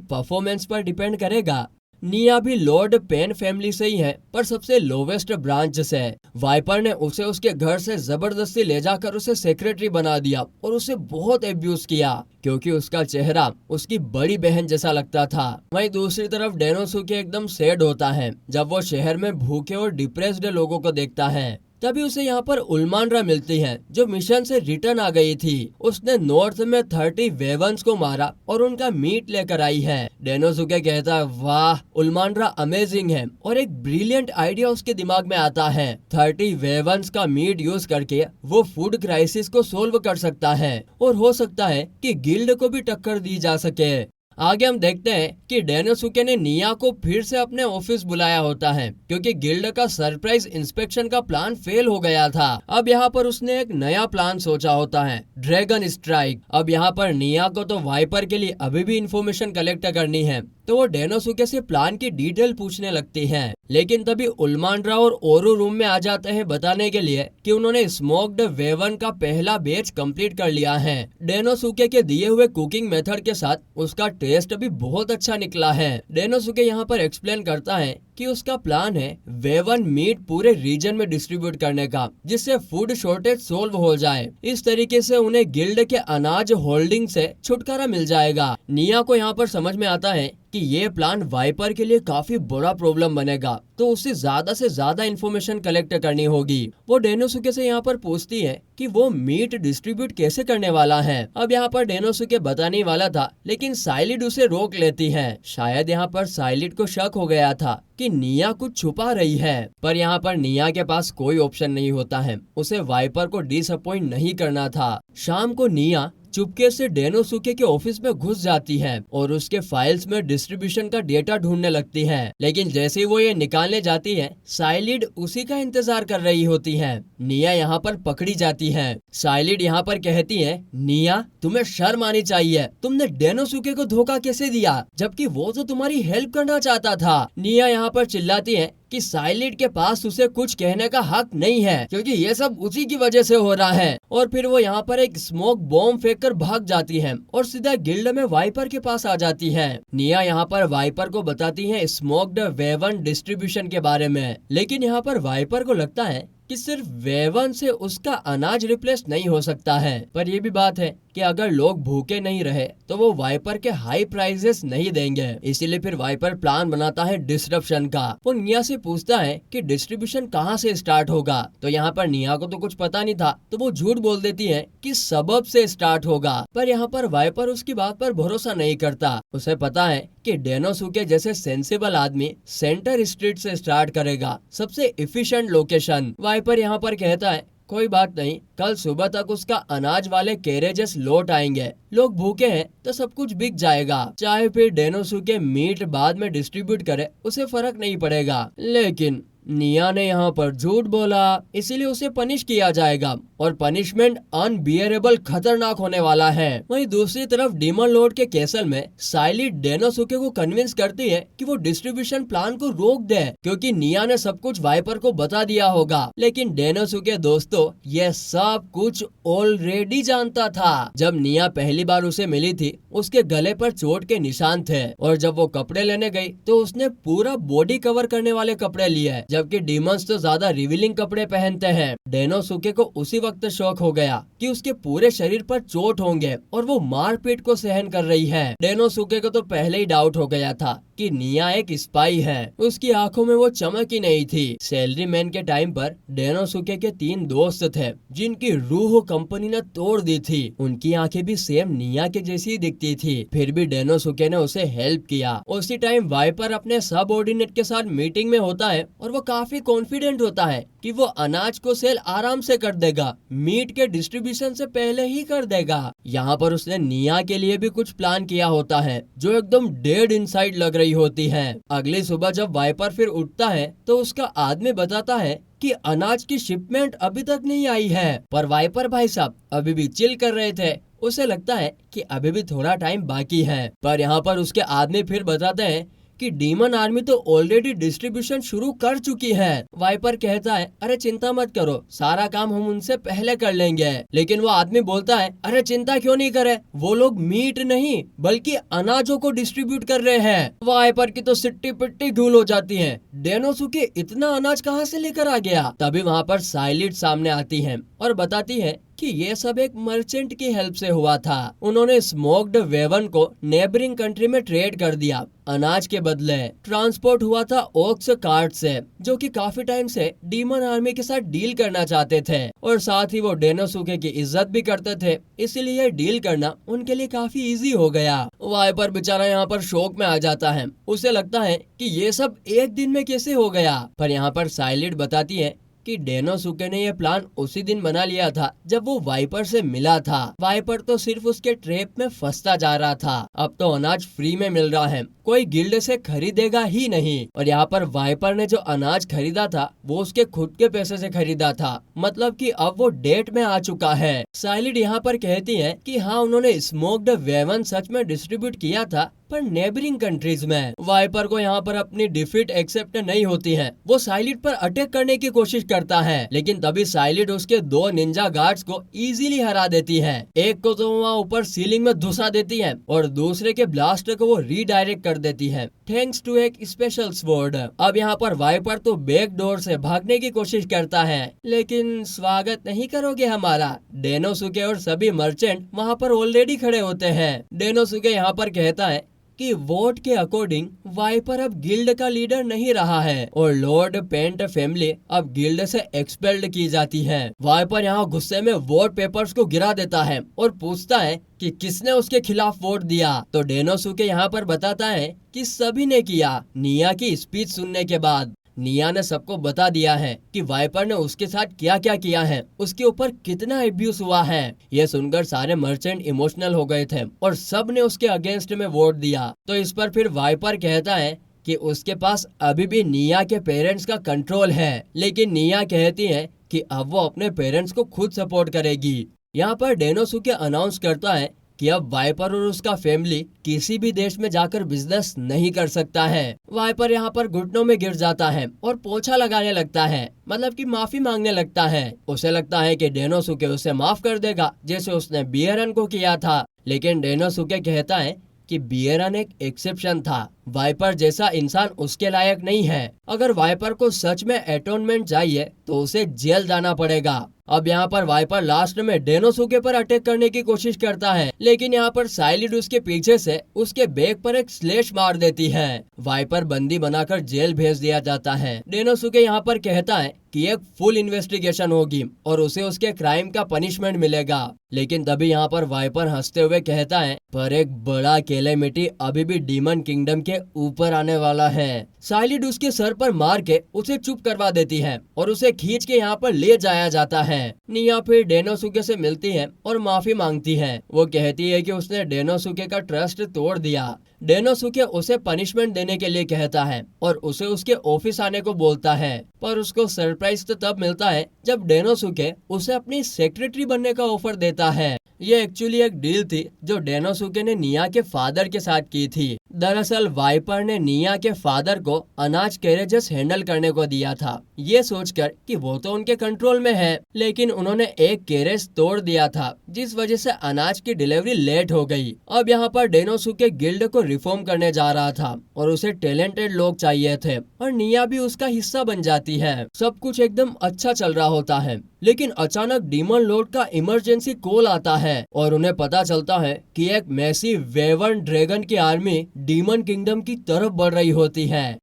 परफॉर्मेंस पर डिपेंड करेगा। निया भी लॉर्ड पेन फैमिली से ही है, पर सबसे लोवेस्ट ब्रांच से। वाइपर ने उसे उसके घर से जबरदस्ती ले जाकर उसे सेक्रेटरी बना दिया और उसे बहुत एब्यूज किया, क्योंकि उसका चेहरा उसकी बड़ी बहन जैसा लगता था। वहीं दूसरी तरफ डेनोसुके एकदम सैड होता है जब वो शहर में भूखे और डिप्रेस्ड लोगों को देखता है। तभी उसे यहाँ पर उल्मांड्रा मिलती है, जो मिशन से रिटर्न आ गई थी। उसने नॉर्थ में 30 वेवन्स को मारा और उनका मीट लेकर आई है। डेनोसुके कहता है, वाह उल्मांड्रा अमेजिंग है, और एक ब्रिलियंट आइडिया उसके दिमाग में आता है। 30 वेवन्स का मीट यूज करके वो फूड क्राइसिस को सोल्व कर सकता है, और हो सकता है कि गिल्ड को भी टक्कर दी जा सके। आगे हम देखते हैं कि डेनोसुके ने निया को फिर से अपने ऑफिस बुलाया होता है, क्योंकि गिल्ड का सरप्राइज इंस्पेक्शन का प्लान फेल हो गया था। अब यहाँ पर उसने एक नया प्लान सोचा होता है, ड्रैगन स्ट्राइक। अब यहाँ पर निया को तो वाइपर के लिए अभी भी इंफॉर्मेशन कलेक्ट करनी है, तो वो डेनोसुके से प्लान की डिटेल पूछने लगती है। लेकिन तभी उल्मांड्रा और ओरू रूम में आ जाते हैं बताने के लिए कि उन्होंने स्मोक्ड वेवन का पहला बैच कंप्लीट कर लिया है। डेनोसुके के दिए हुए कुकिंग मेथड के साथ उसका टेस्ट भी बहुत अच्छा निकला है। डेनोसुके यहाँ पर एक्सप्लेन करता है कि उसका प्लान है वेवन मीट पूरे रीजन में डिस्ट्रीब्यूट करने का, जिससे फूड शॉर्टेज सोल्व हो जाए। इस तरीके से उन्हें गिल्ड के अनाज होल्डिंग से छुटकारा मिल जाएगा। निया को यहाँ पर समझ में आता है कि ये प्लान वाइपर के लिए काफी बड़ा प्रॉब्लम बनेगा, तो उसे ज्यादा से ज्यादा इन्फॉर्मेशन कलेक्ट करनी होगी। वो डेनोसुके से यहाँ पर पूछती है कि वो मीट डिस्ट्रीब्यूट कैसे करने वाला है। अब यहाँ पर डेनोसुके बताने वाला था, लेकिन साइलिड उसे रोक लेती है। शायद यहाँ पर साइलिड को शक हो गया था कि निया कुछ छुपा रही है, पर यहाँ पर निया के पास कोई ऑप्शन नहीं होता है, उसे वाइपर को डिसअपॉइंट नहीं करना था। शाम को निया चुपके से डेनोसुके के ऑफिस में घुस जाती है और उसके फाइल्स में डिस्ट्रीब्यूशन का डेटा ढूंढने लगती है। लेकिन जैसे ही वो ये निकालने जाती है, साइलिड उसी का इंतजार कर रही होती है। निया यहाँ पर पकड़ी जाती है। साइलिड यहाँ पर कहती है, निया तुम्हें शर्म आनी चाहिए, तुमने डेनोसुके को धोखा कैसे दिया, जबकि वो तो तुम्हारी हेल्प करना चाहता था। निया यहाँ पर चिल्लाती है कि साइलिड के पास उसे कुछ कहने का हक नहीं है, क्योंकि ये सब उसी की वजह से हो रहा है। और फिर वो यहाँ पर एक स्मोक बॉम्ब फेंककर भाग जाती है और सीधा गिल्ड में वाइपर के पास आ जाती है। निया यहाँ पर वाइपर को बताती है स्मोक्ड वेवन डिस्ट्रीब्यूशन के बारे में, लेकिन यहाँ पर वाइपर को लगता है कि सिर्फ वेवन से उसका अनाज रिप्लेस नहीं हो सकता है। पर यह भी बात है कि अगर लोग भूखे नहीं रहे तो वो वाइपर के हाई प्राइसेस नहीं देंगे, इसीलिए फिर वाइपर प्लान बनाता है डिसरप्शन का। वो निया से पूछता है कि डिस्ट्रीब्यूशन कहाँ से स्टार्ट होगा, तो यहाँ पर निया को तो कुछ पता नहीं था, तो वो झूठ बोल देती है कि सबब से स्टार्ट होगा। पर यहाँ पर वाइपर उसकी बात पर भरोसा नहीं करता। उसे पता है कि डेनोसुके जैसे सेंसिबल आदमी सेंटर स्ट्रीट से स्टार्ट करेगा, सबसे एफिशिएंट लोकेशन। वाइपर यहाँ पर कहता है कोई बात नहीं, कल सुबह तक उसका अनाज वाले कैरेजेस लौट आएंगे। लोग भूखे हैं तो सब कुछ बिक जाएगा। चाहे फिर डेनोसुके मीट बाद में डिस्ट्रीब्यूट करे, उसे फर्क नहीं पड़ेगा। लेकिन निया ने यहाँ पर झूठ बोला, इसीलिए उसे पनिश किया जाएगा और पनिशमेंट अनबियरेबल खतरनाक होने वाला है। वहीं दूसरी तरफ डीमन लॉर्ड के कैसल में साइली डेनोसुके को कन्विंस करती है कि वो डिस्ट्रीब्यूशन प्लान को रोक दे, क्योंकि निया ने सब कुछ वाइपर को बता दिया होगा। लेकिन डेनोसुके दोस्तों ये सब कुछ ऑलरेडी जानता था। जब निया पहली बार उसे मिली थी, उसके गले पर चोट के निशान थे और जब वो कपड़े लेने गई तो उसने पूरा बॉडी कवर करने वाले कपड़े लिए, जबकि डीमंस तो ज्यादा रिवीलिंग कपड़े पहनते हैं। डेनोसुके को उसी वक्त शौक हो गया कि उसके पूरे शरीर पर चोट होंगे और वो मारपीट को सहन कर रही है। डेनोसुके को तो पहले ही डाउट हो गया था कि निया एक स्पाई है। उसकी आंखों में वो चमक ही नहीं थी। सैलरी मैन के टाइम पर डेनोसुके के 3 दोस्त थे जिनकी रूह कंपनी ने तोड़ दी थी। उनकी आंखें भी सेम निया के जैसी दिखती थी, फिर भी डेनोसुके ने उसे हेल्प किया। उसी टाइम वाइपर अपने सबऑर्डिनेट के साथ मीटिंग में होता है और वो काफी कॉन्फिडेंट होता है कि वो अनाज को सेल आराम से कर देगा, मीट के डिस्ट्रीब्यूशन से पहले ही कर देगा। यहाँ पर उसने निया के लिए भी कुछ प्लान किया होता है जो एकदम डेड इनसाइड लग रही होती है। अगली सुबह जब वाइपर फिर उठता है तो उसका आदमी बताता है कि अनाज की शिपमेंट अभी तक नहीं आई है, पर वाइपर भाई साहब अभी भी चिल कर रहे थे। उसे लगता है कि अभी भी थोड़ा टाइम बाकी है, पर यहाँ पर उसके आदमी फिर बताते हैं कि डीमन आर्मी तो ऑलरेडी डिस्ट्रीब्यूशन शुरू कर चुकी है। वाइपर कहता है अरे चिंता मत करो, सारा काम हम उनसे पहले कर लेंगे। लेकिन वो आदमी बोलता है अरे चिंता क्यों नहीं करे, वो लोग मीट नहीं बल्कि अनाजों को डिस्ट्रीब्यूट कर रहे हैं। वाइपर की तो सिट्टी पिट्टी धूल हो जाती है। डेनोसुके इतना अनाज कहाँ से लेकर आ गया? तभी वहाँ पर साइलिड सामने आती है और बताती है कि ये सब एक मर्चेंट की हेल्प से हुआ था। उन्होंने स्मोक्ड वेवन को नेबरिंग कंट्री में ट्रेड कर दिया। अनाज के बदले ट्रांसपोर्ट हुआ था ओक्स कार्ट से, जो कि काफी टाइम से डीमन आर्मी के साथ डील करना चाहते थे और साथ ही वो डेनोसुके की इज्जत भी करते थे, इसीलिए डील करना उनके लिए काफी इजी हो गया। वाइपर बेचारा यहाँ पर शौक में आ जाता है। उसे लगता है कि ये सब एक दिन में कैसे हो गया, पर यहाँ पर साइलिड बताती है कि डेनोसुके ने यह प्लान उसी दिन बना लिया था जब वो वाइपर से मिला था। वाइपर तो सिर्फ उसके ट्रैप में फंसता जा रहा था। अब तो अनाज फ्री में मिल रहा है, कोई गिल्ड से खरीदेगा ही नहीं। और यहाँ पर वाइपर ने जो अनाज खरीदा था वो उसके खुद के पैसे से खरीदा था, मतलब कि अब वो डेट में आ चुका है। साइलिड यहाँ पर कहती है कि हाँ उन्होंने स्मोक्ड वेवन सच में डिस्ट्रीब्यूट किया था, पर नेबरिंग कंट्रीज में। वाइपर को यहाँ पर अपनी डिफीट एक्सेप्ट नहीं होती है। वो साइलिड पर अटैक करने की कोशिश करता है, लेकिन तभी साइलिड उसके 2 निंजा गार्ड्स को इजीली हरा देती है। एक को तो वहाँ ऊपर सीलिंग में धुसा देती है और दूसरे के ब्लास्टर को वो रीडायरेक्ट कर देती है, थैंक्स टू एक स्पेशल स्वॉर्ड। अब यहाँ पर वाइपर तो बैक डोर से भागने की कोशिश करता है, लेकिन स्वागत नहीं करोगे हमारा। डेनोसुके और सभी मर्चेंट वहाँ पर ऑलरेडी खड़े होते हैं। डेनोसुके यहाँ पर कहता है कि वोट के अकॉर्डिंग वाइपर अब गिल्ड का लीडर नहीं रहा है और लॉर्ड पेंट फैमिली अब गिल्ड से एक्सपेल्ड की जाती है। वाइपर यहाँ गुस्से में वोट पेपर्स को गिरा देता है और पूछता है कि किसने उसके खिलाफ वोट दिया। तो डेनोसुके यहाँ पर बताता है कि सभी ने किया। निया की स्पीच सुनने के बाद निया ने सबको बता दिया है कि वाइपर ने उसके साथ क्या क्या किया है, उसके ऊपर कितना एब्यूज हुआ है। यह सुनकर सारे मर्चेंट इमोशनल हो गए थे और सब ने उसके अगेंस्ट में वोट दिया। तो इस पर फिर वाइपर कहता है कि उसके पास अभी भी निया के पेरेंट्स का कंट्रोल है, लेकिन निया कहती है कि अब वो अपने पेरेंट्स को खुद सपोर्ट करेगी। यहाँ पर डेनोसुके अनाउंस करता है कि अब वाइपर और उसका फैमिली किसी भी देश में जाकर बिजनेस नहीं कर सकता है। वाइपर यहाँ पर घुटनों में गिर जाता है और पोछा लगाने लगता है, मतलब कि माफी मांगने लगता है। उसे लगता है कि डेनोसुके उसे माफ कर देगा जैसे उसने बियरन को किया था, लेकिन डेनोसुके कहता है कि बियरन एक एक्सेप्शन था, वाइपर जैसा इंसान उसके लायक नहीं है। अगर वाइपर को सच में एटोनमेंट चाहिए तो उसे जेल जाना पड़ेगा। अब यहाँ पर वाइपर लास्ट में डेनोसुके पर अटैक करने की कोशिश करता है, लेकिन यहाँ पर साइलिड उसके पीछे से उसके बैक पर एक स्लेश मार देती है। वाइपर बंदी बनाकर जेल भेज दिया जाता है। डेनोसुके यहाँ पर कहता है कि एक फुल इन्वेस्टिगेशन होगी और उसे उसके क्राइम का पनिशमेंट मिलेगा। लेकिन तभी यहाँ पर वाइपर हंसते हुए कहता है, पर एक बड़ा कैलेमिटी अभी भी डीमन किंगडम के ऊपर आने वाला है। साइलिड उसके सर पर मार के उसे चुप करवा देती है और उसे खींच के यहाँ पर ले जाया जाता है। निया फिर डेनोसुके से मिलती है और माफी मांगती है। वो कहती है कि उसने डेनोसुके का ट्रस्ट तोड़ दिया। डेनोसुके उसे पनिशमेंट देने के लिए कहता है और उसे उसके ऑफिस आने को बोलता है, पर उसको सरप्राइज तो तब मिलता है जब डेनोसुके उसे अपनी सेक्रेटरी बनने का ऑफर देता है। ये एक्चुअली एक डील थी जो डेनोसुके ने निया के फादर के साथ की थी। दरअसल वाइपर ने निया के फादर को अनाज कैरेजेस हैंडल करने को दिया था, ये सोचकर कि वो तो उनके कंट्रोल में है, लेकिन उन्होंने एक कैरेज तोड़ दिया था जिस वजह से अनाज की डिलीवरी लेट हो गई। अब यहाँ पर डेनोसुके गिल्ड को रिफॉर्म करने जा रहा था और उसे टैलेंटेड लोग चाहिए थे और निया भी उसका हिस्सा बन जाती है। सब कुछ एकदम अच्छा चल रहा होता है, लेकिन अचानक डीमन लॉर्ड का इमरजेंसी कॉल आता है और उन्हें पता चलता है कि एक मैसिव वेवन ड्रैगन की आर्मी डीमन किंगडम की तरफ बढ़ रही होती है।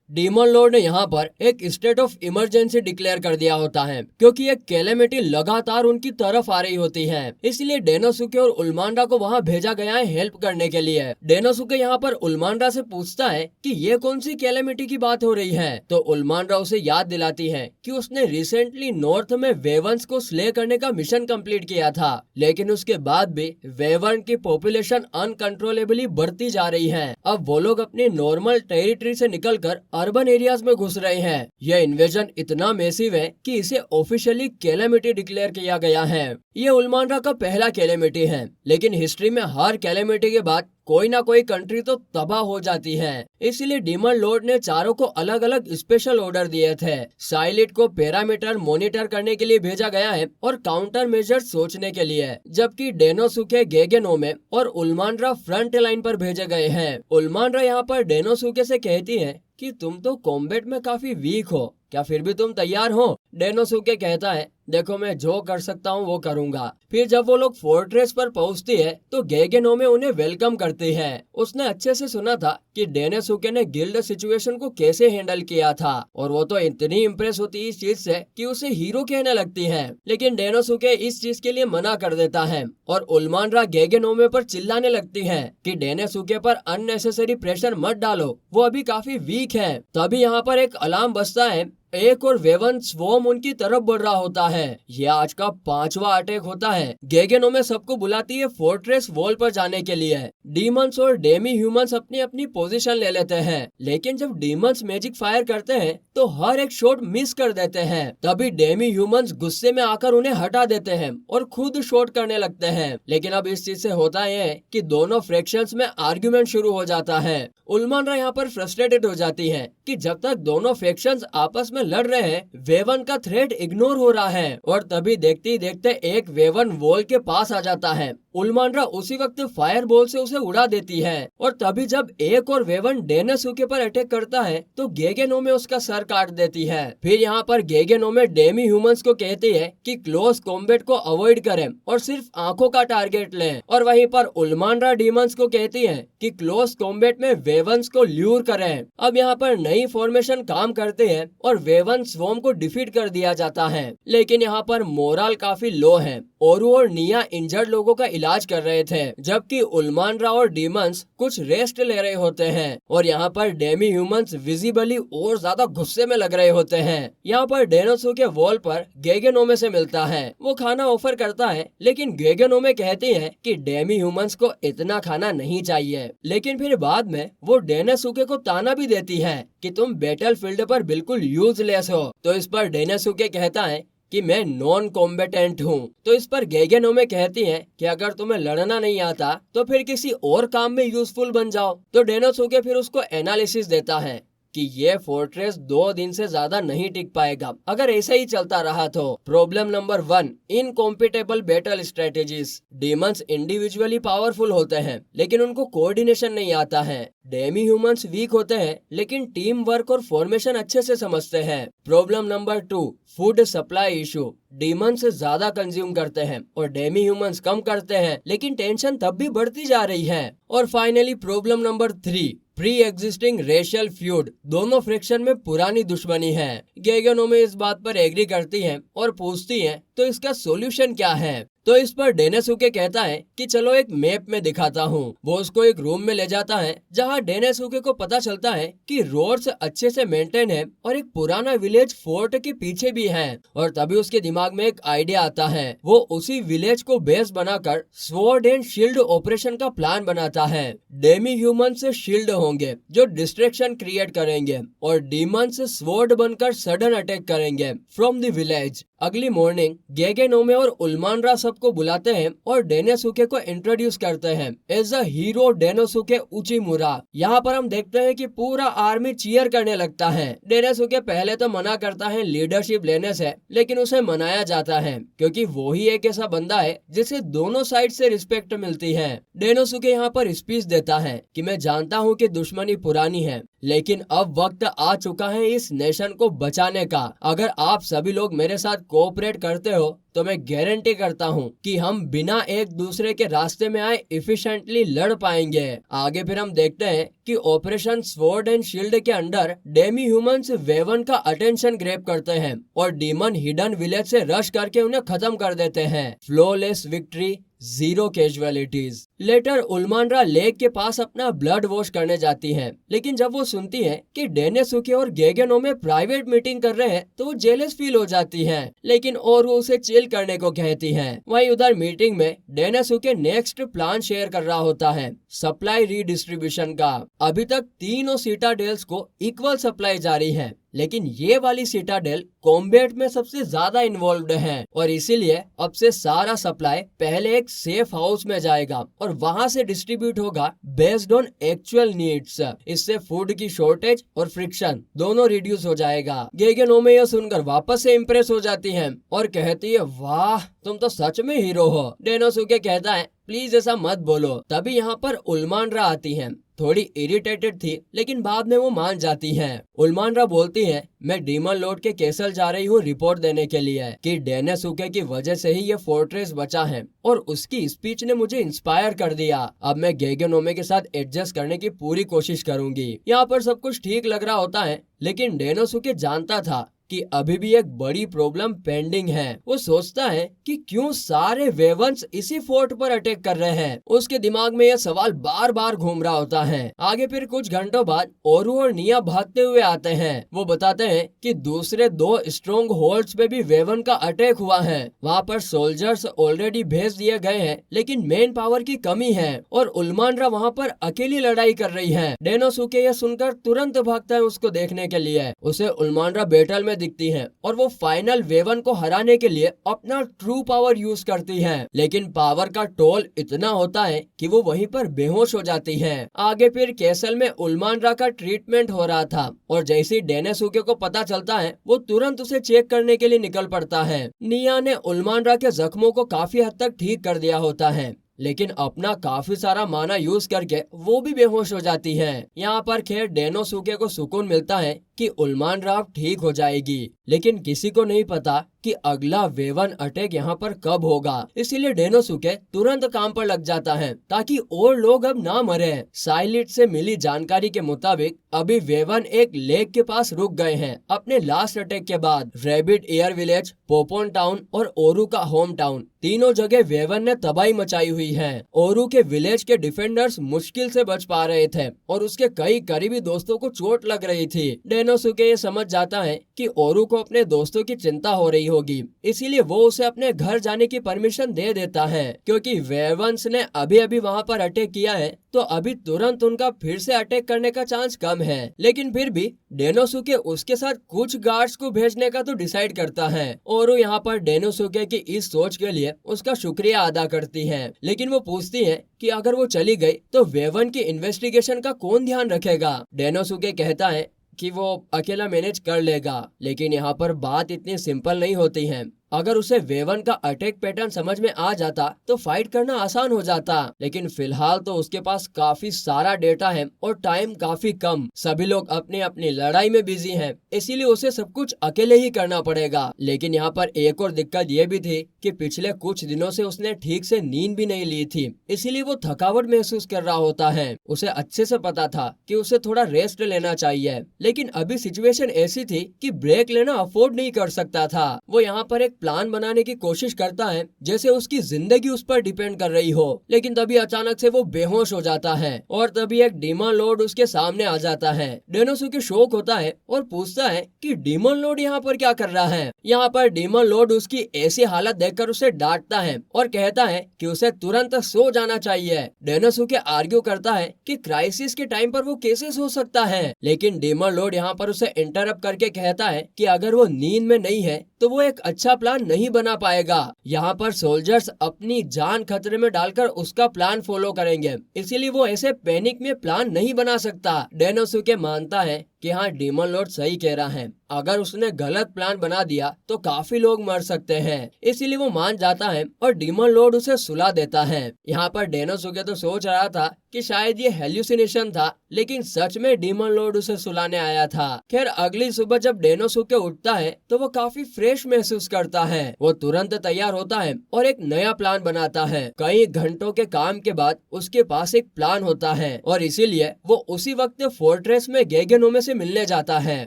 डीमन लॉर्ड ने यहाँ पर एक स्टेट ऑफ इमरजेंसी डिक्लेयर कर दिया होता है क्योंकि एक कैलेमिटी लगातार उनकी तरफ आ रही होती है। इसलिए डेनोसुके और उल्मांडा को वहाँ भेजा गया है हेल्प करने के लिए। डेनोसुके यहाँ पर उल्मांडा से पूछता है कि ये कौन सी कैलेमिटी की बात हो रही है, तो उल्मांडा उसे याद दिलाती है कि उसने रिसेंटली नॉर्थ में वेवन्स को स्ले करने का मिशन कंप्लीट किया था, लेकिन उसके बाद भी वेवन की पॉपुलेशन अनकंट्रोलेबली बढ़ती जा रही है। अब वो लोग अपनी नॉर्मल टेरिटरी से निकलकर अर्बन एरियाज में घुस रहे हैं। यह इन्वेजन इतना मैसिव है कि इसे ऑफिशियली कैलेमिटी डिक्लेयर किया गया है। ये उल्मांडा का पहला कैलेमिटी है, लेकिन हिस्ट्री में हर कैलेमिटी के बाद कोई ना कोई कंट्री तो तबाह हो जाती है। इसलिए डीमन लॉर्ड ने चारों को अलग अलग स्पेशल ऑर्डर दिए थे। साइलिड को पैरामीटर मॉनिटर करने के लिए भेजा गया है और काउंटर मेजर सोचने के लिए, जबकि डेनोसुके गेगेनोमे और उल्मांड्रा फ्रंट लाइन पर भेजे गए हैं। उल्मांड्रा यहाँ पर डेनोसुके से कहती है कि तुम तो कॉम्बैट में काफी वीक हो, क्या फिर भी तुम तैयार हो? डेनोसुके कहता है, देखो मैं जो कर सकता हूँ वो करूँगा। फिर जब वो लोग फोर्ट्रेस पर पहुँचती है तो गेगेनोमे उन्हें वेलकम करती है। उसने अच्छे से सुना था कि डेनोसुके ने गिल्ड सिचुएशन को कैसे हैंडल किया था और वो तो इतनी इम्प्रेस होती इस चीज से कि उसे हीरो कहने लगती है। लेकिन डेनोसुके इस चीज के लिए मना कर देता है और उल्मांड्रा गेगेनोमे पर चिल्लाने लगती है कि डेनोसुके पर अननेसेसरी प्रेशर मत डालो, वो अभी काफी वीक है। तभी यहाँ पर एक अलार्म बजता है। एक और वेवन स्वॉर्म उनकी तरफ बढ़ रहा होता है। ये आज का 5वां अटैक होता है। गेगेनोमे सबको बुलाती है फोर्ट्रेस वॉल पर जाने के लिए। डीमंस और डेमी ह्यूमंस अपनी अपनी पोजीशन ले लेते हैं, लेकिन जब डीमंस मैजिक फायर करते हैं तो हर एक शॉट मिस कर देते हैं। तभी डेमी ह्यूमंस गुस्से में आकर उन्हें हटा देते हैं और खुद शॉट करने लगते हैं। लेकिन अब इस चीज से होता है कि दोनों फ्रैक्शंस में आर्ग्यूमेंट शुरू हो जाता है। उल्मांड्रा यहाँ पर फ्रस्ट्रेटेड हो जाती है कि जब तक दोनों फैक्शंस आपस में लड़ रहे हैं, वेवन का थ्रेट इग्नोर हो रहा है। और तभी देखते ही देखते एक वेवन वॉल के पास आ जाता है। उल्मांड्रा उसी वक्त फायर बॉल से उसे उड़ा देती है और तभी जब एक और वेवन डेनोसुके पर अटैक करता है तो गेगेनोमे उसका सर काट देती है। फिर यहाँ पर गेगेनोमे डेमी ह्यूमंस को कहती है कि क्लोज कॉम्बैट को अवॉइड करें और सिर्फ आंखों का टारगेट लें, और वहीं पर उल्मांड्रा डीमंस को कहती है कि क्लोज कॉम्बैट में वेवन्स को ल्यूर करें। अब यहाँ पर नई फॉर्मेशन काम करते हैं और वेवन स्वॉर्म को डिफीट कर दिया जाता है। लेकिन यहाँ पर मोरल काफी लो है। ओरू और निया इंजर्ड लोगों का इलाज कर रहे थे, जबकि उल्मांड्रा और डीमंस कुछ रेस्ट ले रहे होते हैं। और यहाँ पर डेमी ह्यूमंस विजिबली और ज्यादा गुस्से में लग रहे होते हैं। यहाँ पर डेनोसुके वॉल पर गेगेनोमे से मिलता है। वो खाना ऑफर करता है, लेकिन गेगेनोमे कहती है कि डेमी ह्यूमंस को इतना खाना नहीं चाहिए। लेकिन फिर बाद में वो डेनोसुके को ताना भी देती है कि तुम बैटलफील्ड पर बिल्कुल यूजलेस हो। तो इस पर डेनोसुके कहता है कि मैं नॉन कॉम्बेटेंट हूँ। तो इस पर गेगेनोमे कहती है कि अगर तुम्हें लड़ना नहीं आता तो फिर किसी और काम में यूजफुल बन जाओ। तो डेनोसुके फिर उसको एनालिसिस देता है कि ये फोर्ट्रेस 2 दिन से ज्यादा नहीं टिक पाएगा अगर ऐसा ही चलता रहा तो। Problem number 1, incompatible battle strategies. Demons individually powerful होते हैं, लेकिन उनको कोऑर्डिनेशन नहीं आता है। डेमी ह्यूमंस वीक होते हैं, लेकिन टीम वर्क और फॉर्मेशन अच्छे से समझते हैं। Problem number 2, food supply issue. Demons ज्यादा कंज्यूम करते हैं और डेमी ह्यूमंस कम करते हैं, लेकिन टेंशन तब भी बढ़ती जा रही है। और finally problem number 3, pre existing racial feud, दोनों फ्रिक्शन में पुरानी दुश्मनी है। गेगेनोमे इस बात पर एग्री करती हैं और पूछती हैं तो इसका सॉल्यूशन क्या है। तो इस पर डेनेसुके कहता है कि चलो एक मैप में दिखाता हूँ। वो उसको एक रूम में ले जाता है जहाँ डेनेसुके को पता चलता है कि रोड्स अच्छे से मेंटेन है और एक पुराना विलेज फोर्ट के पीछे भी है। और तभी उसके दिमाग में एक आइडिया आता है। वो उसी विलेज को बेस बनाकर स्वॉर्ड एंड शील्ड ऑपरेशन का प्लान बनाता है। डेमी ह्यूमन से शील्ड होंगे जो डिस्ट्रैक्शन क्रिएट करेंगे और डीमंस स्वॉर्ड बनकर सडन अटैक करेंगे फ्रॉम द विलेज। अगली मॉर्निंग गेगेनोमे और उल्मानरा सबको बुलाते हैं और डेनोसुके को इंट्रोड्यूस करते हैं एज अ हीरो डेनोसुके उचिमुरा। यहाँ पर हम देखते हैं कि पूरा आर्मी चीयर करने लगता है। डेनोसुके पहले तो मना करता है लीडरशिप लेने से, लेकिन उसे मनाया जाता है क्योंकि वो ही एक ऐसा बंदा है जिसे दोनों साइड से रिस्पेक्ट मिलती है। डेनोसुके यहाँ पर स्पीच देता है कि मैं जानता हूँ कि दुश्मनी पुरानी है, लेकिन अब वक्त आ चुका है इस नेशन को बचाने का। अगर आप सभी लोग मेरे साथ कोऑपरेट करते हो तो मैं गारंटी करता हूँ कि हम बिना एक दूसरे के रास्ते में आए इफिशिएंटली लड़ पाएंगे। आगे फिर हम देखते हैं कि ऑपरेशन स्वॉर्ड एंड शील्ड के अंडर डेमी ह्यूमंस वेवन का अटेंशन ग्रैब करते हैं और डीमन हिडन विलेज से रश करके उन्हें खत्म कर देते हैं। Flawless victory, zero casualties. Later Ulmanra lake के पास अपना ब्लड वॉश करने जाती हैं, लेकिन जब वो सुनती है कि डेनेसुके और गेगेनोमे प्राइवेट मीटिंग कर रहे हैं तो वो जेलस फील हो जाती है, लेकिन और वो उसे चिल करने को कहती है। वहीं उधर मीटिंग में डेनेसुके नेक्स्ट प्लान शेयर कर रहा होता है सप्लाई रीडिस्ट्रीब्यूशन का। अभी तक तीनों सिटाडेल्स को इक्वल सप्लाई जारी है, लेकिन ये वाली सिटाडेल कॉम्बैट में सबसे ज्यादा इन्वॉल्व्ड है और इसीलिए अब से सारा सप्लाई पहले एक सेफ हाउस में जाएगा और वहां से डिस्ट्रीब्यूट होगा बेस्ड ऑन एक्चुअल नीड्स। इससे फूड की शॉर्टेज और फ्रिक्शन दोनों रिड्यूस हो जाएगा। गेगेनोमे यह सुनकर वापस से इम्प्रेस हो जाती है और कहती है वाह तुम तो सच में हीरो हो। डेनोसुके कहता है प्लीज ऐसा मत बोलो। तभी यहाँ पर उल्मानरा आती है। थोड़ी इरिटेटेड थी लेकिन बाद में वो मान जाती हैं। उल्मानरा बोलती है मैं डीमन लॉर्ड के कैसल जा रही हूँ रिपोर्ट देने के लिए कि डेनेसुके की वजह से ही ये फोर्ट्रेस बचा है और उसकी स्पीच ने मुझे इंस्पायर कर दिया। अब मैं गेगेनोमे के साथ एडजस्ट करने की पूरी कोशिश करूंगी। यहाँ पर सब कुछ ठीक लग रहा होता है, लेकिन डेनोसुके जानता था कि अभी भी एक बड़ी प्रॉब्लम पेंडिंग है। वो सोचता है कि क्यों सारे वेवंस इसी फोर्ट पर अटैक कर रहे हैं। उसके दिमाग में यह सवाल बार बार घूम रहा होता है। आगे फिर कुछ घंटों बाद ओरू और निया भागते हुए आते हैं। वो बताते हैं कि दूसरे दो स्ट्रॉन्ग होल्ड्स पे भी वेवन का अटैक हुआ है। वहाँ पर सोल्जर्स ऑलरेडी भेज दिए गए हैं, लेकिन मेन पावर की कमी है और उल्मानरा वहाँ पर अकेली लड़ाई कर रही है। डेनोसुके यह सुनकर तुरंत भागता है उसको देखने के लिए। उसे उल्मानरा बैटल में दिखती है और वो फाइनल वेवन को हराने के लिए अपना ट्रू पावर यूज करती है, लेकिन पावर का टोल इतना होता है कि वो वहीं पर बेहोश हो जाती है। आगे फिर कैसल में उल्मानरा का ट्रीटमेंट हो रहा था और जैसे ही डेनेसुके को पता चलता है वो तुरंत उसे चेक करने के लिए निकल पड़ता है। निया ने उल्मानरा के जख्मों को काफी हद तक ठीक कर दिया होता है, लेकिन अपना काफी सारा माना यूज करके वो भी बेहोश हो जाती है। यहाँ पर खैर डेनोसुके को सुकून मिलता है कि उल्मानरा ठीक हो जाएगी, लेकिन किसी को नहीं पता कि अगला वेवन अटैक यहाँ पर कब होगा। इसीलिए डेनोसुके तुरंत काम पर लग जाता है ताकि और लोग अब ना मरे। साइलिट से मिली जानकारी के मुताबिक अभी वेवन एक लेक के पास रुक गए हैं अपने लास्ट अटैक के बाद। Rabbit air village, Papon town और ओरू का होम टाउन, तीनों जगह वेवन ने तबाही मचाई हुई है। ओरू के विलेज के डिफेंडर्स मुश्किल से बच पा रहे थे और उसके कई करीबी दोस्तों को चोट लग रही थी। डेनोसुके ये समझ जाता है कि ओरू को अपने दोस्तों की चिंता हो रही होगी, इसीलिए वो उसे अपने घर जाने की परमिशन दे देता है। क्योंकि वेवंस ने अभी अभी वहाँ पर अटैक किया है तो अभी तुरंत उनका फिर से अटैक करने का चांस कम है। लेकिन फिर भी डेनोसुके उसके साथ कुछ गार्ड्स को भेजने का तो डिसाइड करता है। ओरू यहाँ पर डेनोसुके की इस सोच के लिए उसका शुक्रिया अदा करती है, लेकिन वो पूछती है कि अगर वो चली गई तो वेवन की इन्वेस्टिगेशन का कौन ध्यान रखेगा। डेनोसुके कहता है कि वो अकेला मैनेज कर लेगा, लेकिन यहाँ पर बात इतनी सिंपल नहीं होती है। अगर उसे वेवन का अटैक पैटर्न समझ में आ जाता तो फाइट करना आसान हो जाता, लेकिन फिलहाल तो उसके पास काफी सारा डेटा है और टाइम काफी कम। सभी लोग अपनी अपनी लड़ाई में बिजी हैं, इसीलिए उसे सब कुछ अकेले ही करना पड़ेगा। लेकिन यहाँ पर एक और दिक्कत ये भी थी कि पिछले कुछ दिनों से उसने ठीक से नींद भी नहीं ली थी, इसीलिए वो थकावट महसूस कर रहा होता है। उसे अच्छे से पता था कि उसे थोड़ा रेस्ट लेना चाहिए, लेकिन अभी सिचुएशन ऐसी थी कि ब्रेक लेना अफोर्ड नहीं कर सकता था। वो यहाँ पर एक प्लान बनाने की कोशिश करता है जैसे उसकी जिंदगी उस पर डिपेंड कर रही हो, लेकिन तभी अचानक से वो बेहोश हो जाता है और तभी एक डीमन लॉर्ड उसके सामने आ जाता है। डेनोसुके शॉक होता है और पूछता है कि डीमन लॉर्ड यहाँ पर क्या कर रहा है। यहाँ पर डीमन लॉर्ड उसकी ऐसी हालत देखकर उसे डांटता है और कहता है कि उसे तुरंत सो जाना चाहिए। डेनोसुके आर्ग्यू करता है कि क्राइसिस के टाइम पर वो कैसे सो सकता है, लेकिन डीमन लॉर्ड यहाँ पर उसे इंटरप्ट करके कहता है कि अगर वो नींद में नहीं है तो वो एक अच्छा प्लान नहीं बना पाएगा। यहाँ पर सोल्जर्स अपनी जान खतरे में डालकर उसका प्लान फॉलो करेंगे, इसीलिए वो ऐसे पैनिक में प्लान नहीं बना सकता। डेनोसुके मानता है कि हाँ, डीमन लॉर्ड सही कह रहा है, अगर उसने गलत प्लान बना दिया तो काफी लोग मर सकते हैं, इसीलिए वो मान जाता है और डीमन लॉर्ड उसे सुला देता है। यहाँ पर डेनोसुके तो सोच रहा था कि शायद ये हेल्यूसिनेशन था, लेकिन सच में डीमन लॉर्ड उसे सुलाने आया था। खैर अगली सुबह जब डेनोसुके उठता है तो वो काफी फ्रेश महसूस करता है। वो तुरंत तैयार होता है और एक नया प्लान बनाता है। कई घंटों के काम के बाद उसके पास एक प्लान होता है और इसीलिए वो उसी वक्त फोर्ट्रेस में गेगेनोमे से मिलने जाता है।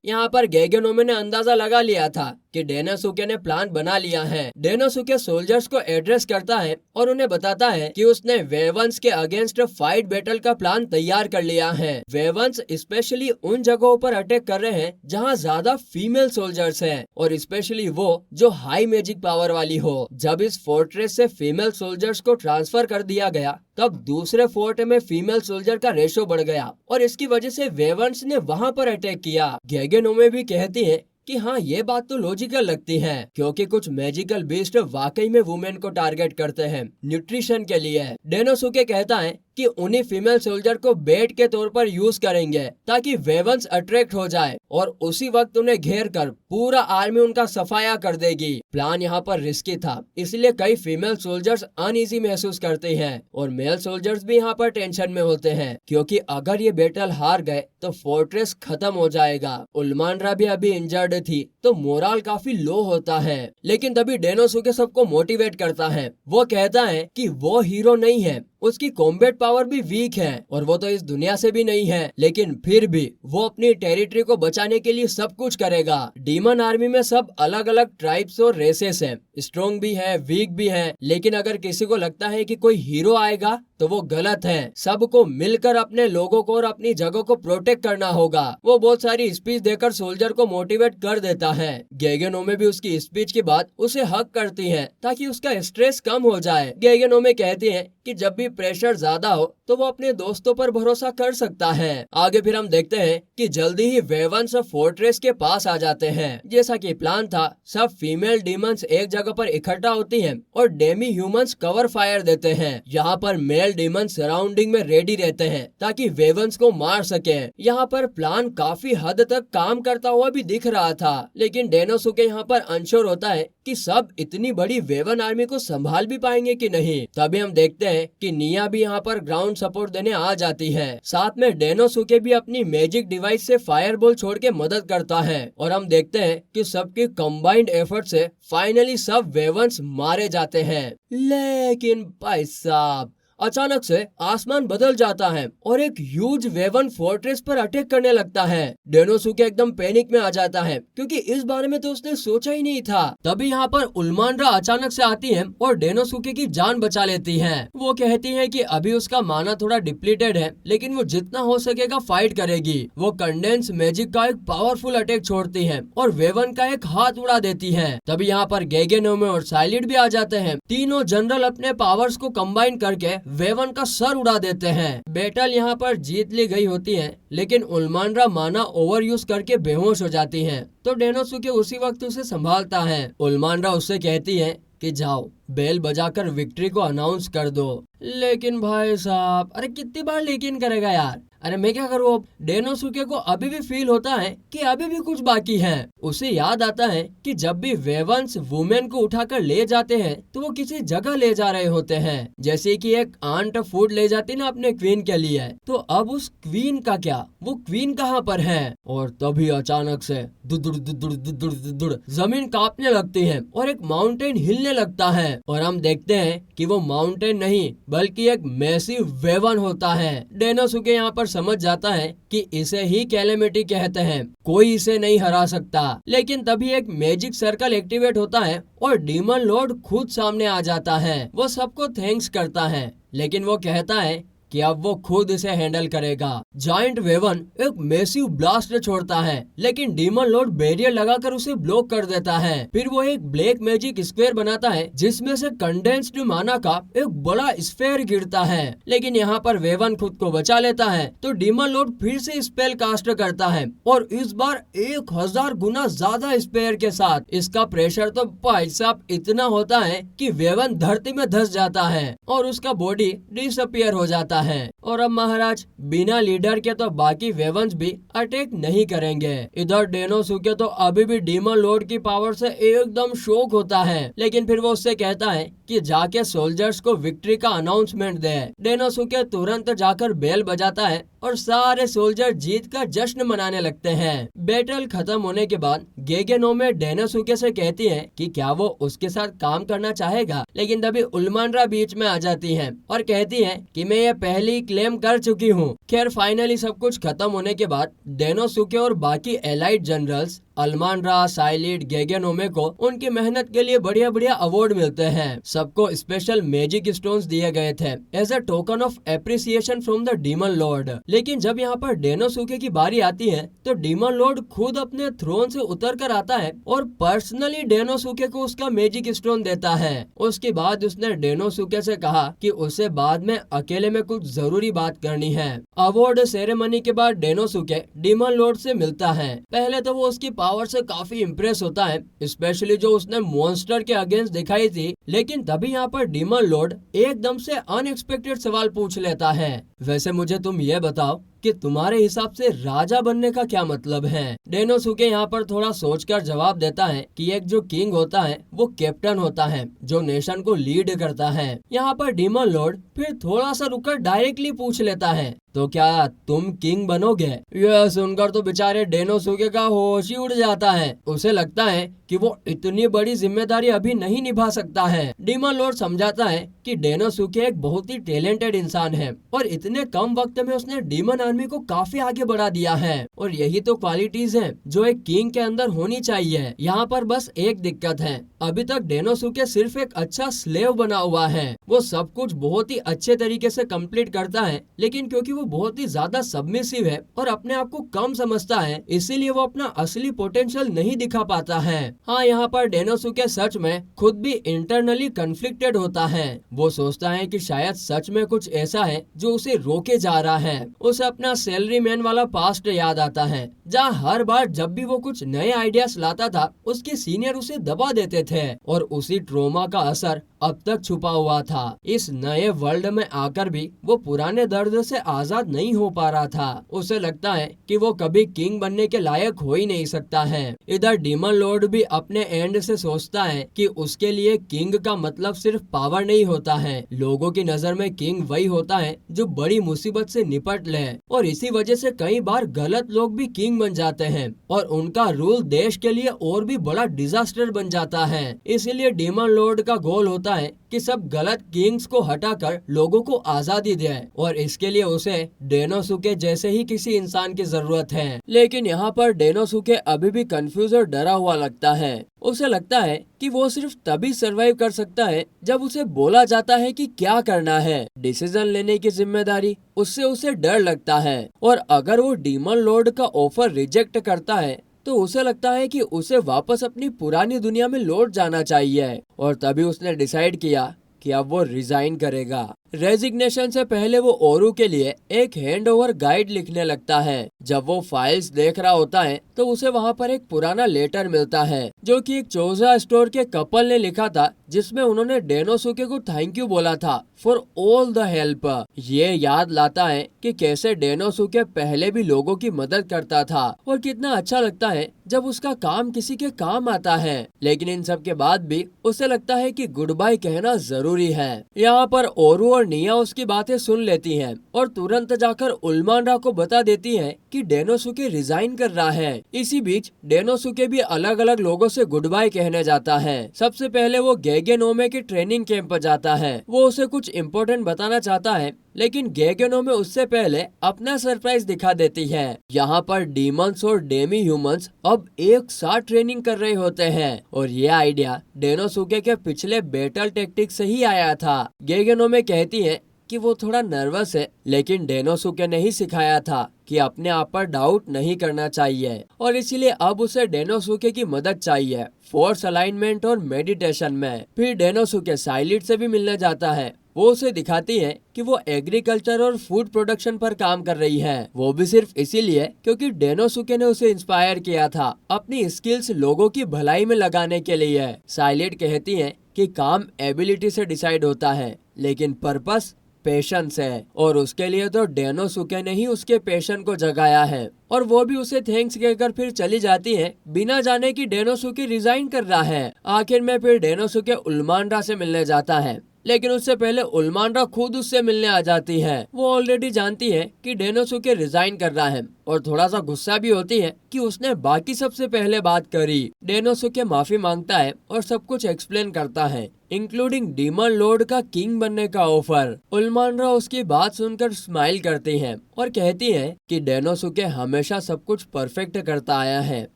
यहाँ पर गेगेनोमे ने अंदाजा लगा लिया था कि डेनोसुके ने प्लान बना लिया है। डेनोसुके सोल्जर्स को एड्रेस करता है और उन्हें बताता है कि उसने वेवंस के अगेंस्ट फाइट बैटल का प्लान तैयार कर लिया है। वेवंस स्पेशली उन जगहों पर अटैक कर रहे हैं जहां ज्यादा फीमेल सोल्जर्स हैं और स्पेशली वो जो हाई मैजिक पावर वाली हो। जब इस फोर्ट्रेस से फीमेल सोल्जर्स को ट्रांसफर कर दिया गया तब दूसरे फोर्ट में फीमेल सोल्जर का रेशो बढ़ गया और इसकी वजह से वेवंस ने वहां पर अटैक किया। गेगेनोमे भी कहती है कि हाँ, ये बात तो लॉजिकल लगती है क्योंकि कुछ मैजिकल बीस्ट वाकई में वुमेन को टारगेट करते हैं न्यूट्रिशन के लिए। डेनोसुके कहता है कि उन्हीं फीमेल सोल्जर को बेट के तौर पर यूज करेंगे ताकि वेवंस अट्रैक्ट हो जाए और उसी वक्त उन्हें घेर कर पूरा आर्मी उनका सफाया कर देगी। प्लान यहाँ पर रिस्की था, इसलिए कई फीमेल सोल्जर्स अनईजी महसूस करते हैं और मेल सोल्जर्स भी यहाँ पर टेंशन में होते हैं क्योंकि अगर ये बैटल हार गए तो फोर्ट्रेस खत्म हो जाएगा। उल्मांड्रा भी अभी इंजर्ड थी तो मोरल काफी लो होता है, लेकिन तभी डेनोसुके सबको मोटिवेट करता है। वो कहता है कि वो हीरो नहीं है, उसकी कॉम्बैट पावर भी वीक है और वो तो इस दुनिया से भी नहीं है, लेकिन फिर भी वो अपनी टेरिटरी को बचाने के लिए सब कुछ करेगा। डीमन आर्मी में सब अलग अलग ट्राइब्स और रेसेस हैं, स्ट्रॉन्ग भी है, वीक भी है, लेकिन अगर किसी को लगता है कि कोई हीरो आएगा तो वो गलत है। सबको मिलकर अपने लोगों को और अपनी जगह को प्रोटेक्ट करना होगा। वो बहुत सारी स्पीच देकर सोल्जर को मोटिवेट कर देता है। गेगेनोमे भी उसकी स्पीच के बाद उसे हक करती है ताकि उसका स्ट्रेस कम हो जाए। गेगेनोमे कहती है कि जब भी प्रेशर ज्यादा हो तो वो अपने दोस्तों पर भरोसा कर सकता है। आगे फिर हम देखते हैं कि जल्दी ही वेवंस फोर्ट्रेस के पास आ जाते हैं। जैसा कि प्लान था, सब फीमेल डीमंस एक जगह पर इकट्ठा होती हैं और डेमी ह्यूमंस कवर फायर देते हैं। यहाँ पर मेल डीमन सराउंडिंग में रेडी रहते हैं ताकि वेवंस को मार सके। यहाँ पर प्लान काफी हद तक काम करता हुआ भी दिख रहा था, लेकिन डेनोसुके यहाँ पर अनश्योर होता है कि सब इतनी बड़ी वेवन आर्मी को संभाल भी पाएंगे कि नहीं। तभी हम देखते हैं कि निया भी यहाँ पर ग्राउंड सपोर्ट देने आ जाती है। साथ में डेनोसुके भी अपनी मैजिक डिवाइस से फायरबॉल छोड़ के मदद करता है और हम देखते हैं कि सबकी कंबाइंड एफर्ट से फाइनली सब वेवंस मारे जाते हैं। लेकिन भाई साहब, अचानक से आसमान बदल जाता है और एक ह्यूज वेवन फोर्ट्रेस पर अटैक करने लगता है। डेनोसुके एकदम पैनिक में आ जाता है क्योंकि इस बारे में तो उसने सोचा ही नहीं था। तभी यहाँ पर उल्मांड्रा अचानक से आती है और डेनोसुके की जान बचा लेती है। वो कहती है कि अभी उसका माना थोड़ा डिप्लीटेड है, लेकिन वो जितना हो सकेगा फाइट करेगी। वो कंडेंस मैजिक का एक पावरफुल अटैक छोड़ती है और वेवन का एक हाथ उड़ा देती है। तभी यहाँ पर गेगेनोमे और साइलिड भी आ जाते हैं। तीनों जनरल अपने पावर्स को कंबाइन करके वेवन का सर उड़ा देते हैं। बैटल यहाँ पर जीत ली गई होती है, लेकिन उल्मांड्रा माना ओवर यूज करके बेहोश हो जाती है। तो डेनोसुके उसी वक्त उसे संभालता है। उल्मांड्रा उससे कहती है कि जाओ बेल बजाकर विक्ट्री को अनाउंस कर दो। लेकिन भाई साहब, अरे कितनी बार लेकिन करेगा यार। अरे मैं क्या करूँ अब। डेनोसुके को अभी भी फील होता है कि अभी भी कुछ बाकी है। उसे याद आता है कि जब भी वेवंस वुमेन को उठाकर ले जाते हैं तो वो किसी जगह ले जा रहे होते हैं, जैसे कि एक आंट फूड ले जाती ना अपने क्वीन के लिए। तो अब उस क्वीन का क्या, वो क्वीन कहाँ पर है। और तभी अचानक से दुदुड़ दुदुड़ दुदुड़ दुदुड़ जमीन कांपने लगती है और एक माउंटेन हिलने लगता है और हम देखते हैं कि वो माउंटेन नहीं बल्कि एक मैसिव वेवन होता है। डेनोसुके यहाँ पर समझ जाता है कि इसे ही कैलेमिटी कहते हैं, कोई इसे नहीं हरा सकता। लेकिन तभी एक मैजिक सर्कल एक्टिवेट होता है और डीमन लॉर्ड खुद सामने आ जाता है। वो सबको थैंक्स करता है, लेकिन वो कहता है कि अब वो खुद इसे हैंडल करेगा। जायंट वेवन एक मैसिव ब्लास्ट छोड़ता है, लेकिन डीमन लॉर्ड बैरियर लगाकर उसे ब्लॉक कर देता है। फिर वो एक ब्लैक मैजिक स्क्वायर बनाता है जिसमें से कंडेंस्ड माना का एक बड़ा स्फेयर गिरता है, लेकिन यहाँ पर वेवन खुद को बचा लेता है। तो डीमन लॉर्ड फिर से स्पेल कास्ट करता है और इस बार 1000 गुना ज्यादा स्पेयर के साथ। इसका प्रेशर तो भाई साहब इतना होता है कि वेवन धरती में धंस जाता है और उसका बॉडी डिसअपियर हो जाता है। और अब महाराज बिना लीडर के तो बाकी वेवंस भी अटैक नहीं करेंगे। इधर डेनोसुके तो अभी भी डीमन लॉर्ड की पावर से एकदम शॉक होता है, लेकिन फिर वो उससे कहता है कि जाके सोल्जर्स को विक्ट्री का अनाउंसमेंट दे। डेनोसुके तुरंत जाकर बेल बजाता है और सारे सोल्जर जीत का जश्न मनाने लगते हैं। बैटल खत्म होने के बाद गेगेनोमे डेनोसुके से कहती है कि क्या वो उसके साथ काम करना चाहेगा, लेकिन तभी उल्मानरा बीच में आ जाती है और कहती है कि मैं ये पहले क्लेम कर चुकी हूँ। खैर फाइनली सब कुछ खत्म होने के बाद डेनोसुके और बाकी एलाइड जनरल्स अल्मानरा, साइलिड, गेगेनोमे को उनकी मेहनत के लिए बढ़िया बढ़िया अवार्ड मिलते हैं। सबको स्पेशल मैजिक स्टोन्स दिए गए थे as a token of appreciation from the demon lord. लेकिन जब यहाँ पर डेनोसुके की बारी आती है तो डीमन लॉर्ड खुद अपने थ्रोन से उतर कर आता है और पर्सनली डेनोसुके को उसका मैजिक स्टोन देता है। उसके बाद उसने डेनोसुके से कहा कि उसे बाद में अकेले में कुछ जरूरी बात करनी है। अवार्ड सेरेमनी के बाद डेनोसुके डीमन लॉर्ड से मिलता है। पहले तो वो उसकी पावर से काफी इम्प्रेस होता है, स्पेशली जो उसने मॉन्स्टर के अगेंस्ट दिखाई थी। लेकिन तभी यहाँ पर डीमन लॉर्ड एकदम से अनएक्सपेक्टेड सवाल पूछ लेता है, वैसे मुझे तुम ये बताओ कि तुम्हारे हिसाब से राजा बनने का क्या मतलब है। डेनोसुके यहाँ पर थोड़ा सोचकर जवाब देता है कि एक जो किंग होता है वो कैप्टन होता है जो नेशन को लीड करता है। यहाँ पर डीमन लॉर्ड फिर थोड़ा सा रुककर डायरेक्टली पूछ लेता है, तो क्या तुम किंग बनोगे। यह सुनकर तो बेचारे डेनोसुके का होश ही उड़ जाता है। उसे लगता है कि वो इतनी बड़ी जिम्मेदारी अभी नहीं निभा सकता है। डीमन लॉर्ड समझाता है कि डेनोसुके एक बहुत ही टैलेंटेड इंसान है और इतने कम वक्त में उसने डीमन आर्मी को काफी आगे बढ़ा दिया है और यही तो क्वालिटीज हैं जो एक किंग के अंदर होनी चाहिए। यहाँ पर बस एक दिक्कत है, अभी तक डेनोसुके सिर्फ एक अच्छा स्लेव बना हुआ है। वो सब कुछ बहुत ही अच्छे तरीके से कंप्लीट करता है, लेकिन क्योंकि वो बहुत ही ज्यादा सबमिसिव है और अपने आप को कम समझता है, इसीलिए वो अपना असली पोटेंशियल नहीं दिखा पाता है। हाँ, यहाँ पर डेनोसुके सच में खुद भी इंटरनली कन्फ्लिक्टेड होता है। वो सोचता है कि शायद सच में कुछ ऐसा है जो उसे रोके जा रहा है। उसे अपना सैलरी मैन वाला पास्ट याद आता है, जहाँ हर बार जब भी वो कुछ नए आइडियाज लाता था उसके सीनियर उसे दबा देते थे और उसी ट्रोमा का असर अब तक छुपा हुआ था। इस नए वर्ल्ड में आकर भी वो पुराने दर्द से आजाद नहीं हो पा रहा था। उसे लगता है कि वो कभी किंग बनने के लायक हो ही नहीं सकता है। इधर डीमन लॉर्ड भी अपने एंड से सोचता है कि उसके लिए किंग का मतलब सिर्फ पावर नहीं होता है। लोगों की नजर में किंग वही होता है जो बड़ी मुसीबत से निपट ले, और इसी वजह से कई बार गलत लोग भी किंग बन जाते हैं और उनका रूल देश के लिए और भी बड़ा डिजास्टर बन जाता है। इसीलिए डीमन लॉर्ड का गोल होता है कि सब गलत किंग्स को हटाकर लोगों को आजादी दे, और इसके लिए उसे डेनोसुके जैसे ही किसी इंसान की जरूरत है। लेकिन यहाँ पर डेनोसुके अभी भी कंफ्यूज और डरा हुआ लगता है। उसे लगता है कि वो सिर्फ तभी सरवाइव कर सकता है जब उसे बोला जाता है कि क्या करना है। डिसीजन लेने की जिम्मेदारी उससे उसे डर लगता है, और अगर वो डीमन लॉर्ड का ऑफर रिजेक्ट करता है तो उसे लगता है कि उसे वापस अपनी पुरानी दुनिया में लौट जाना चाहिए। और तभी उसने डिसाइड किया कि अब वो रिजाइन करेगा। रेजिग्नेशन से पहले वो ओरू के लिए एक हैंडओवर गाइड लिखने लगता है। जब वो फाइल्स देख रहा होता है तो उसे वहाँ पर एक पुराना लेटर मिलता है जो कि एक चोजा स्टोर के कपल ने लिखा था, जिसमें उन्होंने डेनोसुके को थैंक यू बोला था फॉर ऑल द हेल्प। ये याद लाता है कि कैसे डेनोसुके पहले भी लोगों की मदद करता था और कितना अच्छा लगता है जब उसका काम किसी के काम आता है। लेकिन इन सब के बाद भी उसे लगता है कि गुड बाय कहना जरूरी है। यहाँ पर ओरू और निया उसकी बातें सुन लेती हैं और तुरंत जाकर उल्मानरा को बता देती हैं कि डेनोसुके रिजाइन कर रहा है। इसी बीच डेनोसुके भी अलग अलग लोगों से गुड बाय कहने जाता है। सबसे पहले वो गेगेनोमे के ट्रेनिंग कैंप पर जाता है। वो उसे कुछ इम्पोर्टेंट बताना चाहता है, लेकिन गेगेनोमे उससे पहले अपना सरप्राइज दिखा देती है। यहाँ पर डीमंस और डेमी ह्यूमंस अब एक साथ ट्रेनिंग कर रहे होते हैं और ये आइडिया डेनोसुके के पिछले बैटल टैक्टिक से ही आया था। गेगेनोमे कहती है कि वो थोड़ा नर्वस है, लेकिन डेनोसुके ने ही सिखाया था कि अपने आप पर डाउट नहीं करना चाहिए और इसीलिए अब उसे डेनोसुके की मदद चाहिए फोर्स अलाइनमेंट और मेडिटेशन में। फिर डेनोसुके साइलिट से भी मिलने जाता है। वो उसे दिखाती है कि वो एग्रीकल्चर और फूड प्रोडक्शन पर काम कर रही है। वो भी सिर्फ इसीलिए क्योंकि डेनोसुके ने उसे इंस्पायर किया था अपनी स्किल्स लोगों की भलाई में लगाने के लिए। साइलिट कहती है कि काम एबिलिटी से डिसाइड होता है, लेकिन पर्पस पेशेंस है और उसके लिए तो डेनोसुके ने ही उसके पेशन को जगाया है। और वो भी उसे थैंक्स कहकर फिर चली जाती है, बिना जाने कि डेनोसुके रिजाइन कर रहा है। आखिर में फिर डेनोसुके उल्मानरा से मिलने जाता है, लेकिन उससे पहले उल्मानरा खुद उससे मिलने आ जाती है। वो ऑलरेडी जानती है कि डेनोसुके रिजाइन कर रहा है और थोड़ा सा गुस्सा भी होती है कि उसने बाकी सबसे पहले बात करी। डेनोसुके माफी मांगता है और सब कुछ एक्सप्लेन करता है, इंक्लूडिंग डीमन लॉर्ड का किंग बनने का ऑफर। उल्मानरा उसकी बात सुनकर स्माइल करती है और कहती है कि डेनोसुके हमेशा सब कुछ परफेक्ट करता आया है,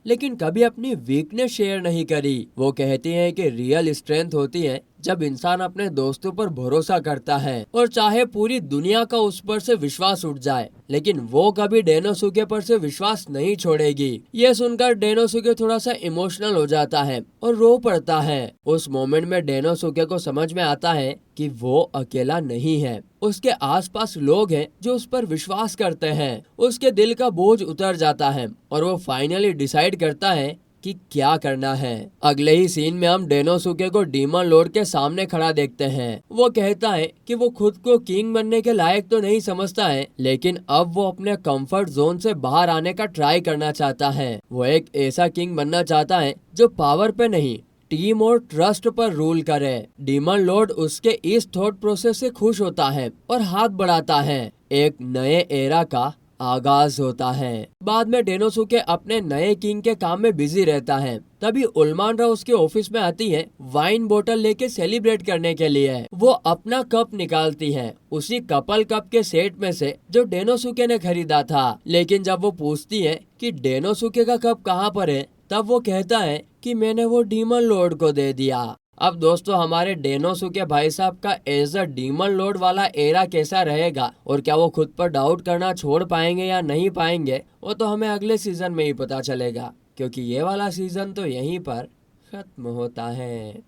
लेकिन कभी अपनी वीकनेस शेयर नहीं करी। वो कहती है कि रियल स्ट्रेंथ होती है जब इंसान अपने दोस्तों पर भरोसा करता है और चाहे पूरी दुनिया का उस पर से विश्वास उठ जाए, लेकिन वो कभी डेनोसुके पर से विश्वास नहीं छोड़ेगी। ये सुनकर डेनोसुके थोड़ा सा इमोशनल हो जाता है और रो पड़ता है। उस मोमेंट में डेनोसुके को समझ में आता है कि वो अकेला नहीं है, उसके आसपास लोग हैं जो उस पर विश्वास करते हैं। उसके दिल का बोझ उतर जाता है और वो फाइनली डिसाइड करता है कि क्या करना है। अगले ही सीन में हम डेनोसुके को डीमन लॉर्ड के सामने खड़ा देखते हैं। वो कहता है कि वो खुद को किंग बनने के लायक तो नहीं समझता है, लेकिन अब वो अपने कंफर्ट जोन से बाहर आने का ट्राई करना चाहता है। वो एक ऐसा किंग बनना चाहता है जो पावर पे नहीं, टीम और ट्रस्ट पर रूल करे। डीमन लॉर्ड उसके इस थॉट प्रोसेस से खुश होता है और हाथ बढ़ाता है। एक नए एरा का आगाज होता है। बाद में डेनोसुके अपने नए किंग के काम में बिजी रहता है। तभी उल्मानरा उसके ऑफिस में आती है वाइन बोतल लेके सेलिब्रेट करने के लिए। वो अपना कप निकालती है, उसी कपल कप के सेट में से जो डेनोसुके ने खरीदा था। लेकिन जब वो पूछती है कि डेनोसुके का कप कहाँ पर है, तब वो कहता है कि मैंने वो डीमन लॉर्ड को दे दिया। अब दोस्तों, हमारे डेनोसुके भाई साहब का एज अ डीमन लॉर्ड वाला एरा कैसा रहेगा और क्या वो खुद पर डाउट करना छोड़ पाएंगे या नहीं पाएंगे, वो तो हमें अगले सीजन में ही पता चलेगा, क्योंकि ये वाला सीजन तो यहीं पर खत्म होता है।